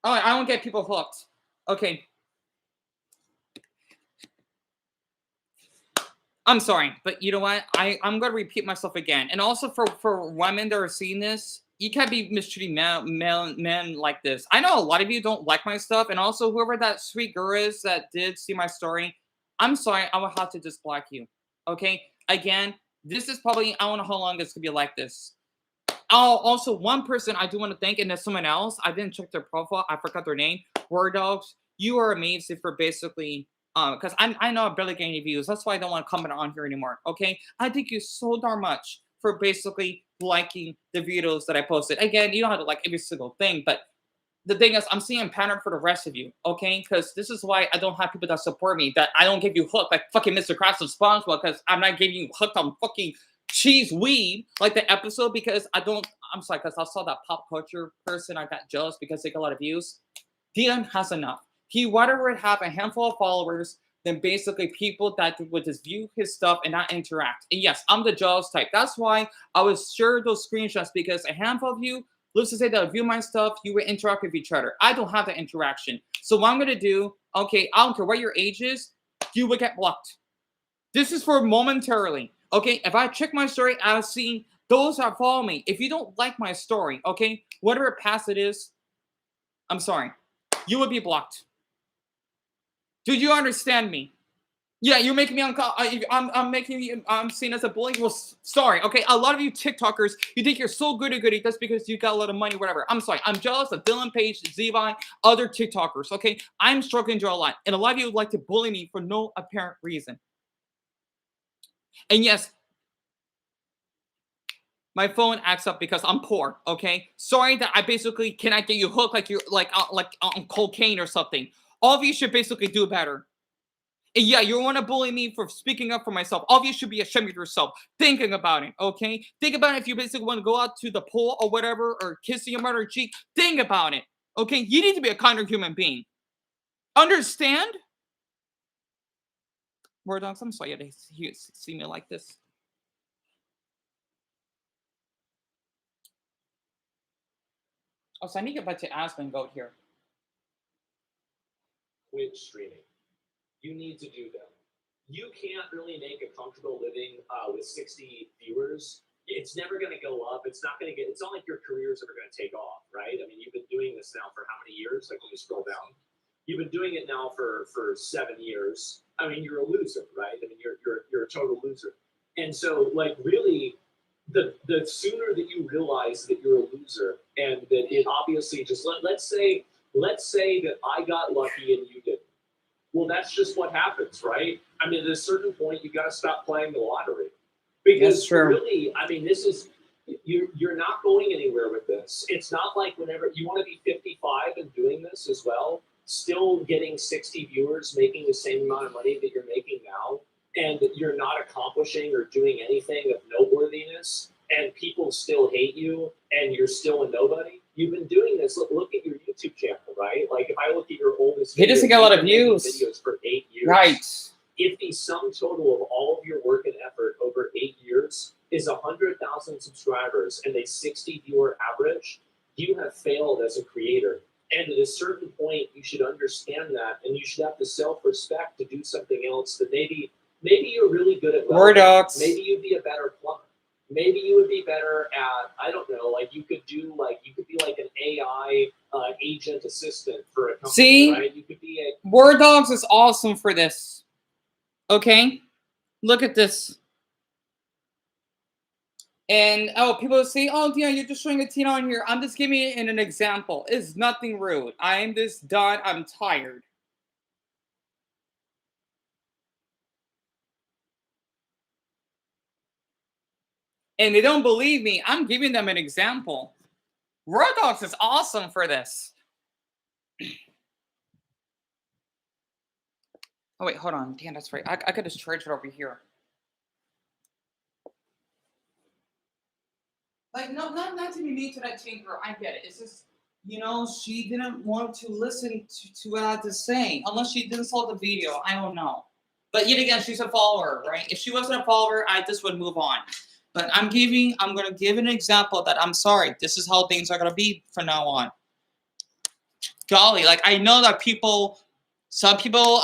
Oh, I don't get people hooked. Okay, I'm sorry, but you know what? I'm gonna repeat myself again. And also for women that are seeing this, you can't be mistreating men like this. I know a lot of you don't like my stuff, and also whoever that sweet girl is that did see my story, I'm sorry. I will have to just block you. Okay. Again, this is probably I don't know how long this could be like this. Oh, also one person I do want to thank, and there's someone else. I didn't check their profile. I forgot their name. Word Dogs. You are amazing for basically because I know I barely get any views. That's why I don't want to comment on here anymore. Okay. I thank you so darn much for basically liking the videos that I posted. Again, you don't have to like every single thing, but the thing is, I'm seeing a pattern for the rest of you, okay? Because this is why I don't have people that support me, that I don't give you hooked like fucking Mr. Krabs and SpongeBob, because I'm not giving you hooked on fucking cheese weed like the episode, because I'm sorry, because I saw that pop culture person, I got jealous because they got a lot of views. Deon has enough. He would have a handful of followers than basically people that would just view his stuff and not interact. And yes, I'm the jealous type. That's why I was sure those screenshots, because a handful of you, let's just say that view my stuff, you would interact with each other. I don't have that interaction. So what I'm gonna do, okay, I don't care what your age is, you will get blocked. This is for momentarily. Okay, if I check my story, I'll see those that follow me. If you don't like my story, okay, whatever past it is, I'm sorry. You will be blocked. Do you understand me? Yeah, you're making me uncomfortable. I'm making you. I'm seen as a bully. Well, sorry. Okay, a lot of you TikTokers, you think you're so goody just because you got a lot of money, whatever. I'm sorry. I'm jealous of Dylan Page, Zvi, other TikTokers. Okay, I'm struggling to a lot, and a lot of you would like to bully me for no apparent reason. And yes, my phone acts up because I'm poor. Okay, sorry that I basically cannot get you hooked like you're like on cocaine or something. All of you should basically do better. And yeah, you want to bully me for speaking up for myself. All of you should be ashamed of yourself. Thinking about it, okay? Think about it if you basically want to go out to the pool or whatever, or kissing your mother cheek. Think about it, okay? You need to be a kinder human being. Understand? Word Dogs, I'm sorry to see me like this. Oh, so I need to get back to Aspen Goat here. Quit streaming. You need to do them. You can't really make a comfortable living with 60 viewers. It's never going to go up. It's not going to get. It's not like your career's ever going to take off, right? I mean, you've been doing this now for how many years? Like, when you scroll down, you've been doing it now for 7 years. I mean, you're a loser, right? I mean, you're a total loser. And so, like, really, the sooner that you realize that you're a loser, and that it obviously just let's say that I got lucky and you didn't. Well, that's just what happens, right? I mean, at a certain point, you got to stop playing the lottery, because That's true. really, I mean, this is you're not going anywhere with this. It's not like whenever you want to be 55 and doing this as well, still getting 60 viewers, making the same amount of money that you're making now, and you're not accomplishing or doing anything of noteworthiness, and people still hate you, and you're still a nobody. You've been doing this. Look at your YouTube channel, right? Like, if I look at your oldest He doesn't get a lot of views. videos for 8 years. Right. If the sum total of all of your work and effort over 8 years is 100,000 subscribers and a 60 viewer average, you have failed as a creator. And at a certain point, you should understand that, and you should have the self-respect to do something else that maybe you're really good at. Word docs. Maybe you'd be a better plumber. Maybe you would be better at, I don't know, like you could be like an AI agent assistant for a company. See? Right? You could be a Word Dogs is awesome for this. Okay? Look at this. And, oh, people say, oh, Deon, you're just showing a teen on here. I'm just giving it in an example. It's nothing rude. I am just done. I'm tired. And they don't believe me. I'm giving them an example. Word Dogs is awesome for this. Oh, wait, hold on. Damn, that's right. I could just charge it over here. Like, no, not to be mean to that teen girl. I get it. It's just, she didn't want to listen to what I had to say. Unless she didn't saw the video. I don't know. But yet again, she's a follower, right? If she wasn't a follower, I just would move on. But I'm going to give an example that I'm sorry. This is how things are going to be from now on. Golly, like, I know that some people,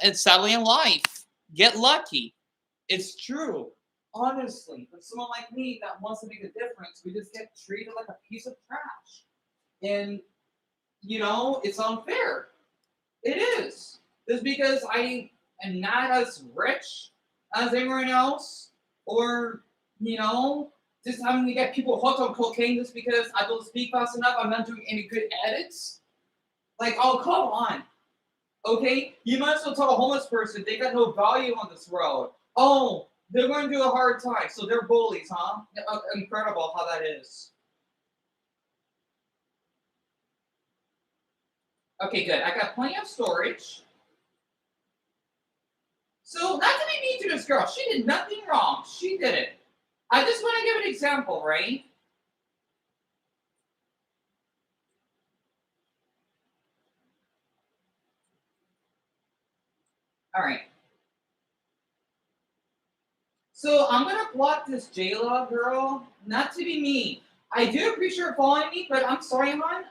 it's sadly in life, get lucky. It's true. Honestly, but someone like me that wants to make a difference, we just get treated like a piece of trash. And, it's unfair. It is. Just because I am not as rich as everyone else, or, just having to get people hooked on cocaine just because I don't speak fast enough, I'm not doing any good edits. Like, oh, come on. Okay? You might as well tell a homeless person they got no value on this world. Oh, they're going through a hard time, so they're bullies, huh? Incredible how that is. Okay, good. I got plenty of storage. So, not to be mean to this girl. She did nothing wrong. She did it. I just want to give an example, right? All right. So I'm gonna block this J-Law girl. Not to be mean. I do appreciate her following me, but I'm sorry, hon.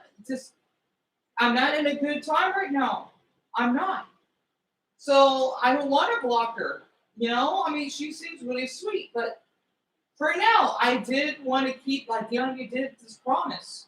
I'm not in a good time right now. I'm not. So I don't want to block her. I mean, she seems really sweet, but for now, I did want to keep, like, you did this promise.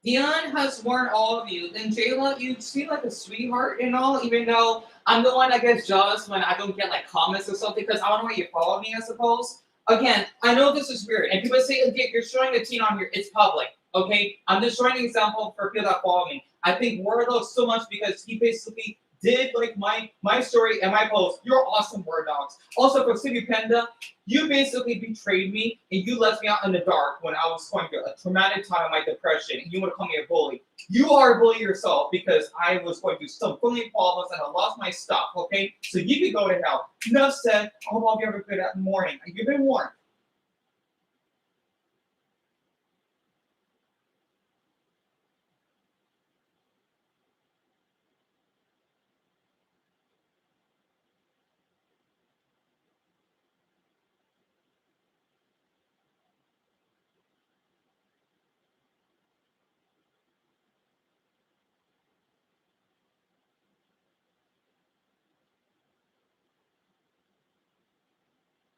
Deon has warned all of you. And Jayla, you seem like a sweetheart and all, even though I'm the one that gets jealous when I don't get like comments or something, because I don't know why you follow me, I suppose. Again, I know this is weird. And people say, okay, you're showing a teen on here, it's public. Okay? I'm just showing an example for people that follow me. I think Warlow so much because he basically did like my story and my post, you're awesome, word dogs. Also for City Panda, you basically betrayed me and you left me out in the dark when I was going through a traumatic time of my depression and you want to call me a bully. You are a bully yourself because I was going through some bullying problems and I lost my stuff, okay? So you can go to hell. Enough said. I hope all of you have a good morning. You've been warned.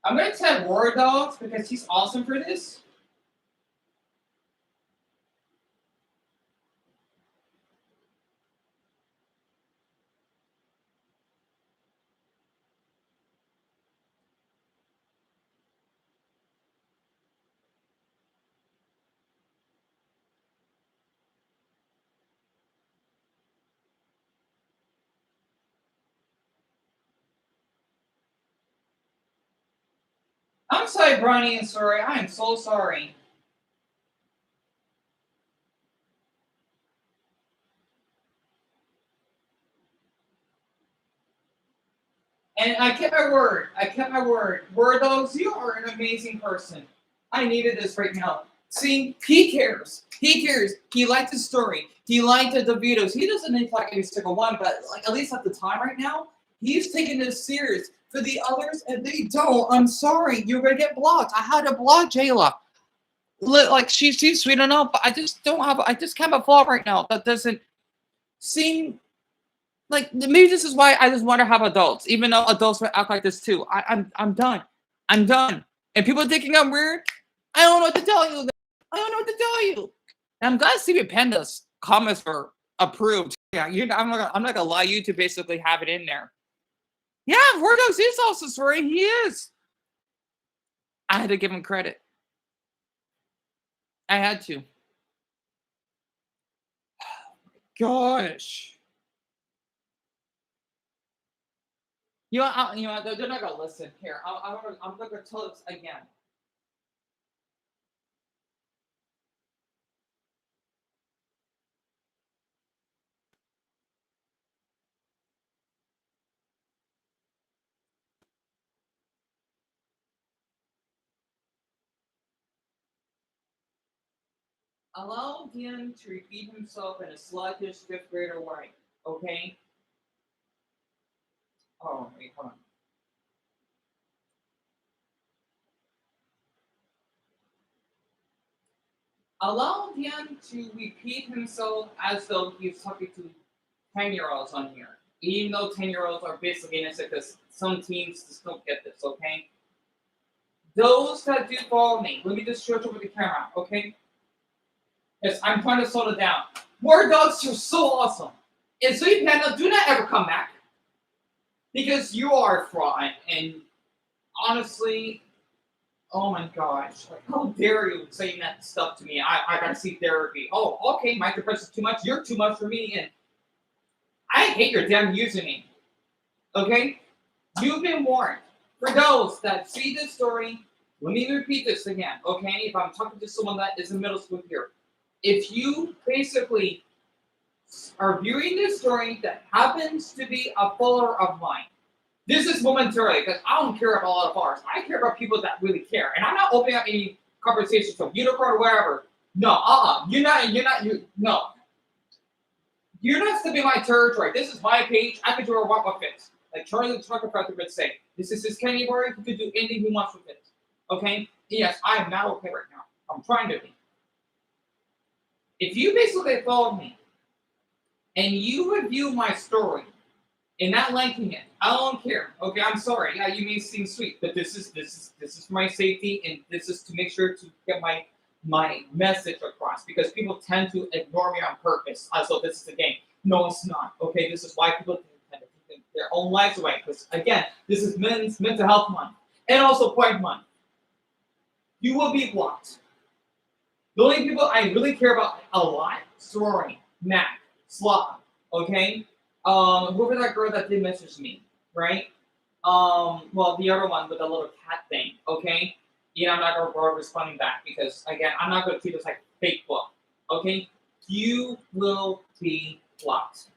I'm going to tag War Dogs because he's awesome for this. I'm sorry, Bronny and sorry. I am so sorry. And I kept my word. I kept my word. Word Dogs, you are an amazing person. I needed this right now. See, he cares. He cares. He liked the story. He liked the videos. He doesn't need like every single one, but like at least at the time right now, he's taking this serious. For the others, and they don't. I'm sorry. You're gonna get blocked. I had to block Jayla. Like she's sweet enough, but I just don't have. I just can't have a flaw right now. That doesn't seem like maybe this is why I just want to have adults, even though adults will act like this too. I'm done. I'm done. And people thinking I'm weird. I don't know what to tell you. I don't know what to tell you. And I'm glad Stevie Panda's comments were approved. Yeah, I'm not gonna lie. You to basically have it in there. Yeah, Wardogs is also sorry. He is. I had to give him credit. I had to. Gosh. You know, they're not gonna listen. Here, I'm gonna tell this again. Allow Deon to repeat himself in a sluggish fifth grader way. Okay. Oh, wait, hold on. Allow Deon to repeat himself as though he's talking to 10-year-olds on here. Even though 10-year-olds are basically innocent because some teens just don't get this, okay? Those that do follow me, let me just switch over the camera, okay? Yes, I'm trying to slow it down. War dogs are so awesome. And Sweet Panda, do not ever come back. Because you are a fraud. And honestly, oh my gosh. Like, how dare you saying that stuff to me? I gotta see therapy. Oh, okay, my depression's too much. You're too much for me. And I hate your damn username. Okay? You've been warned. For those that see this story, let me repeat this again, okay? If I'm talking to someone that is in middle school here, if you basically are viewing this story that happens to be a follower of mine, this is momentarily because I don't care about a lot of followers. I care about people that really care, and I'm not opening up any conversations from Unicorn or wherever. No, you're not. No. You're not stepping my territory. This is my page. I can do what I want with it. Like Charlie the Trucker Factor would say, this is his candy bar. He can do anything he wants with it. Okay? Yes, I am not okay right now. I'm trying to be. If you basically follow me and you review my story and not liking it, I don't care. Okay, I'm sorry. Yeah, you may seem sweet, but this is for my safety and this is to make sure to get my message across because people tend to ignore me on purpose. So this is a game. No, it's not. Okay, this is why people tend to take their own lives away. Because again, this is Men's Mental Health Month and also Pride Month. You will be blocked. The only people I really care about a lot, Sorry, Mac, Slav, okay? whoever that girl that did message me, right? Well, the other one with the little cat thing, okay? I'm not gonna bother responding back because again, I'm not gonna treat this like fake book, okay? You will be blocked.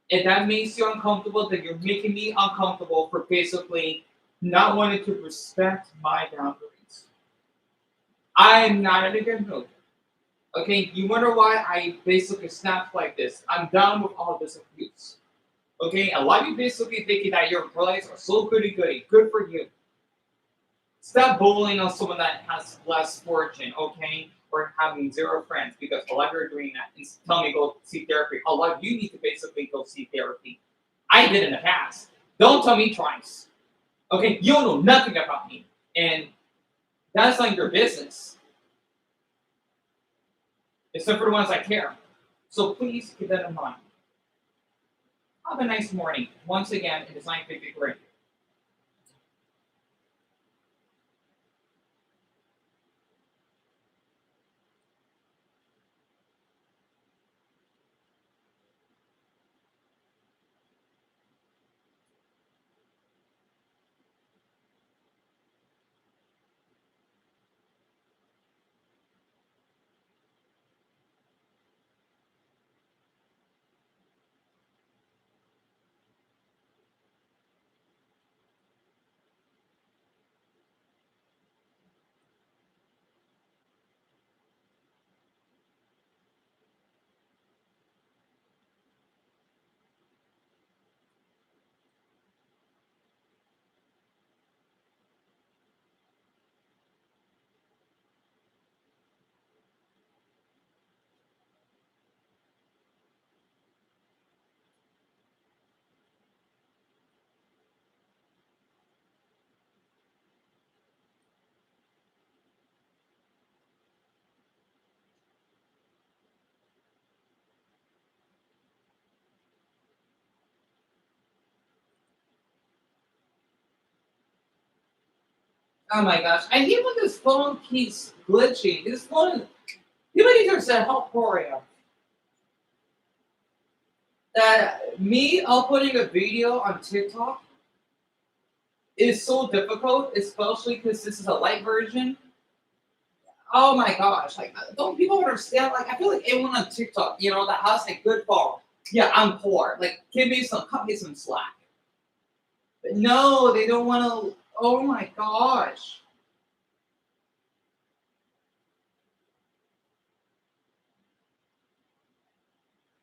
If that makes you uncomfortable, then you're making me uncomfortable for basically not wanting to respect my boundaries. I'm not in a good mood. Okay, you wonder why I basically snapped like this. I'm done with all this abuse. Okay, a lot of you basically thinking that your replies are so goody goody. Good for you. Stop bullying on someone that has less fortune, okay? Or having zero friends because a lot of you are doing that. And tell me go see therapy. A lot of you need to basically go see therapy. I did in the past. Don't tell me twice. Okay, you don't know nothing about me. And that's not your business. Except for the ones I care. So please keep that in mind. Have a nice morning. Once again, it is 9:53. Oh my gosh. I hate when this phone keeps glitching. This phone, you might either say how poor I am. That me uploading a video on TikTok is so difficult, especially because this is a light version. Oh my gosh. Like, don't people understand? Like, I feel like everyone on TikTok, that has a good phone. Yeah, I'm poor. Like, cut me some slack. But no, they don't want to. Oh my gosh.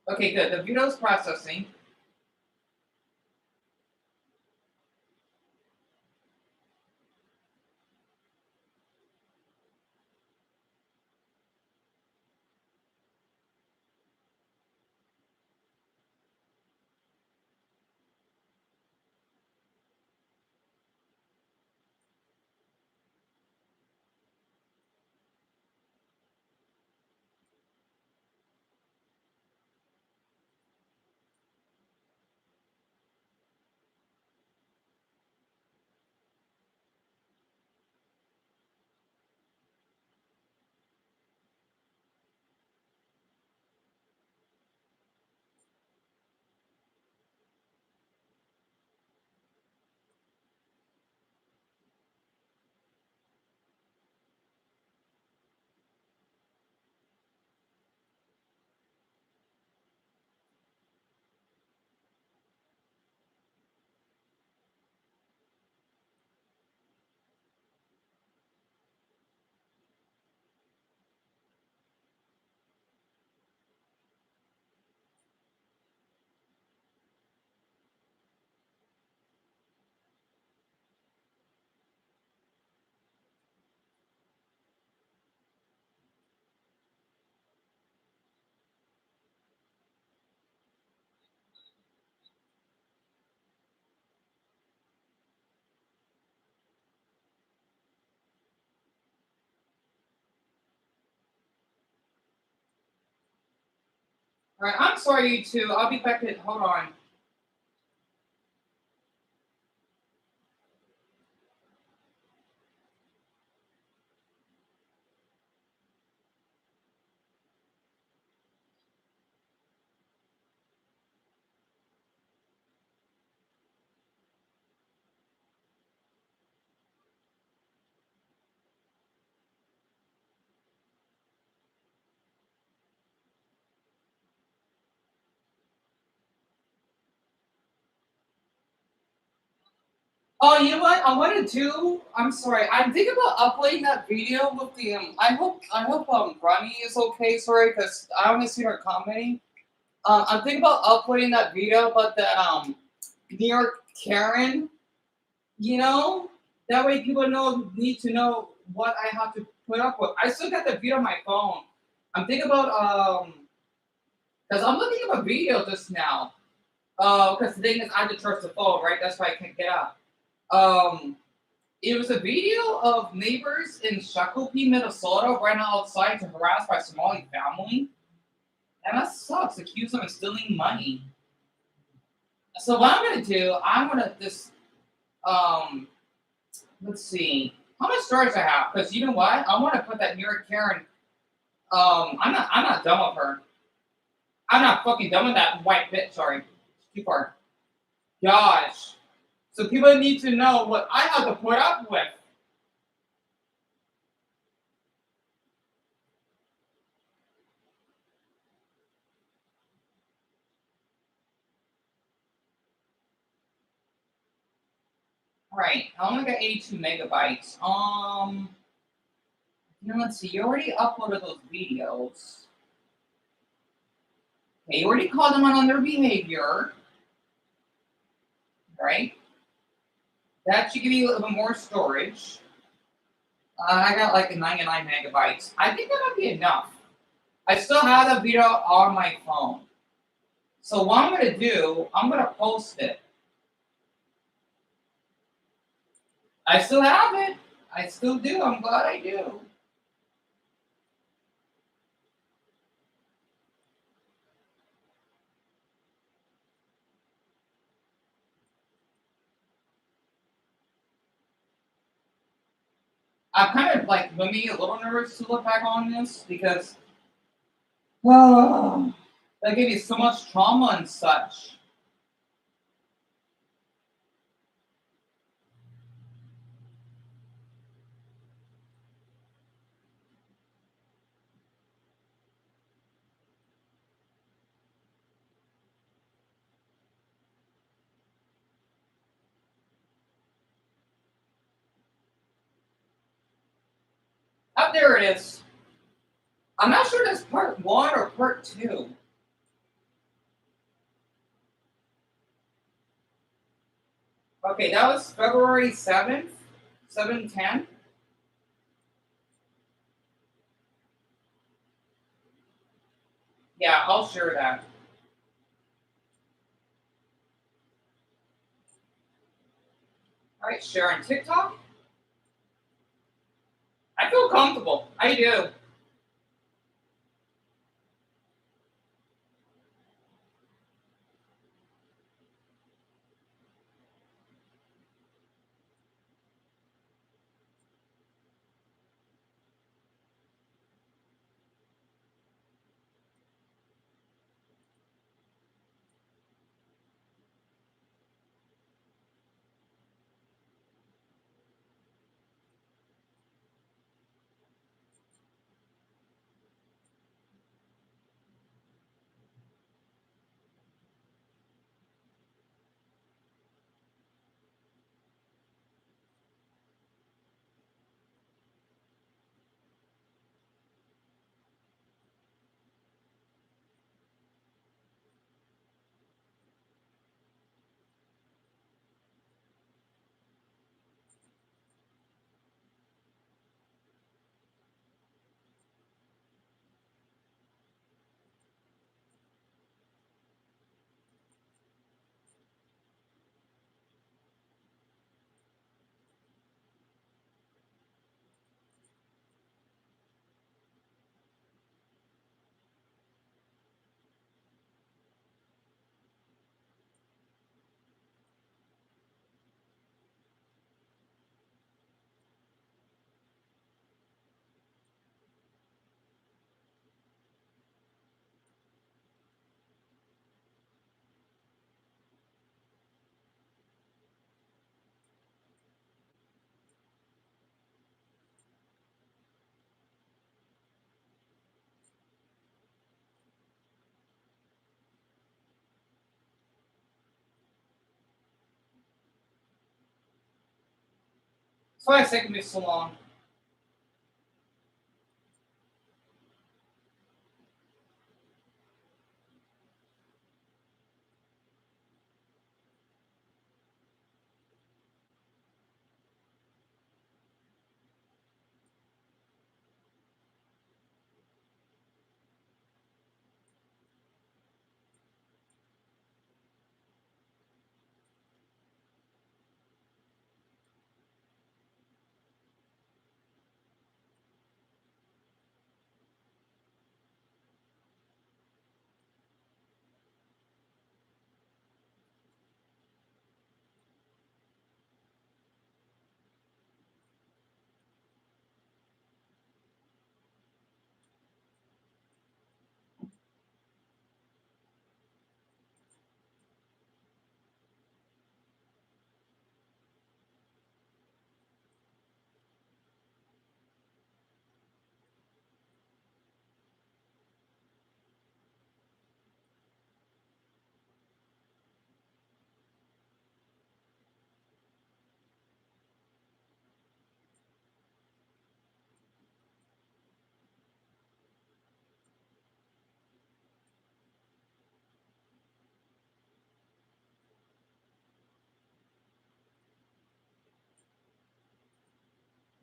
Okay, good. The video's processing. All right, I'm sorry, you two. I'll be back in. Hold on. Oh, you know what? I want to do. I'm sorry. I'm thinking about uploading that video with the. I hope Ronnie is okay. Sorry, because I only seen her commenting. I'm thinking about uploading that video, but the New York Karen. You know, that way people need to know what I have to put up with. I still got the video on my phone. I'm thinking about because I'm looking at a video just now. Because the thing is, I had to charge the phone, right? That's why I can't get up. Um, it was a video of neighbors in Shakopee, Minnesota, ran outside to harass by Somali family, and that sucks. Accuse them of stealing money. So what I'm gonna do, I'm gonna just um, let's see how much storage I have, because you know what, I want to put that near Karen. I'm not done with her. I'm not fucking done with that white bitch. Sorry, too far. Gosh. So people need to know what I have to put up with. Right. I only got 82 megabytes. Let's see. You already uploaded those videos. Okay, you already called them on their behavior. Right? That should give you a little bit more storage. I got like 99 megabytes. I think that might be enough. I still have the video on my phone. So what I'm gonna do, I'm gonna post it. I still have it. I still do. I'm glad I do. I'm kind of like maybe a little nervous to look back on this because that gave me so much trauma and such. Oh, there it is. I'm not sure that's part one or part two. Okay, that was February 7th, 7/10. Yeah, I'll share that. All right, share on TikTok. I feel comfortable. I do. why it's taking me so long.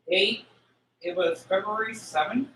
Eight. It was February 7th.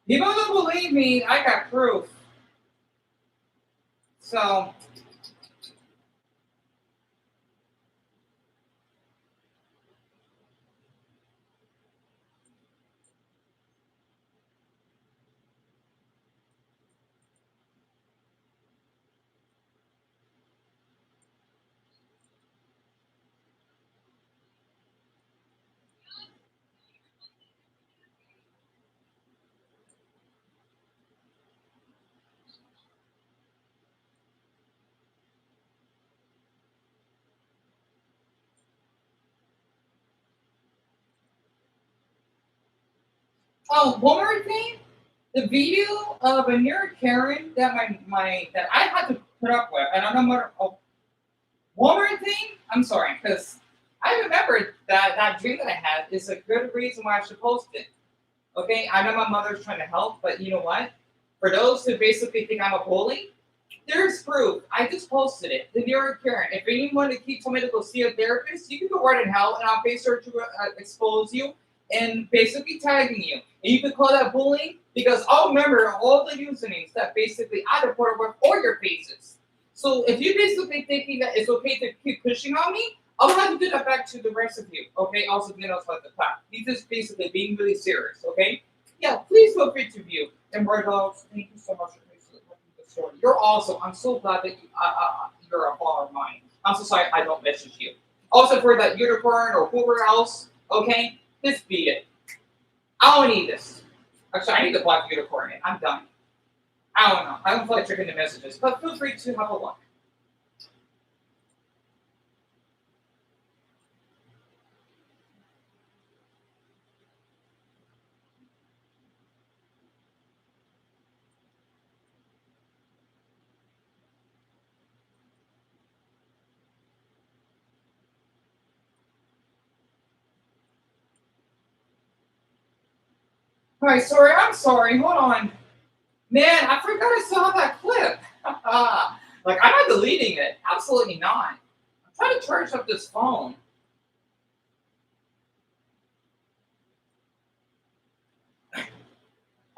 People don't believe me. I got proof. So, oh, one more thing. The video of a near Karen that that I had to put up with, and I don't know. Oh, one more thing. I'm sorry, because I remember that dream that I had is a good reason why I should post it. Okay, I know my mother's trying to help, but you know what? For those who basically think I'm a bully, there's proof. I just posted it. The New York Karen. If anyone to keep somebody to go see a therapist, you can go right in hell, and I'll face her to expose you and basically tagging you. And you can call that bullying because I'll remember all the usernames that basically I reported were for your faces. So if you're basically thinking that it's okay to keep pushing on me, I'll have to do that back to the rest of you. Okay, also you know like the clap. He's just basically being really serious. Okay, yeah. Please feel free to view. And Red Dogs, thank you so much for the story. You're awesome. I'm so glad that you're a follower of mine. I'm so sorry I don't message you. Also for that unicorn or whoever else, okay, just beat it. I don't need this. Actually, I need the black unicorn. I'm done. I don't know. I don't feel like checking the messages, but feel free to have a look. All right, sorry. I'm sorry. Hold on. Man, I forgot I still have that clip. Like, I'm not deleting it. Absolutely not. I'm trying to charge up this phone.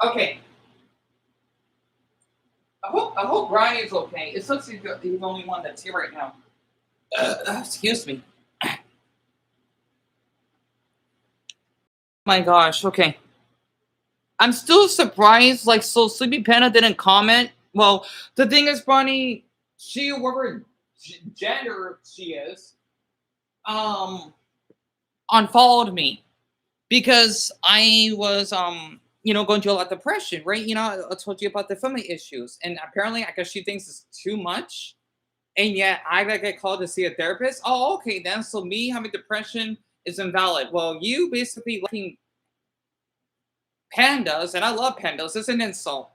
Okay. I hope Ryan's okay. It looks like he's the only one that's here right now. Excuse me. My gosh. Okay. I'm still surprised. Like, so Sleepy Panda didn't comment. Well, the thing is, Bonnie, she whatever gender she is, um, unfollowed me because I was going through a lot of depression, right? I told you about the family issues, and apparently, I guess she thinks it's too much, and yet I gotta get called to see a therapist. Oh, okay, then. So me having depression is invalid. Well, you basically liking pandas, and I love pandas. It's an insult.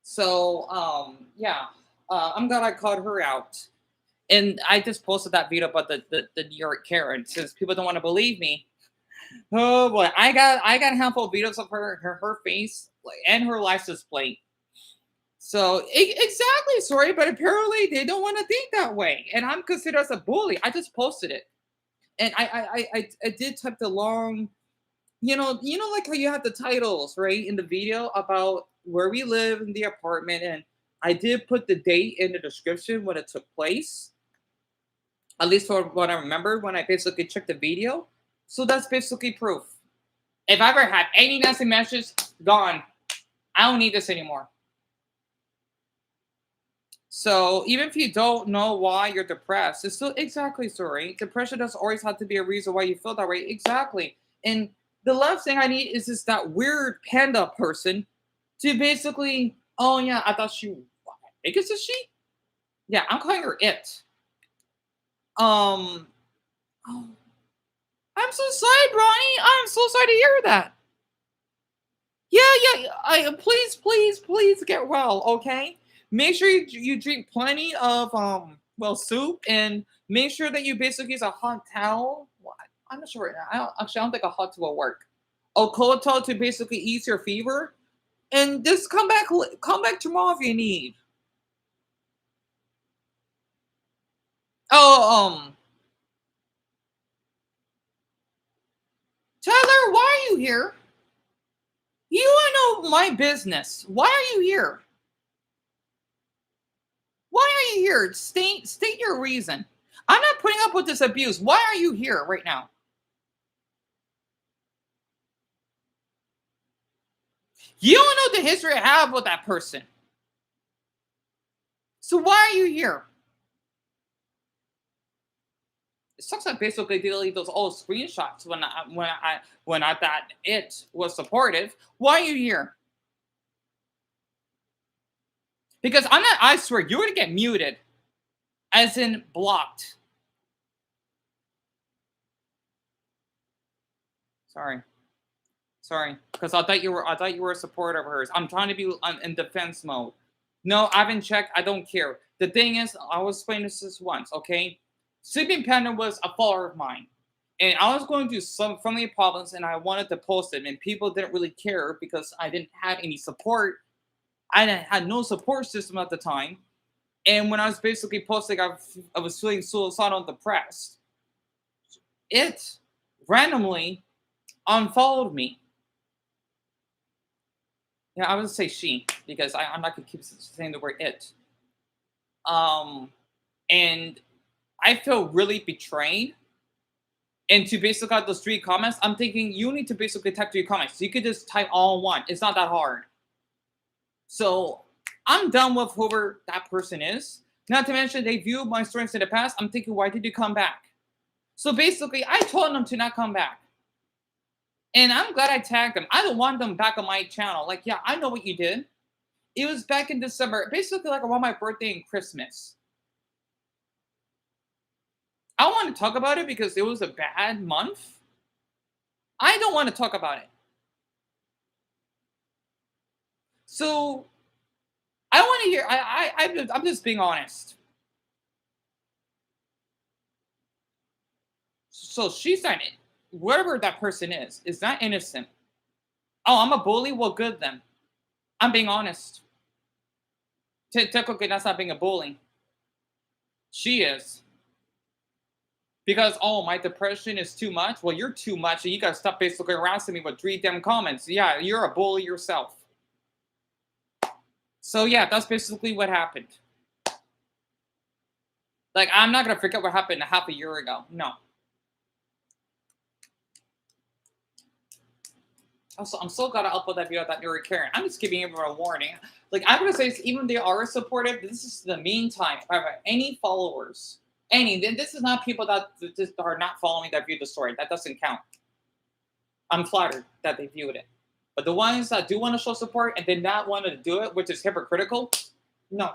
So, yeah, I'm glad I called her out. And I just posted that video about the New York Karen since people don't want to believe me. Oh boy, I got a handful of videos of her face like, and her license plate. So exactly, sorry, but apparently they don't want to think that way, and I'm considered as a bully. I just posted it, and I did type the long, like how you have the titles right in the video about where we live in the apartment, and I did put the date in the description when it took place, at least for what I remember when I basically checked the video. So that's basically proof. If I ever had any nasty messages, gone. I don't need this anymore. So even if you don't know why you're depressed, it's still exactly sorry. Depression doesn't always have to be a reason why you feel that way. Exactly. And the last thing I need is just that weird panda person to basically, oh yeah, I thought she, I guess it's she. Yeah, I'm calling her it. Um, oh, I'm so sorry, Bronny. I'm so sorry to hear that. Yeah, yeah. I please get well, okay? Make sure you drink plenty of soup, and make sure that you basically use a hot towel. Well, I'm not sure right now. I don't think a hot towel will work. A cold towel to basically ease your fever, and just come back tomorrow if you need. Oh, Tyler, why are you here? You want to know my business? Why are you here? Why are you here? State your reason. I'm not putting up with this abuse. Why are you here right now? You don't know the history I have with that person. So why are you here? It sucks I basically delete those old screenshots when I thought it was supportive. Why are you here? Because I'm not. I swear you're gonna get muted, as in blocked. Sorry, because I thought you were a supporter of hers. I'm trying to be in defense mode. No, I haven't checked. I don't care. The thing is, I was explaining this once, okay? Sleeping Panda was a follower of mine, and I was going through some friendly problems, and I wanted to post it, and people didn't really care because I didn't have any support. Had no support system at the time, and when I was basically posting, I was feeling suicidal and depressed. It randomly unfollowed me. Yeah, I would say she because I'm not gonna keep saying the word it. Um, and I feel really betrayed. And to basically got those three comments, I'm thinking you need to basically type three comments. You could just type all in one. It's not that hard. So I'm done with whoever that person is. Not to mention they viewed my strengths in the past. I'm thinking, why did you come back? So basically, I told them to not come back. And I'm glad I tagged them. I don't want them back on my channel. Like, yeah, I know what you did. It was back in December, basically like around my birthday and Christmas. I don't want to talk about it because it was a bad month. I don't want to talk about it. So I want to hear. I'm just being honest. So she's not it. Whatever that person is not innocent. Oh, I'm a bully. Well, good then. I'm being honest. Technically, that's not being a bully. She is. Because, oh, my depression is too much. Well, you're too much, and you gotta stop basically harassing me with three damn comments. Yeah, you're a bully yourself. So yeah, that's basically what happened. Like, I'm not gonna forget what happened a half a year ago. No. Also, I'm so glad I uploaded that video that you were Karen. I'm just giving everyone a warning. Like, I'm gonna say, even they are supportive. This is the meantime. If I have any followers, then this is not people that just are not following that view the story. That doesn't count. I'm flattered that they viewed it. But the ones that do want to show support and did not want to do it, which is hypocritical, no.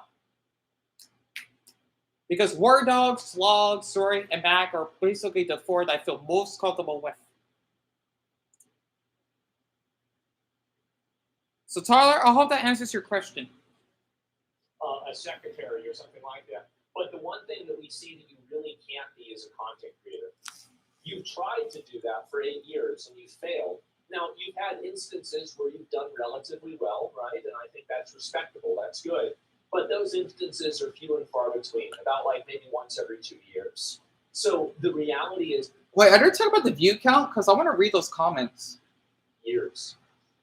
Because War Dog, Slog, Story, and Mac are basically the four that I feel most comfortable with. So Tyler, I hope that answers your question. A secretary or something like that. But the one thing that we see that you really can't be is a content creator. You've tried to do that for 8 years and you failed. Now, you've had instances where you've done relatively well, right? And I think that's respectable. That's good. But those instances are few and far between, about like maybe once every 2 years. So the reality is, Wait, I didn't talk about the view count because I want to read those comments. years.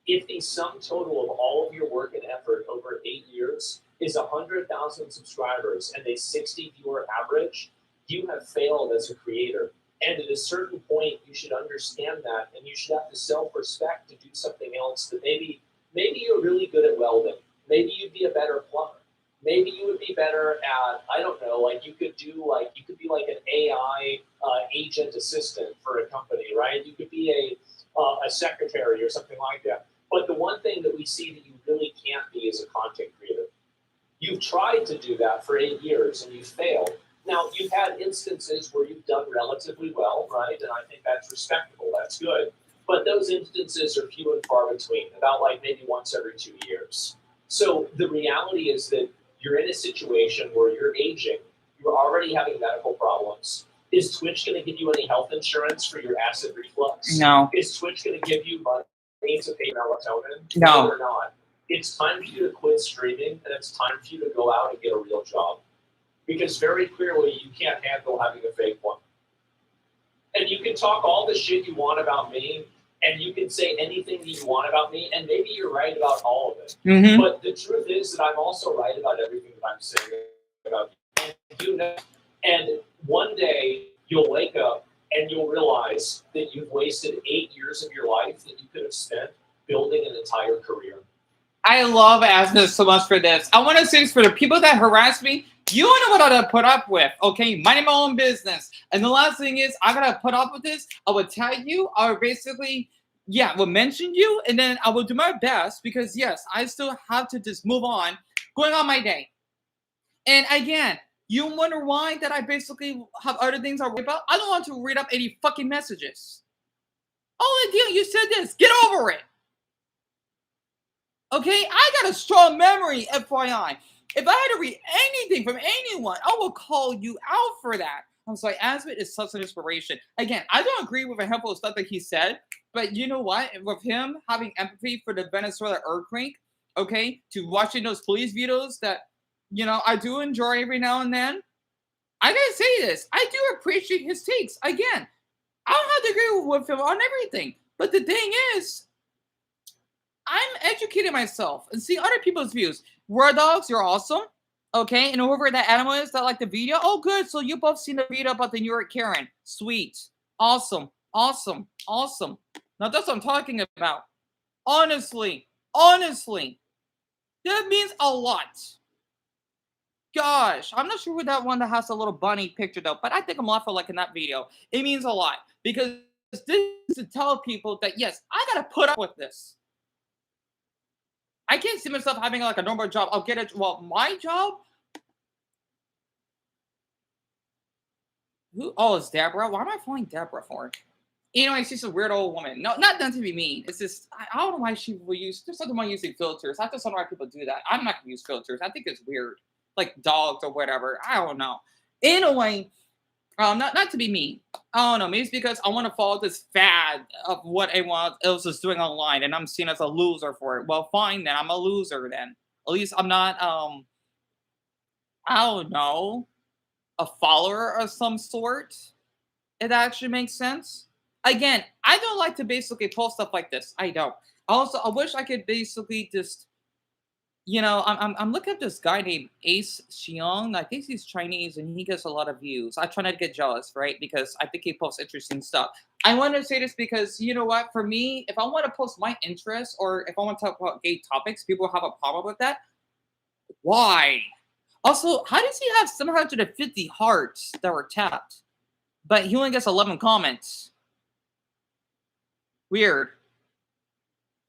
If the sum total of all of your work and effort over 8 years is 100,000 subscribers and a 60 viewer average, you have failed as a creator. And at a certain point, you should understand that, and you should have the self-respect to do something else that maybe you're really good at welding. Maybe you'd be a better plumber. Maybe you would be better at, I don't know, like you could be like an AI agent assistant for a company, right? You could be a secretary or something like that. But the one thing that we see that you really can't be is a content creator. You've tried to do that for 8 years and you failed. Now, you've had instances where you've done relatively well, right? And I think that's respectable. That's good. But those instances are few and far between, about like maybe once every 2 years. So the reality is that you're in a situation where you're aging. You're already having medical problems. Is Twitch going to give you any health insurance for your acid reflux? No. Is Twitch going to give you money to pay melatonin? No. Or not? It's time for you to quit streaming, and it's time for you to go out and get a real job. Because very clearly, you can't handle having a fake one. And you can talk all the shit you want about me, and you can say anything that you want about me, and maybe you're right about all of it. Mm-hmm. But the truth is that I'm also right about everything that I'm saying about you. And you know, and one day you'll wake up and you'll realize that you've wasted 8 years of your life that you could have spent building an entire career. I love Asmus so much for this. I want to say this for the people that harass me. You don't know what I gotta put up with, okay? Minding my own business. And the last thing is, I gotta put up with this. I will tag you. I will basically, will mention you, and then I will do my best because yes, I still have to just move on, going on my day. And again, you wonder why that I basically have other things I worry about? I don't want to read up any fucking messages. Oh, Deon, you said this. Get over it. Okay, I got a strong memory, FYI. If I had to read anything from anyone, I will call you out for that. I'm sorry, Asmit is such an inspiration. Again, I don't agree with a handful of stuff that he said, but you know what? With him having empathy for the Venezuela earthquake, okay, to watching those police videos that, I do enjoy every now and then, I gotta say this. I do appreciate his takes. Again, I don't have to agree with him on everything. But the thing is, I'm educating myself and see other people's views. War Dogs, you're awesome. Okay, and whoever that animal is that liked the video, oh good, so you both seen the video about the New York Karen. Sweet. Awesome. Awesome. Awesome. Now that's what I'm talking about. Honestly. That means a lot. Gosh, I'm not sure who that one that has a little bunny picture though, but I think I'm laughing like in that video. It means a lot because this is to tell people that yes, I gotta put up with this. I can't see myself having like a normal job. I'll get it. Well, my job. Who? Oh, it's Deborah. Why am I following Deborah for? Anyway, she's a weird old woman. No, not done to be mean. It's just I don't know why she will use. There's something about using filters. I just don't know why people do that. I'm not gonna use filters. I think it's weird, like dogs or whatever. I don't know. Anyway, not to be mean. I don't know. Maybe it's because I want to follow this fad of what everyone else is doing online, and I'm seen as a loser for it. Well, fine then. I'm a loser then. At least I'm not. I don't know, a follower of some sort. It actually makes sense. Again, I don't like to basically post stuff like this. I don't. Also, I wish I could basically just You know, I'm looking at this guy named Ace Xiong. I think he's Chinese and he gets a lot of views. I try not to get jealous, right? Because I think he posts interesting stuff. I want to say this because you know what? For me, if I want to post my interests or if I want to talk about gay topics, people have a problem with that. Why? Also, how does he have 750 hearts that were tapped, but he only gets 11 comments? Weird.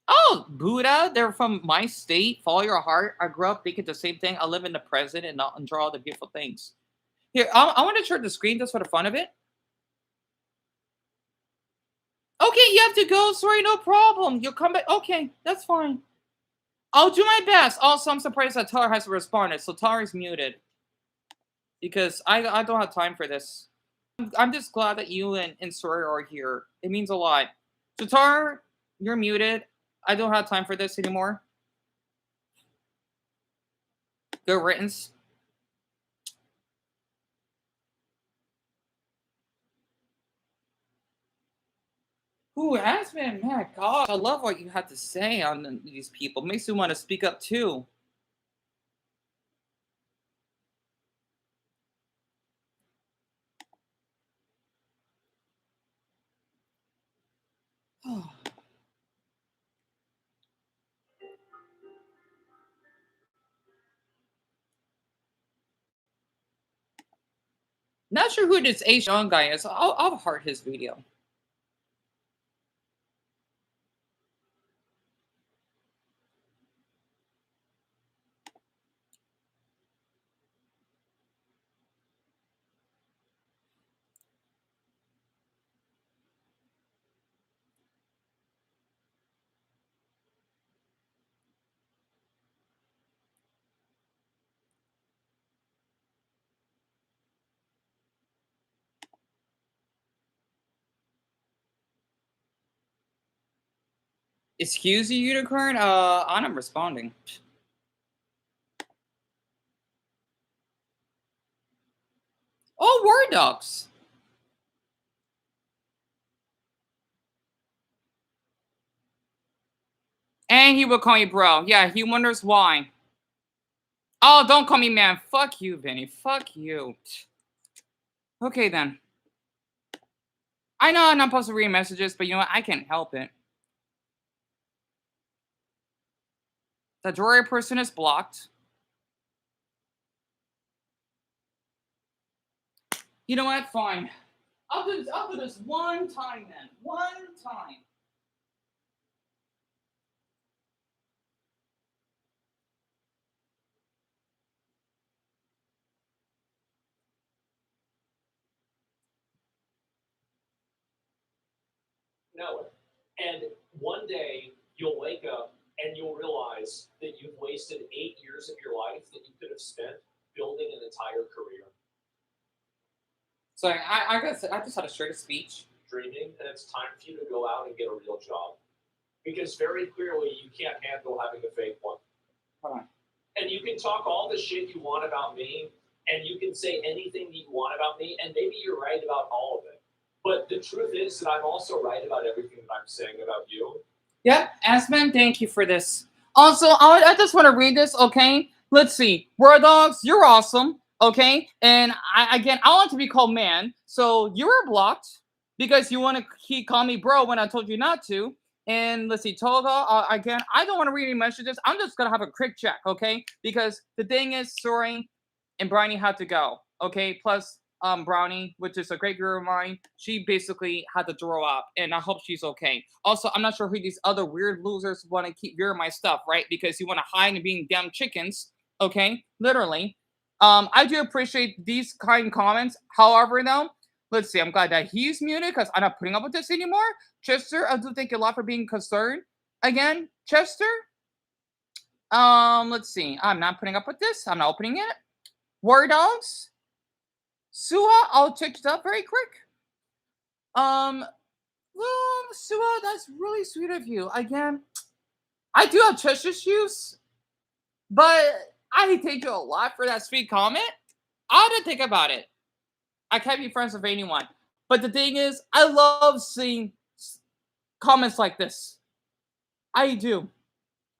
Oh, Buddha, they're from my state. Follow your heart. I grew up thinking the same thing. I live in the present and not enjoy all the beautiful things. Here, I want to share the screen just for the fun of it. Okay, you have to go. Sorry, no problem. You'll come back. Okay, that's fine. I'll do my best. Also, I'm surprised that Tara hasn't responded. So Tara's muted because I don't have time for this. I'm just glad that you and Sawyer are here. It means a lot. So Tara, you're muted. I don't have time for this anymore. Good riddance. Ooh, Aspen, man, God, I love what you had to say on these people. Makes me want to speak up too. Not sure who this Asian guy is. I'll heart his video. Excuse you, unicorn. I'm responding. Oh, word docs. And he will call you bro. Yeah, he wonders why. Oh, don't call me man. Fuck you, Vinny. Fuck you. Okay, then. I know I'm not supposed to read messages, but you know what? I can't help it. The drawer person is blocked. You know what? Fine. I'll do this one time then. One time. No. And one day you'll wake up and you'll realize that you've wasted 8 years of your life that you could have spent building an entire career. So I just had a short speech. Dreaming, and it's time for you to go out and get a real job. Because very clearly you can't handle having a fake one. Hold on. And you can talk all the shit you want about me, and you can say anything that you want about me, and maybe you're right about all of it. But the truth is that I'm also right about everything that I'm saying about you. Yep, Asman, thank you for this. Also, I just want to read this, okay? Let's see. Word dogs, you're awesome, okay? And I want to be called man, so you were blocked because you want to keep calling me bro when I told you not to. And let's see, Toga, again, I don't want to read any messages. I'm just going to have a quick check, okay? Because the thing is, Soaring and Brownie had to go, okay? Plus, Brownie, which is a great girl of mine, she basically had to throw up, and I hope she's okay. Also, I'm not sure who these other weird losers want to keep viewing my stuff, right? Because you want to hide and being damn chickens, okay? Literally. I do appreciate these kind comments. However, though, let's see. I'm glad that he's muted because I'm not putting up with this anymore. Chester, I do thank you a lot for being concerned. Again, Chester. Let's see. I'm not putting up with this. I'm not opening it. War dogs. Suha, I'll check it up very quick. Well, Suha, that's really sweet of you. Again, I do have trust issues, but I thank you a lot for that sweet comment. I didn't think about it. I can't be friends with anyone. But the thing is, I love seeing comments like this. I do.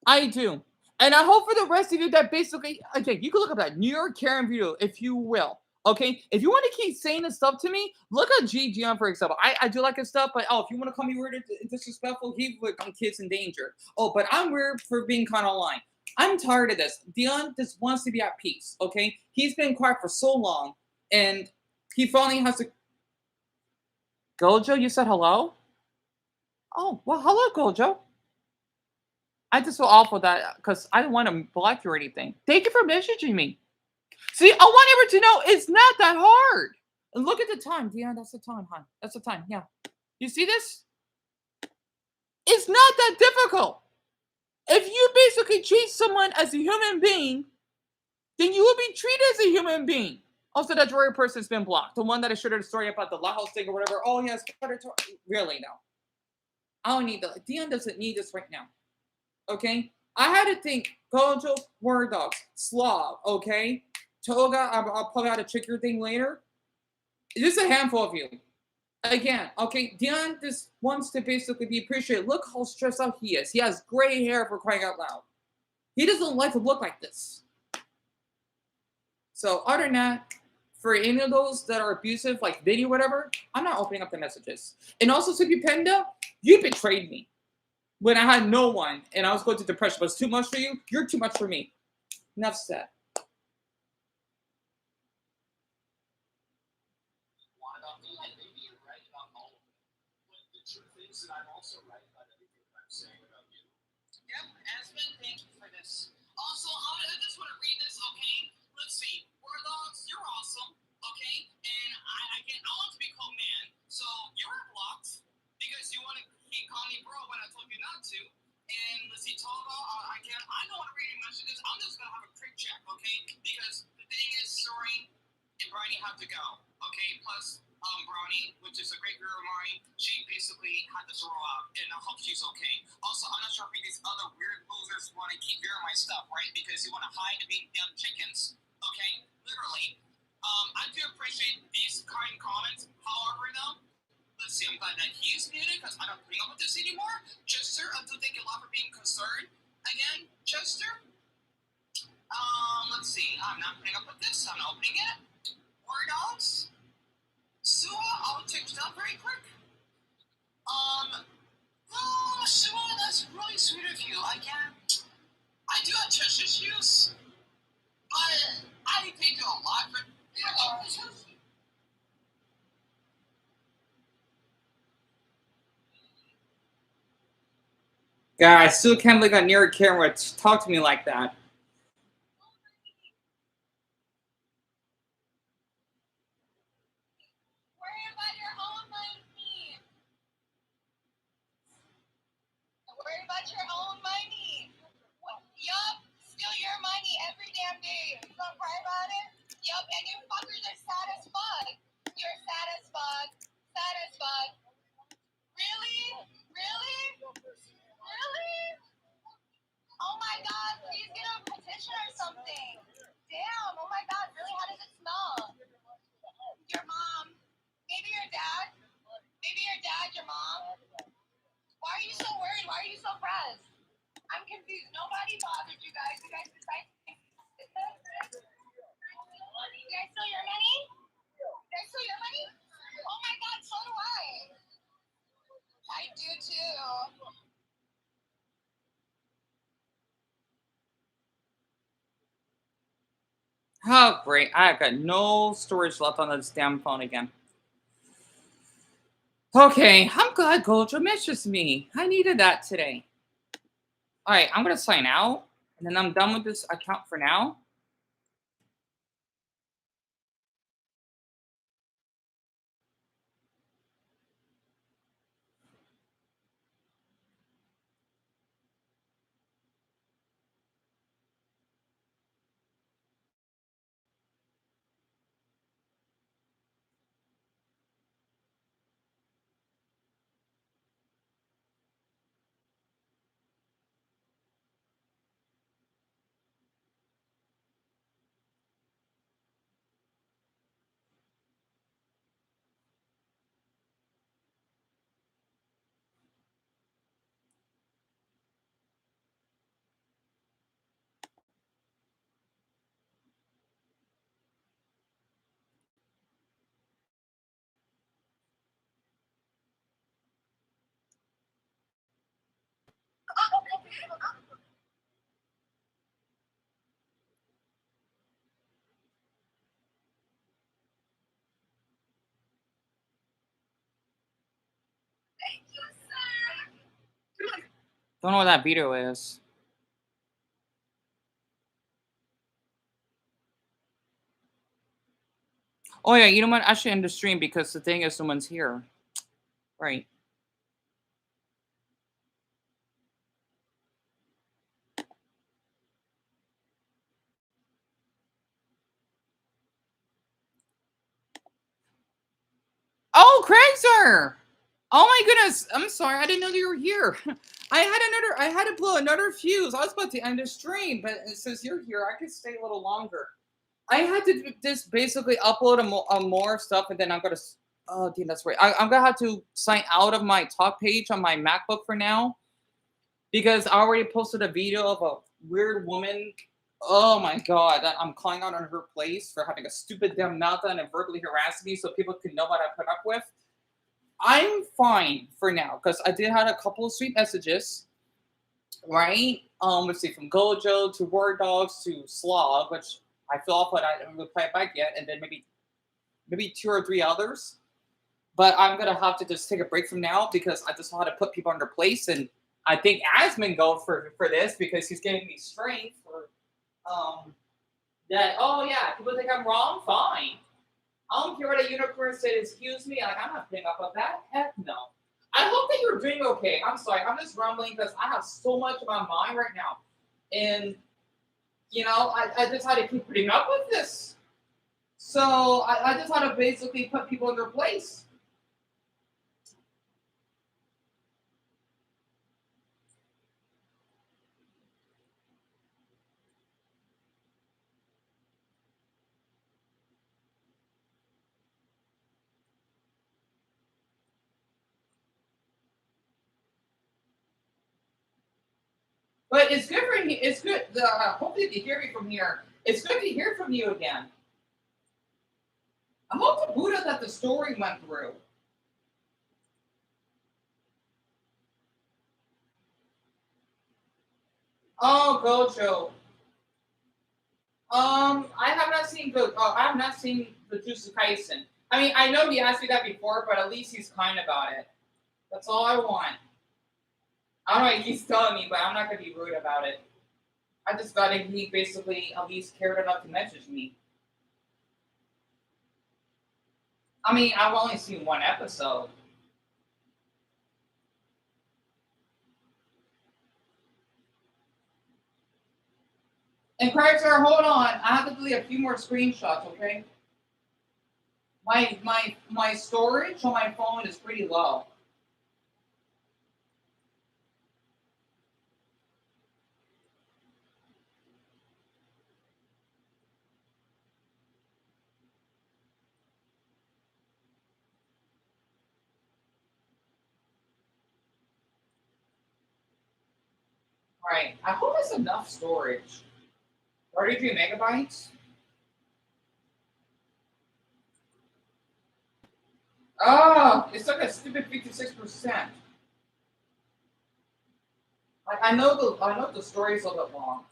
I do. And I hope for the rest of you that basically, okay, you can look up that New York Karen video if you will. Okay, if you want to keep saying this stuff to me, look at Deon for example. I do like his stuff, but if you want to call me weird and disrespectful, he would come kids in danger. Oh, but I'm weird for being kind of online. I'm tired of this. Deon just wants to be at peace. Okay, he's been quiet for so long, and he finally has to. Gojo, you said hello. Oh well, hello, Gojo. I just feel awful that because I didn't want to block you or anything. Thank you for messaging me. See, I want everyone to know it's not that hard. And look at the time, Deon. That's the time, hon. That's the time. Yeah. You see this? It's not that difficult. If you basically treat someone as a human being, then you will be treated as a human being. Also, that Droid person's been blocked. The one that I shared the story about the Laos thing or whatever. Oh, yes. Really, no. I don't need that. Deon doesn't need this right now. Okay? I had to think Gojo, Word Dogs, Slav, okay? Toga, I'll probably out a trigger thing later. Just a handful of you. Again, okay, Deon just wants to basically be appreciated. Look how stressed out he is. He has gray hair for crying out loud. He doesn't like to look like this. So other than that, for any of those that are abusive, like Vinny or whatever, I'm not opening up the messages. And also, Suki Penda, you betrayed me. When I had no one and I was going to depression, but it's too much for you, you're too much for me. Enough said. Maybe you're right about all of it. But the truth is that I'm also right about everything that I'm saying about you. Yep, Aspen, thank you for this. Also, I just want to read this, okay? Let's see. War Dogs, you're awesome, okay? And I want to be called man, so you're blocked because you want to keep calling me bro when I told you not to. And let's see, Togo, I don't want to read any messages. I'm just going to have a quick check, okay? Because the thing is, Soren and Briny have to go, okay? Plus, Brownie, which is a great girl of mine, she basically had to throw up, and I hope she's okay. Also, I'm not sure if these other weird losers want to keep hearing my stuff, right? Because you want to hide being damn chickens, okay? Literally. I do appreciate these kind comments. However, though, let's see, I'm glad that he's muted because I'm not putting up with this anymore. Chester, I do thank you a lot for being concerned. Again, Chester. Let's see. I'm not putting up with this. I'm opening it. Word dogs. Sua, I'll take it up very quick. Oh, Sua, that's really sweet of you. I do have trust issues, but I thank you a lot for God, I still can't look at near a camera to talk to me like that. Worry about your own money. Worry about your own money. Yup, steal your money every damn day. Don't cry about it. Yup, and you fuckers are sad as fuck. You're sad as fuck. Sad as fuck. Really? Really? Really? Oh my god, please get a petition or something. Damn, oh my god, really? How does it smell? Your mom. Maybe your dad. Maybe your dad, your mom. Why are you so worried? Why are you so pressed? I'm confused. Nobody bothered you guys. You guys decided to take this. You guys steal your money? You guys steal your money? Oh my god, so do I. I do too. Oh, great. I've got no storage left on this damn phone again. Okay, I'm glad Gojo messaged me. I needed that today. Alright, I'm gonna sign out, and then I'm done with this account for now. Don't know what that video is. Oh yeah, you know what? I should end the stream because the thing is, someone's here. Right. Oh, Craigser! Oh my goodness! I'm sorry, I didn't know you were here. I had to blow another fuse. I was about to end the stream, but since you're here, I could stay a little longer. I had to just basically upload more stuff, and then I'm gonna. Oh, damn, that's right. I'm gonna have to sign out of my talk page on my MacBook for now because I already posted a video of a weird woman. Oh my god, that I'm calling out on her place for having a stupid damn meltdown and verbally harassing me, so people can know what I put up with. I'm fine for now because I did have a couple of sweet messages, right? Let's see, from Gojo to Word Dogs to Slav, which I feel off, but I haven't replied back yet, and then maybe two or three others. But I'm gonna have to just take a break from now because I just know how to put people in their place, and I think Asmin go for this because he's giving me strength for that. Oh yeah, people think I'm wrong. Fine. I don't care what a unicorn said. Excuse me. Like I'm not putting up with that. Heck no. I hope that you're doing okay. I'm sorry. I'm just rumbling because I have so much on my mind right now, and I just had to keep putting up with this. So I just had to basically put people in their place. But it's good for me. It's good. Hopefully, you hear me from here. It's good to hear from you again. I hope the Buddha that the story went through. Oh, Gojo. I have not seen Go. I have not seen the Jujutsu Kaisen. I mean, I know he asked me that before, but at least he's kind about it. That's all I want. I don't know what he's telling me, but I'm not gonna be rude about it. I just thought he basically at least cared enough to message me. I mean, I've only seen one episode. And Craigster, hold on. I have to delete a few more screenshots, okay? My storage on my phone is pretty low. Right. I hope it's enough storage. 33 megabytes? Oh, it's like a stupid 56%. I know the story is a little bit long.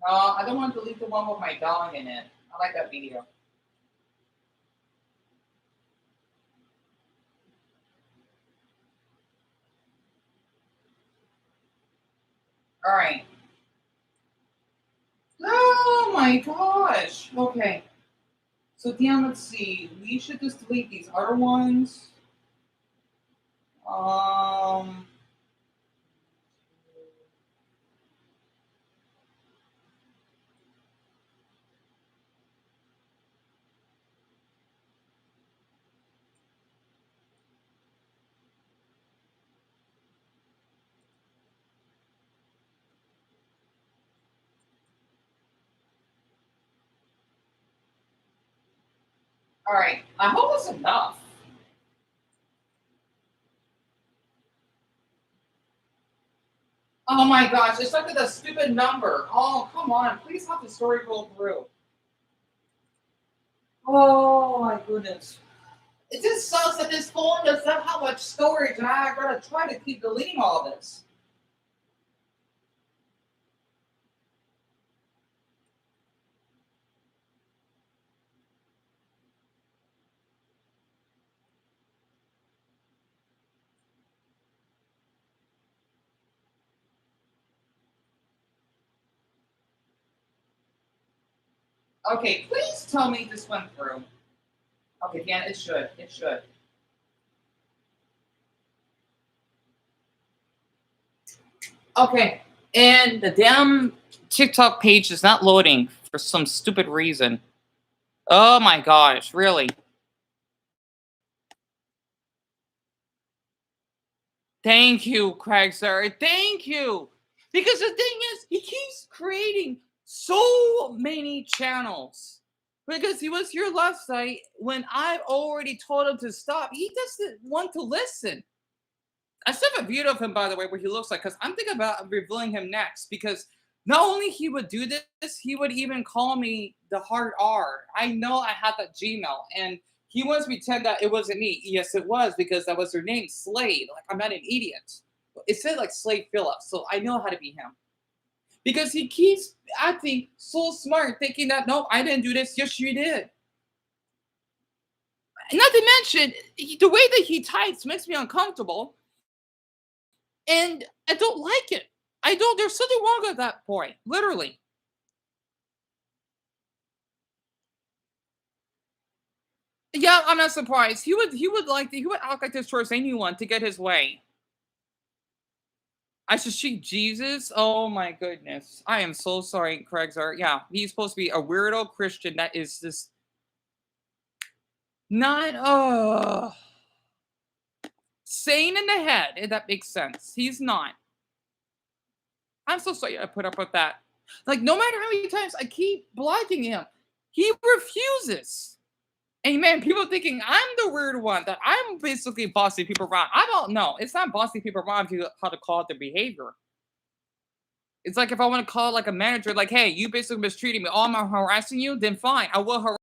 No, I don't want to delete the one with my dog in it. I like that video. All right. Oh my gosh. Okay. So Deon, let's see. We should just delete these other ones. Um. All right. I hope it's enough. Oh my gosh, it's like a stupid number. Oh, come on. Please have the story go through. Oh my goodness. It just sucks that this phone doesn't have how much storage, and I gotta try to keep deleting all this. Okay, please tell me this went through. Okay, yeah, it should. It should. Okay, and the damn TikTok page is not loading for some stupid reason. Oh my gosh, really? Thank you, Craig, sir. Thank you. Because the thing is, he keeps creating so many channels. Because he was here last night when I already told him to stop. He doesn't want to listen. I still have a video of him, by the way, where he looks like, because I'm thinking about revealing him next. Because not only he would do this, he would even call me the hard R. I know I had that Gmail, and he wants me to pretend that it wasn't me. Yes, it was, because that was her name, Slade. Like, I'm not an idiot. It said like Slade Phillips, so I know how to be him. Because he keeps acting so smart, thinking that, no, I didn't do this. Yes, you did. Not to mention, the way that he types makes me uncomfortable. And I don't like it. I don't. There's something wrong at that point. Literally. Yeah, I'm not surprised. He would act like this towards anyone to get his way. I should shoot Jesus. Oh my goodness. I am so sorry, Craig's. Yeah, he's supposed to be a weirdo Christian that is just not sane in the head, if that makes sense. He's not. I'm so sorry I put up with that. Like, no matter how many times I keep blocking him, he refuses. And man, people thinking I'm the weird one, that I'm basically bossing people around. I don't know. It's not bossing people around if you how to call it their behavior. It's like if I want to call like a manager, like, hey, you basically mistreating me. Oh, I'm harassing you, then fine. I will harass.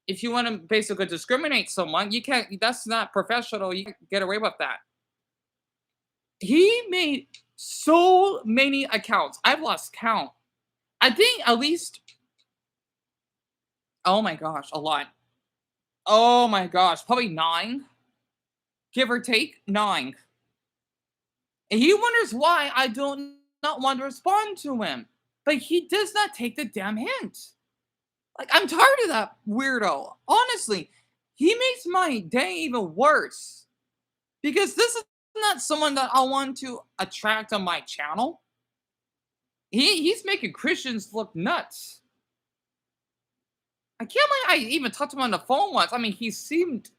If you want to basically discriminate someone, you can't, that's not professional. You can't get away with that. He made so many accounts. I've lost count. I think at least, oh my gosh, a lot. Oh my gosh, probably 9, give or take 9. And he wonders why I do not want to respond to him. But he does not take the damn hint. Like, I'm tired of that weirdo. Honestly, he makes my day even worse. Because this is not someone that I want to attract on my channel. He's making Christians look nuts. I can't believe I even talked to him on the phone once. I mean, he seemed,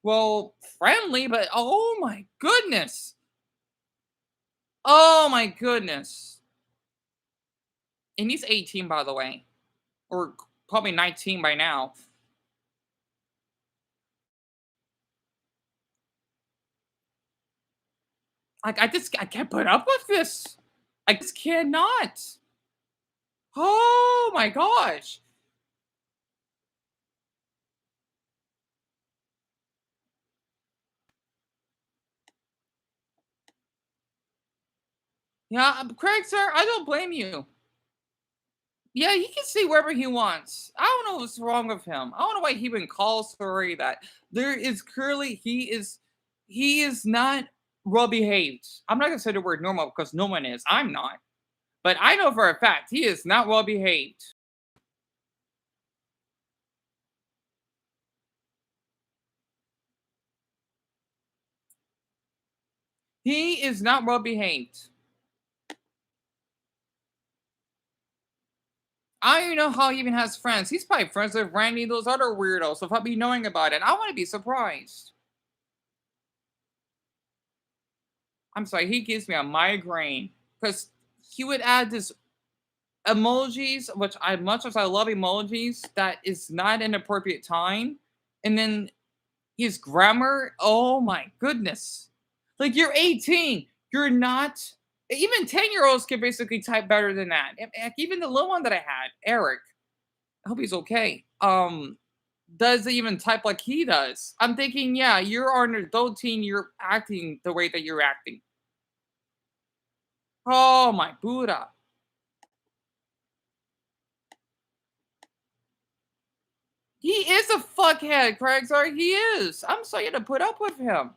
well, friendly, but oh my goodness. Oh my goodness. And he's 18, by the way. Or probably 19 by now. Like, I can't put up with this. I just cannot. Oh my gosh. Yeah, Craig, sir, I don't blame you. Yeah, he can say wherever he wants. I don't know what's wrong with him. I don't know why he even calls Furry that. There is clearly he is not well behaved. I'm not gonna say the word normal because no one is. I'm not. But I know for a fact he is not well behaved. He is not well behaved. I don't even know how he even has friends. He's probably friends with Randy, those other weirdos. So if I'll be knowing about it, I want to be surprised. I'm sorry, he gives me a migraine because he would add this emojis, which I much as I love emojis, that is not an appropriate time, and then his grammar. Oh my goodness! Like, you're 18, you're not. Even 10-year-olds can basically type better than that. Even the little one that I had, Eric, I hope he's okay. Doesn't even type like he does. I'm thinking, yeah, you're an adult teen, you're acting the way that you're acting. Oh my Buddha. He is a fuckhead, Craig. Sorry, he is. I'm sorry to put up with him.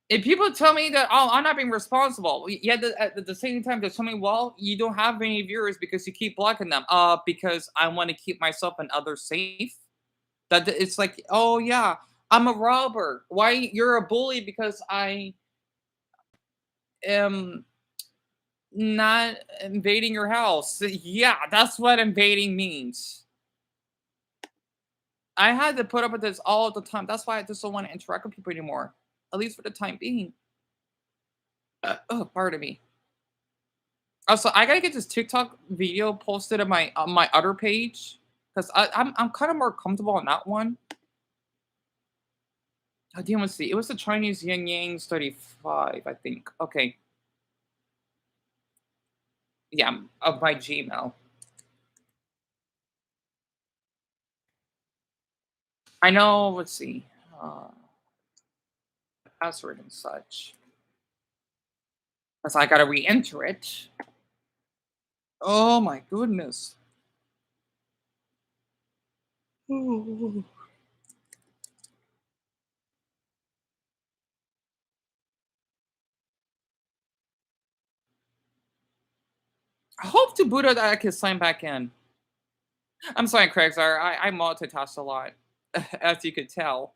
If people tell me that, oh, I'm not being responsible, yet at the same time they tell me, well, you don't have any viewers because you keep blocking them. Because I want to keep myself and others safe. It's like, oh yeah, I'm a robber. Why you're a bully because I am not invading your house? Yeah, that's what invading means. I had to put up with this all the time. That's why I just don't want to interact with people anymore, at least for the time being. Oh, pardon me. Also, I gotta get this TikTok video posted on my other page because I'm kind of more comfortable on that one. Oh, damn, let's see. It was the Chinese Yin Yang 35, I think. Okay. Yeah, of my Gmail. I know, let's see. Password and such. Because I gotta re-enter it. Oh my goodness. Ooh. I hope to Buddha that I can sign back in. I'm sorry, Craig. Sorry, I multitask a lot, as you could tell.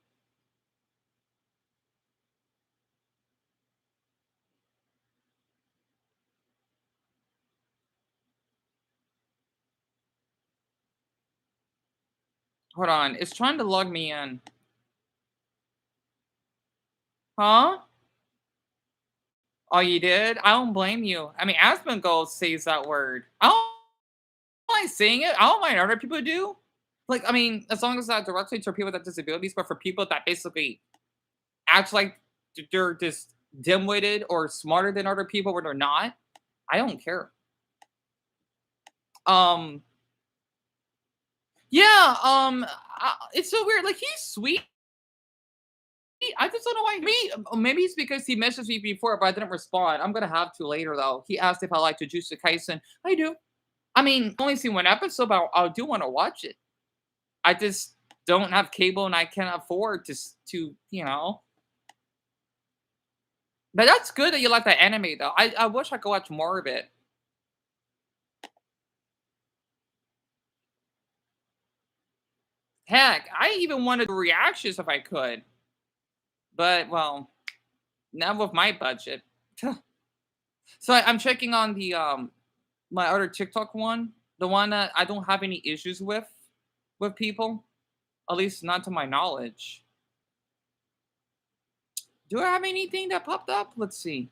Hold on, it's trying to log me in. Huh? Oh, you did? I don't blame you. I mean, Asmongold says that word. I don't mind saying it. I don't mind other people do. Like, I mean, as long as that directly to people with disabilities, but for people that basically act like they're just dim-witted or smarter than other people when they're not, I don't care. Um, yeah, it's so weird. Like, he's sweet. I just don't know why. Maybe it's because he messaged me before, but I didn't respond. I'm gonna have to later though. He asked if I like to Jujutsu Kaisen. I do. I mean, only seen one episode, but I do want to watch it. I just don't have cable, and I can't afford to you know. But that's good that you like that anime though. I wish I could watch more of it. Heck, I even wanted reactions if I could. But well, not with my budget. So I'm checking on the my other TikTok one, the one that I don't have any issues with people, at least not to my knowledge. Do I have anything that popped up? Let's see.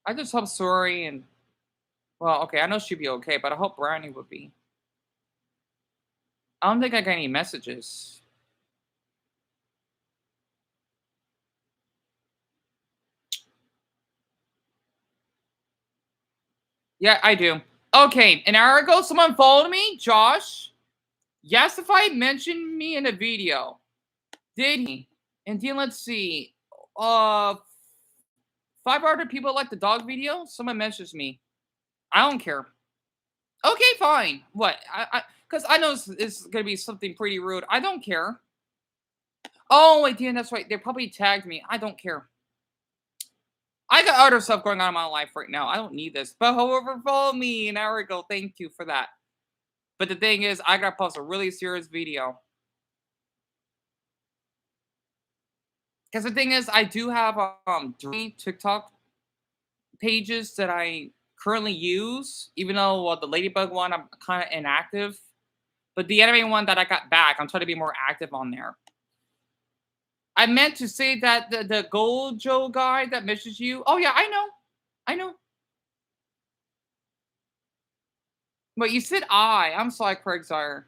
I just hope Sori and well, okay, I know she'd be okay, but I hope Brownie would be. I don't think I got any messages. Yeah, I do. Okay, an hour ago, someone followed me, Josh. Yes, if I mentioned me in a video. Did he? And then let's see. Uh, 500 people like the dog video. Someone messaged me. I don't care. Okay, fine. What? Because I know it's gonna be something pretty rude. I don't care. Oh, wait, Dan, that's right. They probably tagged me. I don't care. I got other stuff going on in my life right now. I don't need this. But whoever followed me an hour ago, thank you for that. But the thing is, I gotta post a really serious video. Because the thing is, I do have 3 TikTok pages that I currently use, even though the Ladybug one I'm kind of inactive. But the anime one that I got back, I'm trying to be more active on there. I meant to say that the Gojo guy that messaged you. Oh yeah, I know. I know. But you said I. I'm sorry, Craig Sire.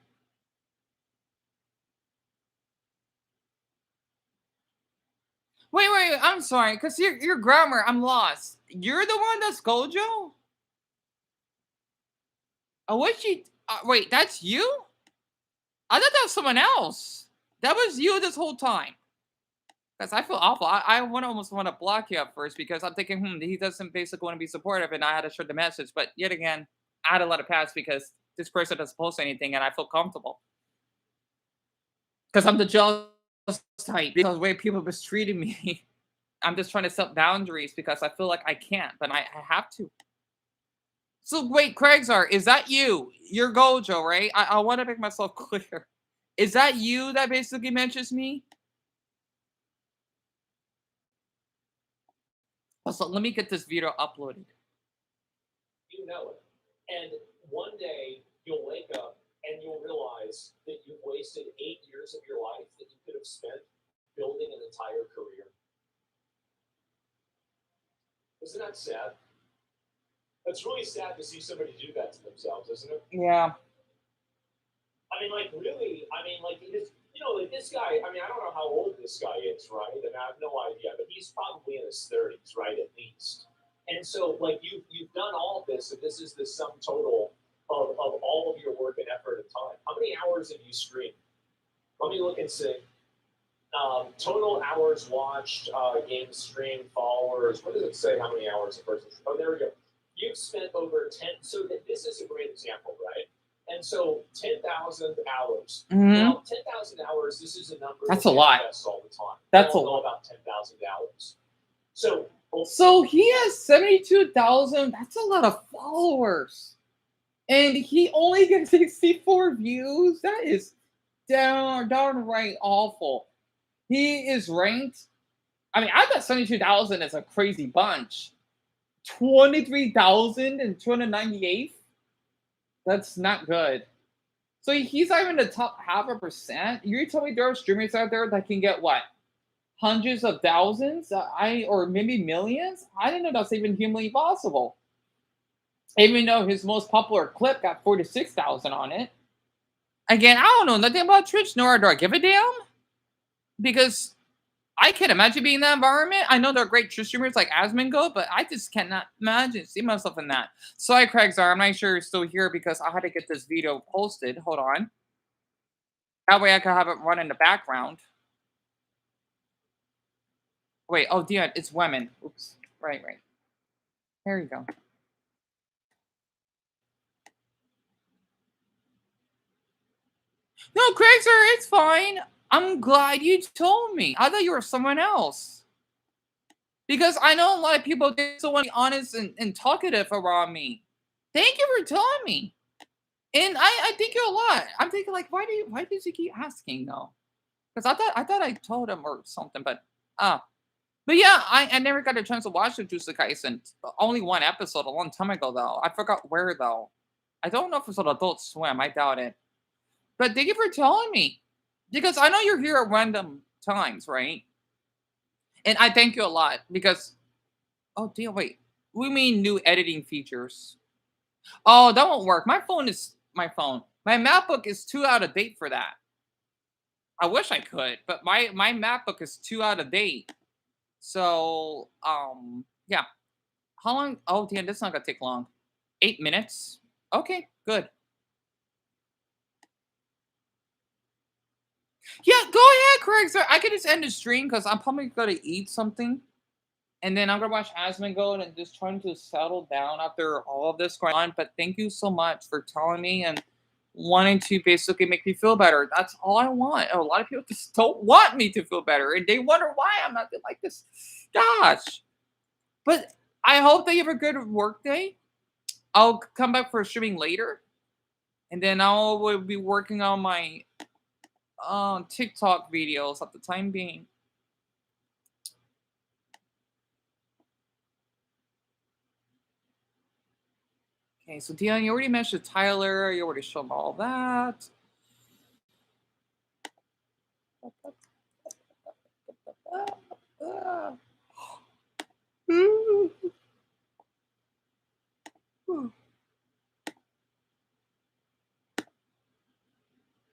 Wait. I'm sorry, cause your grammar. I'm lost. You're the one that's Gojo. Oh, what she? Wait, that's you? I thought that was someone else. That was you this whole time. Because I feel awful. I almost want to block you at first because I'm thinking, he doesn't basically want to be supportive, and I had to share the message. But yet again, I had to let it pass because this person doesn't post anything, and I feel comfortable because I'm the jealous type. Because the way people mistreating me, I'm just trying to set boundaries because I feel like I can't, but I have to. So wait, Craigsar, is that you? You're Gojo, right? I want to make myself clear. Is that you that basically mentions me? Also, let me get this video uploaded. You know it. And one day you'll wake up and you'll realize that you've wasted 8 years of your life that you could have spent building an entire career. Isn't that sad? It's really sad to see somebody do that to themselves, isn't it? Yeah. I mean, like, really, I mean, like, it is, like this guy, I mean, I don't know how old this guy is, right? I mean, I have no idea, but he's probably in his 30s, right, at least. And so, like, you've done all this, and this is the sum total of all of your work and effort and time. How many hours have you streamed? Let me look and see. Total hours watched, games streamed, followers. What does it say? How many hours a person? Oh, there we go. You've spent over 10. So this is a great example, right? And so 10,000 hours. Now, 10,000 hours. This is a number That's a lot. all the time. That's we a all know lot. about 10,000 hours. So he has 72,000. That's a lot of followers. And he only gets 64 views. That is downright awful. He is ranked. I mean, I thought 72,000 is a crazy bunch. 23,298. That's not good. So he's not even the top 0.5%. You're telling me there are streamers out there that can get what? Hundreds of thousands? Or maybe millions? I didn't know that's even humanly possible. Even though his most popular clip got 46,000 on it. Again, I don't know nothing about Twitch, nor do I give a damn. Because I can't imagine being in that environment. I know there are great Twitch streamers like Asmongo, but I just cannot imagine seeing myself in that. Sorry, Craigsar, I'm not sure you're still here because I had to get this video posted. Hold on. That way I can have it run in the background. Wait, oh, Deon, it's women. Oops. Right. There you go. No, Craigsar, it's fine. I'm glad you told me. I thought you were someone else. Because I know a lot of people just want to be honest and talkative around me. Thank you for telling me. And I thank you a lot. I'm thinking like, why does he keep asking though? Because I thought I told him or something, but yeah, I never got a chance to watch the Jujutsu Kaisen. Only one episode a long time ago though. I forgot where though. I don't know if it's on Adult Swim. I doubt it. But thank you for telling me. Because I know you're here at random times, right? And I thank you a lot because oh damn, wait. We mean new editing features. Oh, that won't work. My phone. My MacBook is too out of date for that. I wish I could, but my MacBook is too out of date. So, yeah. How long? Oh, damn, this is not gonna take long. 8 minutes. Okay, good. Yeah, go ahead, Craig. So I can just end the stream because I'm probably gonna eat something, and then I'm gonna watch Asmongold and just trying to settle down after all of this going on. But thank you so much for telling me and wanting to basically make me feel better. That's all I want. A lot of people just don't want me to feel better, and they wonder why I'm not like this. Gosh. But I hope that you have a good work day. I'll come back for streaming later, and then will be working on my TikTok videos at the time being. Okay, so Deon, you already mentioned Tyler. You already showed all that.